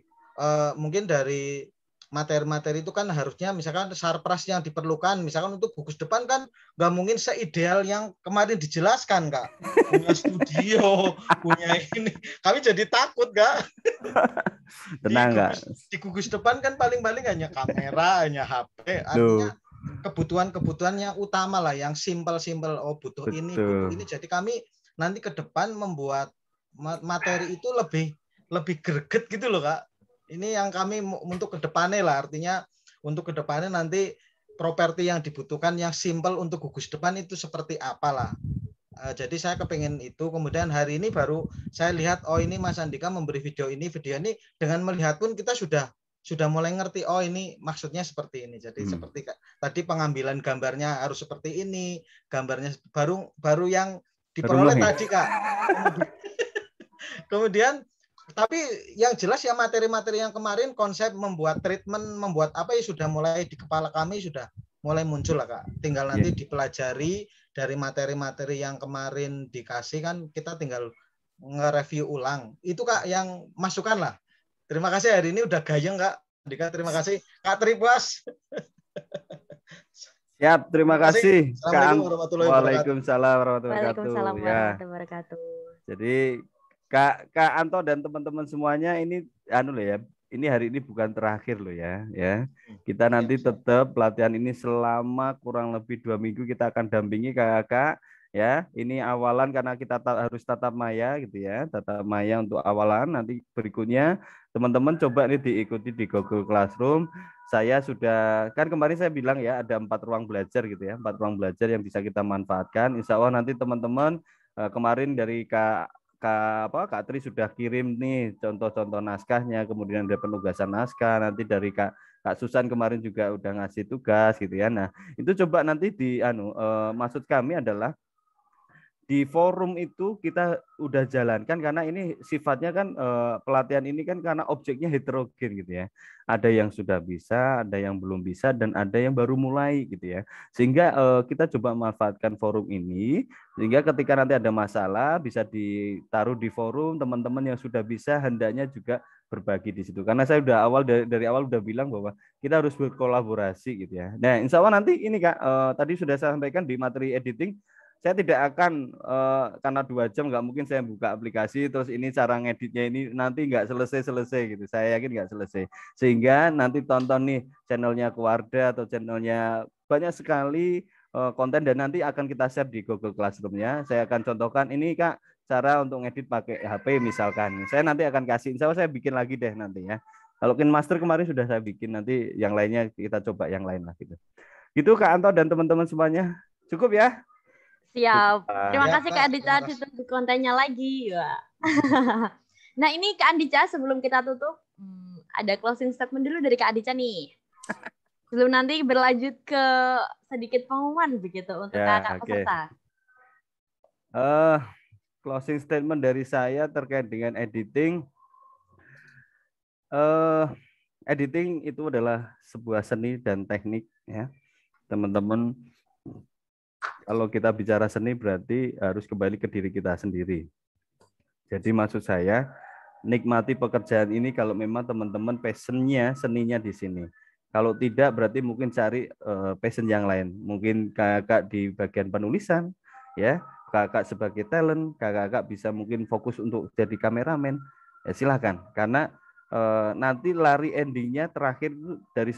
mungkin dari materi-materi itu kan harusnya misalkan sarpras yang diperlukan, misalkan untuk gugus depan kan nggak mungkin seideal yang kemarin dijelaskan Kak. Punya studio, punya ini. Kami jadi takut Kak. Tenang Kak. Di gugus depan kan paling-paling hanya kamera, hanya HP. Artinya kebutuhan-kebutuhan yang utama lah, yang simpel-simpel. Oh butuh ini, butuh ini. Jadi kami nanti ke depan membuat materi itu lebih greget gitu loh Kak. Ini yang kami untuk kedepannya lah, artinya untuk kedepannya nanti properti yang dibutuhkan yang simple untuk gugus depan itu seperti apalah. Jadi saya kepengen itu. Kemudian hari ini baru saya lihat, oh ini Mas Andika memberi video ini dengan melihat pun kita sudah mulai ngerti, oh ini maksudnya seperti ini. Jadi seperti tadi pengambilan gambarnya harus seperti ini, gambarnya baru yang diperoleh tadi Kak. Kemudian tapi yang jelas ya materi-materi yang kemarin konsep membuat treatment, membuat apa ya sudah mulai di kepala kami sudah mulai muncul lah Kak. Tinggal nanti dipelajari dari materi-materi yang kemarin dikasih kan kita tinggal nge-review ulang. Itu Kak yang masukan lah. Terima kasih hari ini udah gayeng Kak. Dika, terima kasih. Kak Tribwas. Siap, terima kasih. Assalamualaikum warahmatullahi wabarakatuh. Waalaikumsalam warahmatullahi Waalaikumsalam wabarakatuh. warahmatullahi wabarakatuh. Jadi Kak Anto dan teman-teman semuanya ini loh ya. Ini hari ini bukan terakhir loh ya. Kita nanti tetap pelatihan ini selama kurang lebih 2 minggu kita akan dampingi kakak ya. Ini awalan karena kita harus tatap maya gitu ya. Tatap maya untuk awalan, nanti berikutnya teman-teman coba ini diikuti di Google Classroom. Saya sudah kan kemarin saya bilang ya ada 4 ruang belajar gitu ya. 4 ruang belajar yang bisa kita manfaatkan. Insya Allah nanti teman-teman kemarin dari Kak Tri sudah kirim nih contoh-contoh naskahnya, kemudian ada penugasan naskah, nanti dari Kak Susan kemarin juga udah ngasih tugas gitu ya. Nah, itu coba nanti maksud kami adalah di forum itu kita udah jalankan karena ini sifatnya kan pelatihan ini kan karena objeknya heterogen gitu ya. Ada yang sudah bisa, ada yang belum bisa, dan ada yang baru mulai gitu ya. Sehingga kita coba memanfaatkan forum ini sehingga ketika nanti ada masalah bisa ditaruh di forum, teman-teman yang sudah bisa hendaknya juga berbagi di situ. Karena saya udah dari awal udah bilang bahwa kita harus berkolaborasi gitu ya. Nah, insya Allah nanti ini Kak tadi sudah saya sampaikan di materi editing. Saya tidak akan karena 2 jam nggak mungkin saya buka aplikasi terus ini cara ngeditnya ini nanti nggak selesai gitu. Saya yakin nggak selesai. Sehingga nanti tonton nih channelnya Keluarga atau channelnya banyak sekali konten dan nanti akan kita share di Google Classroom-nya. Saya akan contohkan ini Kak cara untuk ngedit pakai HP misalkan. Saya nanti akan kasih. Insya Allah saya bikin lagi deh nanti ya. Kalau KineMaster kemarin sudah saya bikin, nanti yang lainnya kita coba yang lain lah gitu. Gitu Kak Anto dan teman-teman semuanya. Cukup ya? Siap. Terima kasih Kak Andica ditunggu kontennya lagi. Nah ini Kak Andica sebelum kita tutup ada closing statement dulu dari Kak Andica nih. Sebelum nanti berlanjut ke sedikit pengumuman begitu untuk kakak peserta. Closing statement dari saya terkait dengan editing. Editing itu adalah sebuah seni dan teknik ya teman-teman. Kalau kita bicara seni berarti harus kembali ke diri kita sendiri. Jadi maksud saya nikmati pekerjaan ini kalau memang teman-teman passionnya seninya di sini. Kalau tidak berarti mungkin cari passion yang lain. Mungkin kakak di bagian penulisan ya, kakak sebagai talent, kakak bisa mungkin fokus untuk jadi kameramen. Ya silahkan karena nanti lari endingnya terakhir dari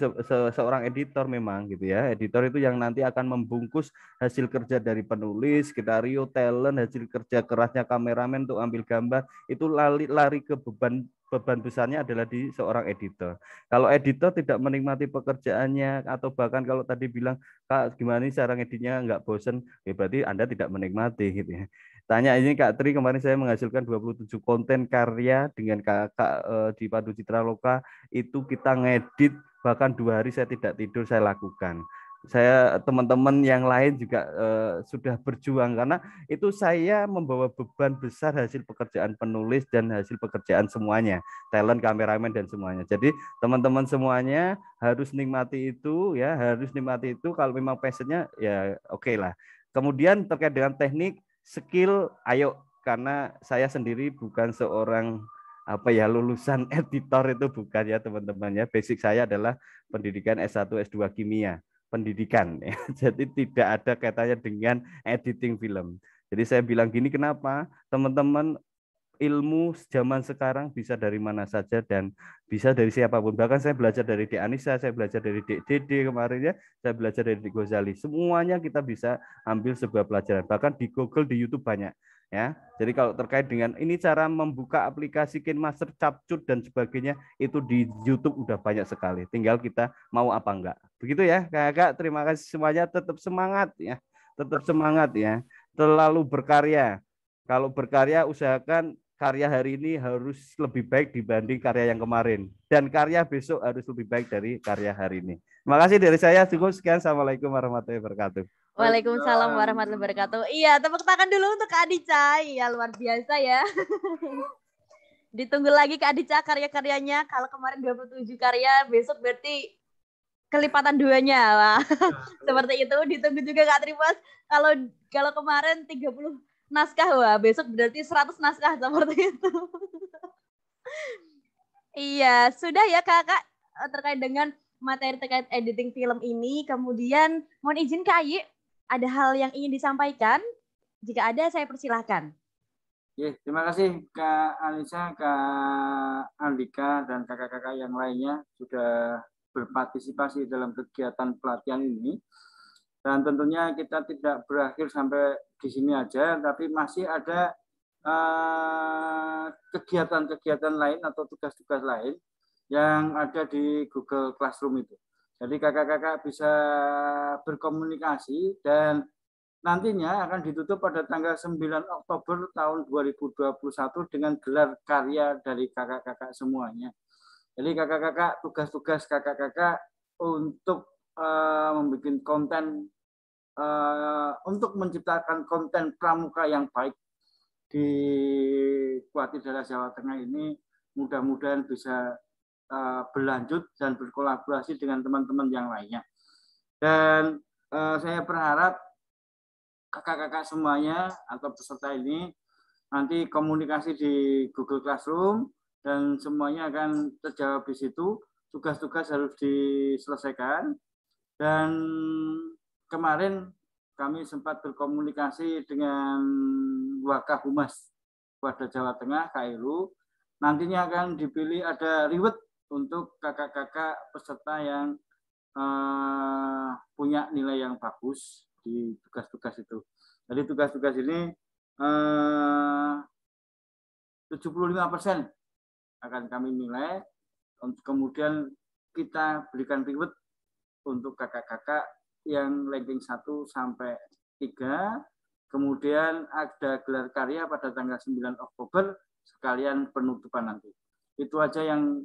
seorang editor memang gitu ya. Editor itu yang nanti akan membungkus hasil kerja dari penulis, skenario, talent, hasil kerja kerasnya kameramen untuk ambil gambar, itu lari ke beban besarnya adalah di seorang editor. Kalau editor tidak menikmati pekerjaannya atau bahkan kalau tadi bilang Kak gimana nih cara ngeditnya nggak bosen, ya berarti Anda tidak menikmati gitu ya. Tanya ini Kak Tri, kemarin saya menghasilkan 27 konten karya dengan kakak di Padu Citra Loka, itu kita ngedit bahkan 2 hari saya tidak tidur saya lakukan. Saya teman-teman yang lain juga sudah berjuang karena itu saya membawa beban besar hasil pekerjaan penulis dan hasil pekerjaan semuanya, talent, kameramen dan semuanya. Jadi teman-teman semuanya harus nikmati itu ya, harus nikmati itu kalau memang passionnya ya oke lah. Kemudian terkait dengan teknik skill, ayo karena saya sendiri bukan seorang lulusan editor itu bukan ya teman-teman ya. Basic saya adalah pendidikan S1 S2 kimia, pendidikan ya. Jadi tidak ada kaitannya dengan editing film. Jadi saya bilang gini kenapa? Teman-teman ilmu zaman sekarang bisa dari mana saja dan bisa dari siapapun. Bahkan saya belajar dari Dek Anissa, saya belajar dari Dek Dede kemarin ya, saya belajar dari Dek Gozali. Semuanya kita bisa ambil sebuah pelajaran. Bahkan di Google, di YouTube banyak. ya. Jadi kalau terkait dengan ini cara membuka aplikasi KineMaster, Capcut dan sebagainya itu di YouTube udah banyak sekali. Tinggal kita mau apa enggak. Begitu ya, Kakak. Terima kasih semuanya. Tetap semangat ya. Tetap semangat ya. Terlalu berkarya. Kalau berkarya usahakan karya hari ini harus lebih baik dibanding karya yang kemarin. Dan karya besok harus lebih baik dari karya hari ini. Terima kasih dari saya. Cukup sekian. Assalamualaikum warahmatullahi wabarakatuh. Waalaikumsalam warahmatullahi wabarakatuh. Iya, tepuk tangan dulu untuk Kak Adica. Iya, luar biasa ya. Ditunggu lagi Kak Adica karya-karyanya. Kalau kemarin 27 karya, besok berarti kelipatan 2-nya. Wah. Seperti itu. Ditunggu juga Kak Trimas. Kalau kemarin 30 naskah, wah besok berarti 100 naskah seperti itu. Iya, sudah ya Kakak terkait dengan materi terkait editing film ini. Kemudian mohon izin Kak Ayi, ada hal yang ingin disampaikan? Jika ada, saya persilahkan. Terima kasih Kak Alisa, Kak Andika, dan kakak-kakak yang lainnya sudah berpartisipasi dalam kegiatan pelatihan ini. Dan tentunya kita tidak berakhir sampai di sini aja, tapi masih ada kegiatan-kegiatan lain atau tugas-tugas lain yang ada di Google Classroom itu. Jadi kakak-kakak bisa berkomunikasi dan nantinya akan ditutup pada tanggal 9 Oktober tahun 2021 dengan gelar karya dari kakak-kakak semuanya. Jadi kakak-kakak, tugas-tugas kakak-kakak untuk membuat konten, untuk menciptakan konten pramuka yang baik di Kuwati daerah Jawa Tengah ini mudah-mudahan bisa berlanjut dan berkolaborasi dengan teman-teman yang lainnya. Dan saya berharap kakak-kakak semuanya atau peserta ini nanti komunikasi di Google Classroom dan semuanya akan terjawab di situ. Tugas-tugas harus diselesaikan. Dan kemarin kami sempat berkomunikasi dengan Wakabhumas Wadah Jawa Tengah, Kak Heru. Nantinya akan dipilih ada reward untuk kakak-kakak peserta yang punya nilai yang bagus di tugas-tugas itu. Jadi tugas-tugas ini 75% akan kami nilai, kemudian kita berikan reward untuk kakak-kakak yang ranking 1 sampai 3, kemudian ada gelar karya pada tanggal 9 Oktober sekalian penutupan nanti. Itu aja yang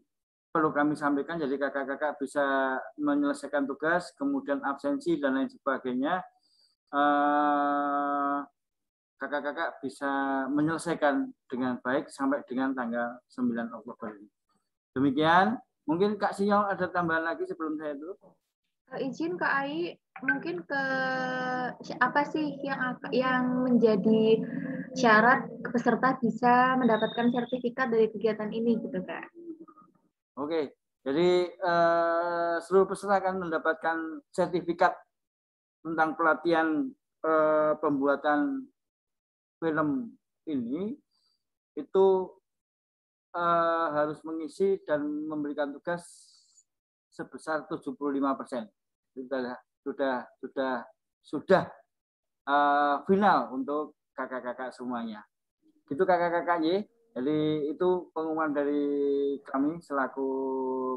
perlu kami sampaikan, jadi kakak-kakak bisa menyelesaikan tugas, kemudian absensi dan lain sebagainya. Kakak-kakak bisa menyelesaikan dengan baik sampai dengan tanggal 9 Oktober ini. Demikian, mungkin Kak Sinyal ada tambahan lagi sebelum saya itu? Izin Kak Ai, mungkin ke apa sih yang menjadi syarat peserta bisa mendapatkan sertifikat dari kegiatan ini gitu Kak? Oke, jadi seluruh peserta akan mendapatkan sertifikat tentang pelatihan pembuatan film ini. Itu harus mengisi dan memberikan tugas sebesar 75%. Sudah final untuk kakak-kakak semuanya. Itu kakak-kakak ya. Jadi itu pengumuman dari kami selaku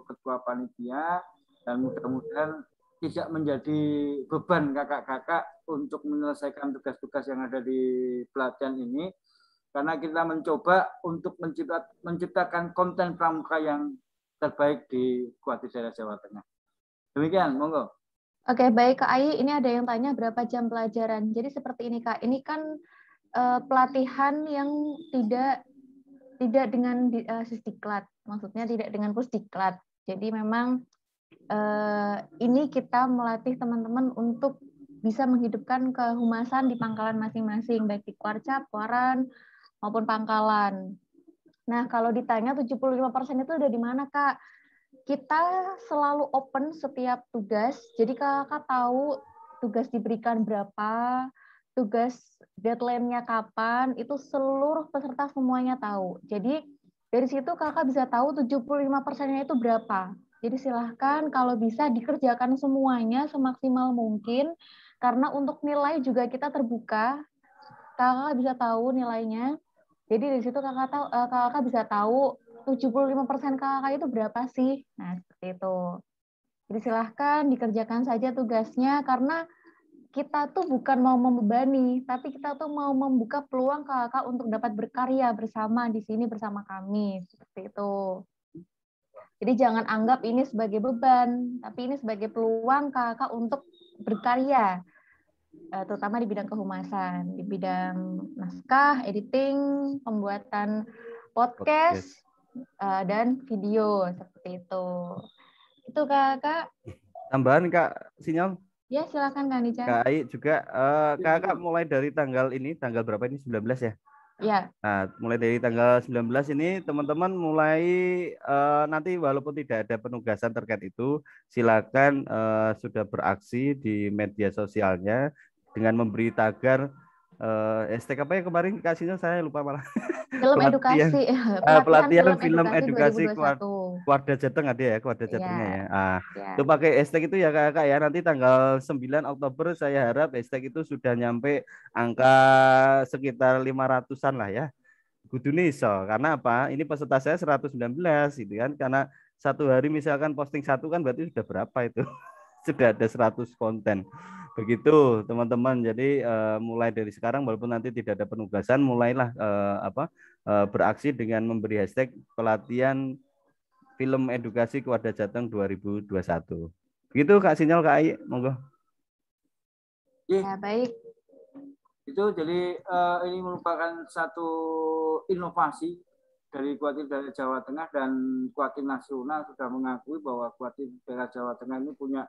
ketua panitia, dan mudah-mudahan tidak menjadi beban kakak-kakak untuk menyelesaikan tugas-tugas yang ada di pelatihan ini, karena kita mencoba untuk menciptakan konten pramuka yang terbaik di Kuwati daerah Jawa Tengah. Demikian, monggo. Oke, baik Kak Ai, ini ada yang tanya berapa jam pelajaran. Jadi seperti ini Kak, ini kan pelatihan yang tidak dengan Sisdiklat, maksudnya tidak dengan Pusdiklat. Jadi memang ini kita melatih teman-teman untuk bisa menghidupkan kehumasan di pangkalan masing-masing, baik di Kuarcap, Kuaran, maupun Pangkalan. Nah, kalau ditanya 75% itu udah di mana, Kak? Kita selalu open setiap tugas, jadi Kakak tahu tugas diberikan berapa, tugas deadline-nya kapan, itu seluruh peserta semuanya tahu. Jadi dari situ Kakak bisa tahu 75%-nya itu berapa. Jadi silahkan kalau bisa dikerjakan semuanya semaksimal mungkin, karena untuk nilai juga kita terbuka. kakak bisa tahu nilainya. Jadi di situ kakak bisa tahu 75% kakak itu berapa sih. Nah, seperti itu. Jadi silahkan dikerjakan saja tugasnya, karena kita tuh bukan mau membebani, tapi kita tuh mau membuka peluang kakak untuk dapat berkarya bersama di sini bersama kami. Seperti itu. Jadi jangan anggap ini sebagai beban, tapi ini sebagai peluang kakak untuk berkarya, terutama di bidang kehumasan, di bidang naskah, editing, pembuatan podcast, dan video, seperti itu. Itu kakak. Tambahan Kak Sinyal? Ya, silakan Kak Nica. Kak Ai juga, kakak mulai dari tanggal berapa ini? 19 ya? Ya. Nah, mulai dari tanggal 19 ini teman-teman mulai nanti walaupun tidak ada penugasan terkait itu, silakan sudah beraksi di media sosialnya dengan memberi tagar hashtag apa ya kemarin kasihnya saya lupa malah. Film edukasi. Pelatihan film edukasi Kuarda Jateng ada ya, Kuarda Jatengnya ya. Itu pakai hashtag itu ya Kak ya. Nanti tanggal 9 Oktober saya harap hashtag itu sudah nyampe angka sekitar 500-an lah ya. Kudune iso. Karena apa? Ini peserta saya 119 gitu kan. Karena satu hari misalkan posting satu kan berarti sudah berapa itu? Sudah ada 100 konten. Begitu teman-teman. Jadi mulai dari sekarang walaupun nanti tidak ada penugasan, mulailah beraksi dengan memberi hashtag pelatihan film edukasi Kuarda Jateng 2021. Begitu Kak Sinyal, Kak Ai, monggo. Ya, baik. Itu jadi ini merupakan satu inovasi dari Kuartir Daerah Jawa Tengah, dan Kuartir Nasional sudah mengakui bahwa Kuartir Daerah Jawa Tengah ini punya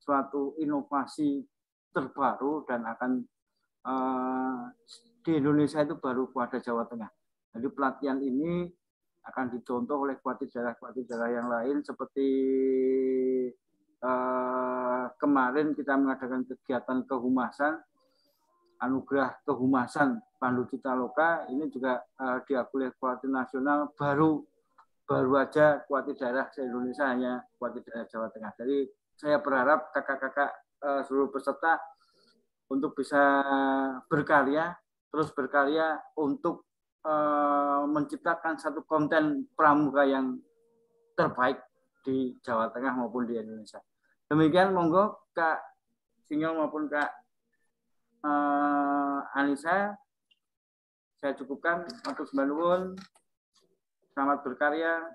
suatu inovasi terbaru dan akan di Indonesia itu baru Kuarda Jawa Tengah. Jadi pelatihan ini akan dicontoh oleh kuartir daerah yang lain, seperti kemarin kita mengadakan kegiatan kehumasan, anugerah kehumasan Pandu Citaloka, ini juga diakui oleh Kuartir Nasional, baru aja kuartir daerah se-Indonesia hanya Kuartir Daerah Jawa Tengah. Jadi saya berharap kakak-kakak seluruh peserta untuk bisa berkarya, terus berkarya untuk menciptakan satu konten pramuka yang terbaik di Jawa Tengah maupun di Indonesia. Demikian, monggo Kak Sinyal maupun Kak Anissa, saya cukupkan. Untuk sembanuun, selamat berkarya,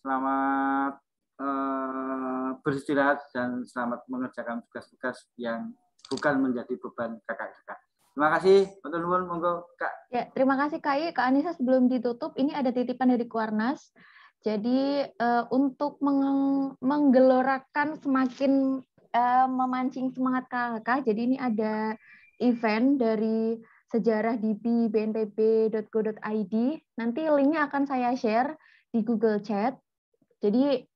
selamat beristirahat, dan selamat mengerjakan tugas-tugas yang bukan menjadi beban kakak-kakak. Terima kasih, teman-teman. Monggo, Kak. Ya, terima kasih Kak Anissa. Sebelum ditutup, ini ada titipan dari Kuarnas. Jadi untuk menggelorakan semakin memancing semangat kakak, jadi ini ada event dari sejarah DB bnpb.go.id. Nanti linknya akan saya share di Google Chat. Jadi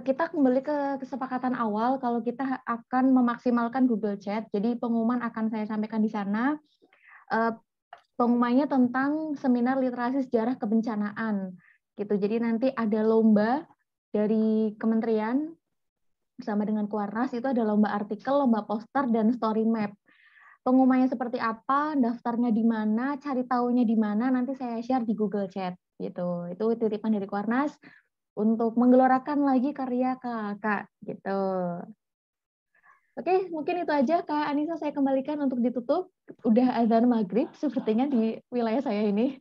kita kembali ke kesepakatan awal kalau kita akan memaksimalkan Google Chat. Jadi pengumuman akan saya sampaikan di sana. Pengumumannya tentang seminar literasi sejarah kebencanaan. Gitu. Jadi nanti ada lomba dari kementerian bersama dengan Kuarnas, itu ada lomba artikel, lomba poster, dan story map. Pengumumannya seperti apa, daftarnya di mana, cari tahunya di mana, nanti saya share di Google Chat. Gitu. Itu titipan dari Kuarnas untuk menggelorakan lagi karya kakak gitu. Oke, mungkin itu aja Kak Anissa, saya kembalikan untuk ditutup. Udah azan maghrib sepertinya di wilayah saya ini.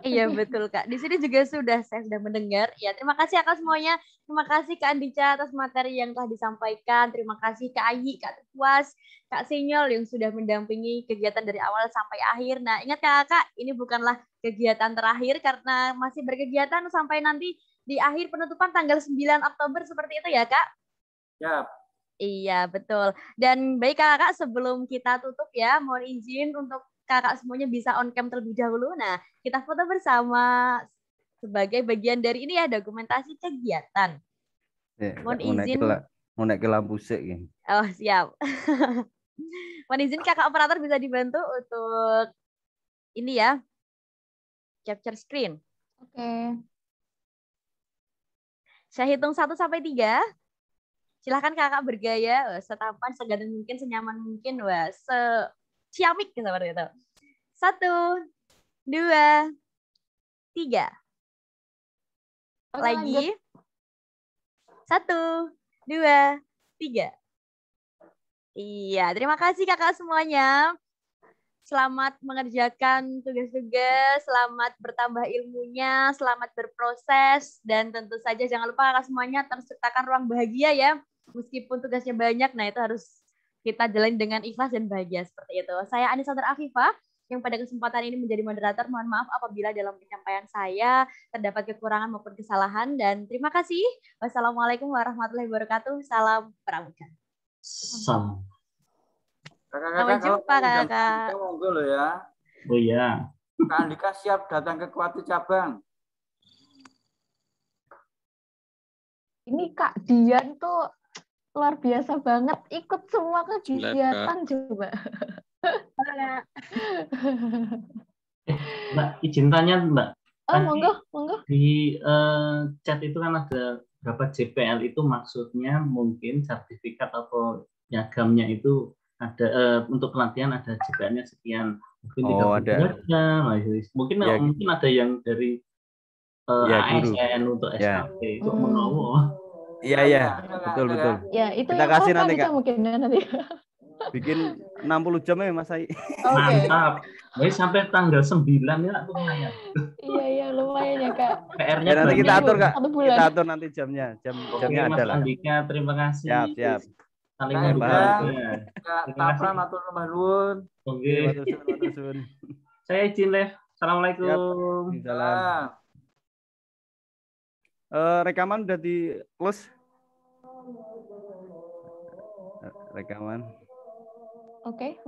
Iya betul Kak. Di sini juga saya sudah mendengar. Ya, terima kasih Kak semuanya. Terima kasih Kak Andica atas materi yang telah disampaikan. Terima kasih Kak Ayi, Kak Tuas, Kak Sinyol yang sudah mendampingi kegiatan dari awal sampai akhir. Nah, ingat Kak, ini bukanlah kegiatan terakhir karena masih berkegiatan sampai nanti di akhir penutupan tanggal 9 Oktober seperti itu ya Kak? Ya. Iya betul. Dan baik Kakak, sebelum kita tutup ya, mohon izin untuk Kakak semuanya bisa on cam terlebih dahulu. Nah, kita foto bersama sebagai bagian dari ini ya, dokumentasi kegiatan. Mohon izin. Mau naik ke lampu sik ya. Oh siap. Mohon izin Kakak operator bisa dibantu untuk ini ya, capture screen. Oke. Saya hitung 1 sampai 3. Silahkan kakak bergaya, setampan, seganteng mungkin, senyaman mungkin, ciamik seperti itu. 1, 2, 3. Oke, Lagi. 1, 2, 3. Iya, terima kasih kakak semuanya. Selamat mengerjakan tugas-tugas, selamat bertambah ilmunya, selamat berproses, dan tentu saja jangan lupa kakak semuanya terus ciptakan ruang bahagia ya. Meskipun tugasnya banyak, nah itu harus kita jalani dengan ikhlas dan bahagia seperti itu. Saya Anissa Afifah, yang pada kesempatan ini menjadi moderator. Mohon maaf apabila dalam penyampaian saya terdapat kekurangan maupun kesalahan, dan terima kasih. Wassalamualaikum warahmatullahi wabarakatuh. Salam pramuka. Sam. Sampai jumpa kakak. Monggo lo ya. Oh iya. Kak Andika siap datang ke Kuati Cabang. Ini Kak Dian tuh luar biasa banget, ikut semua kegiatan coba. Mbak, izin tanya Mbak. Oh, monggo. Di chat itu kan ada berapa JPL, itu maksudnya mungkin sertifikat atau piagamnya itu ada untuk pelatihan ada JPL-nya sekian. Mungkin 30 jam. Mungkin ya, mungkin ada yang dari ASN untuk SKP untuk menowo. Iya, betul. Ya, itu kita kasih nanti Kak. Mungkin nanti. Bikin 60 jam ya Mas Ai. Mantap. Baik, sampai tanggal 9 ya aku lumayan. Iya, lumayan ya Kak. PR-nya nanti kita atur Kak. Kita atur nanti jamnya. Jamnya Mas ada lah. Andika, terima kasih. Siap. Saling mendukung. Kak Tapa matur nuwun. Oke. Saya izin live. Assalamualaikum. Salam. Rekaman udah di close. Rekaman. Oke.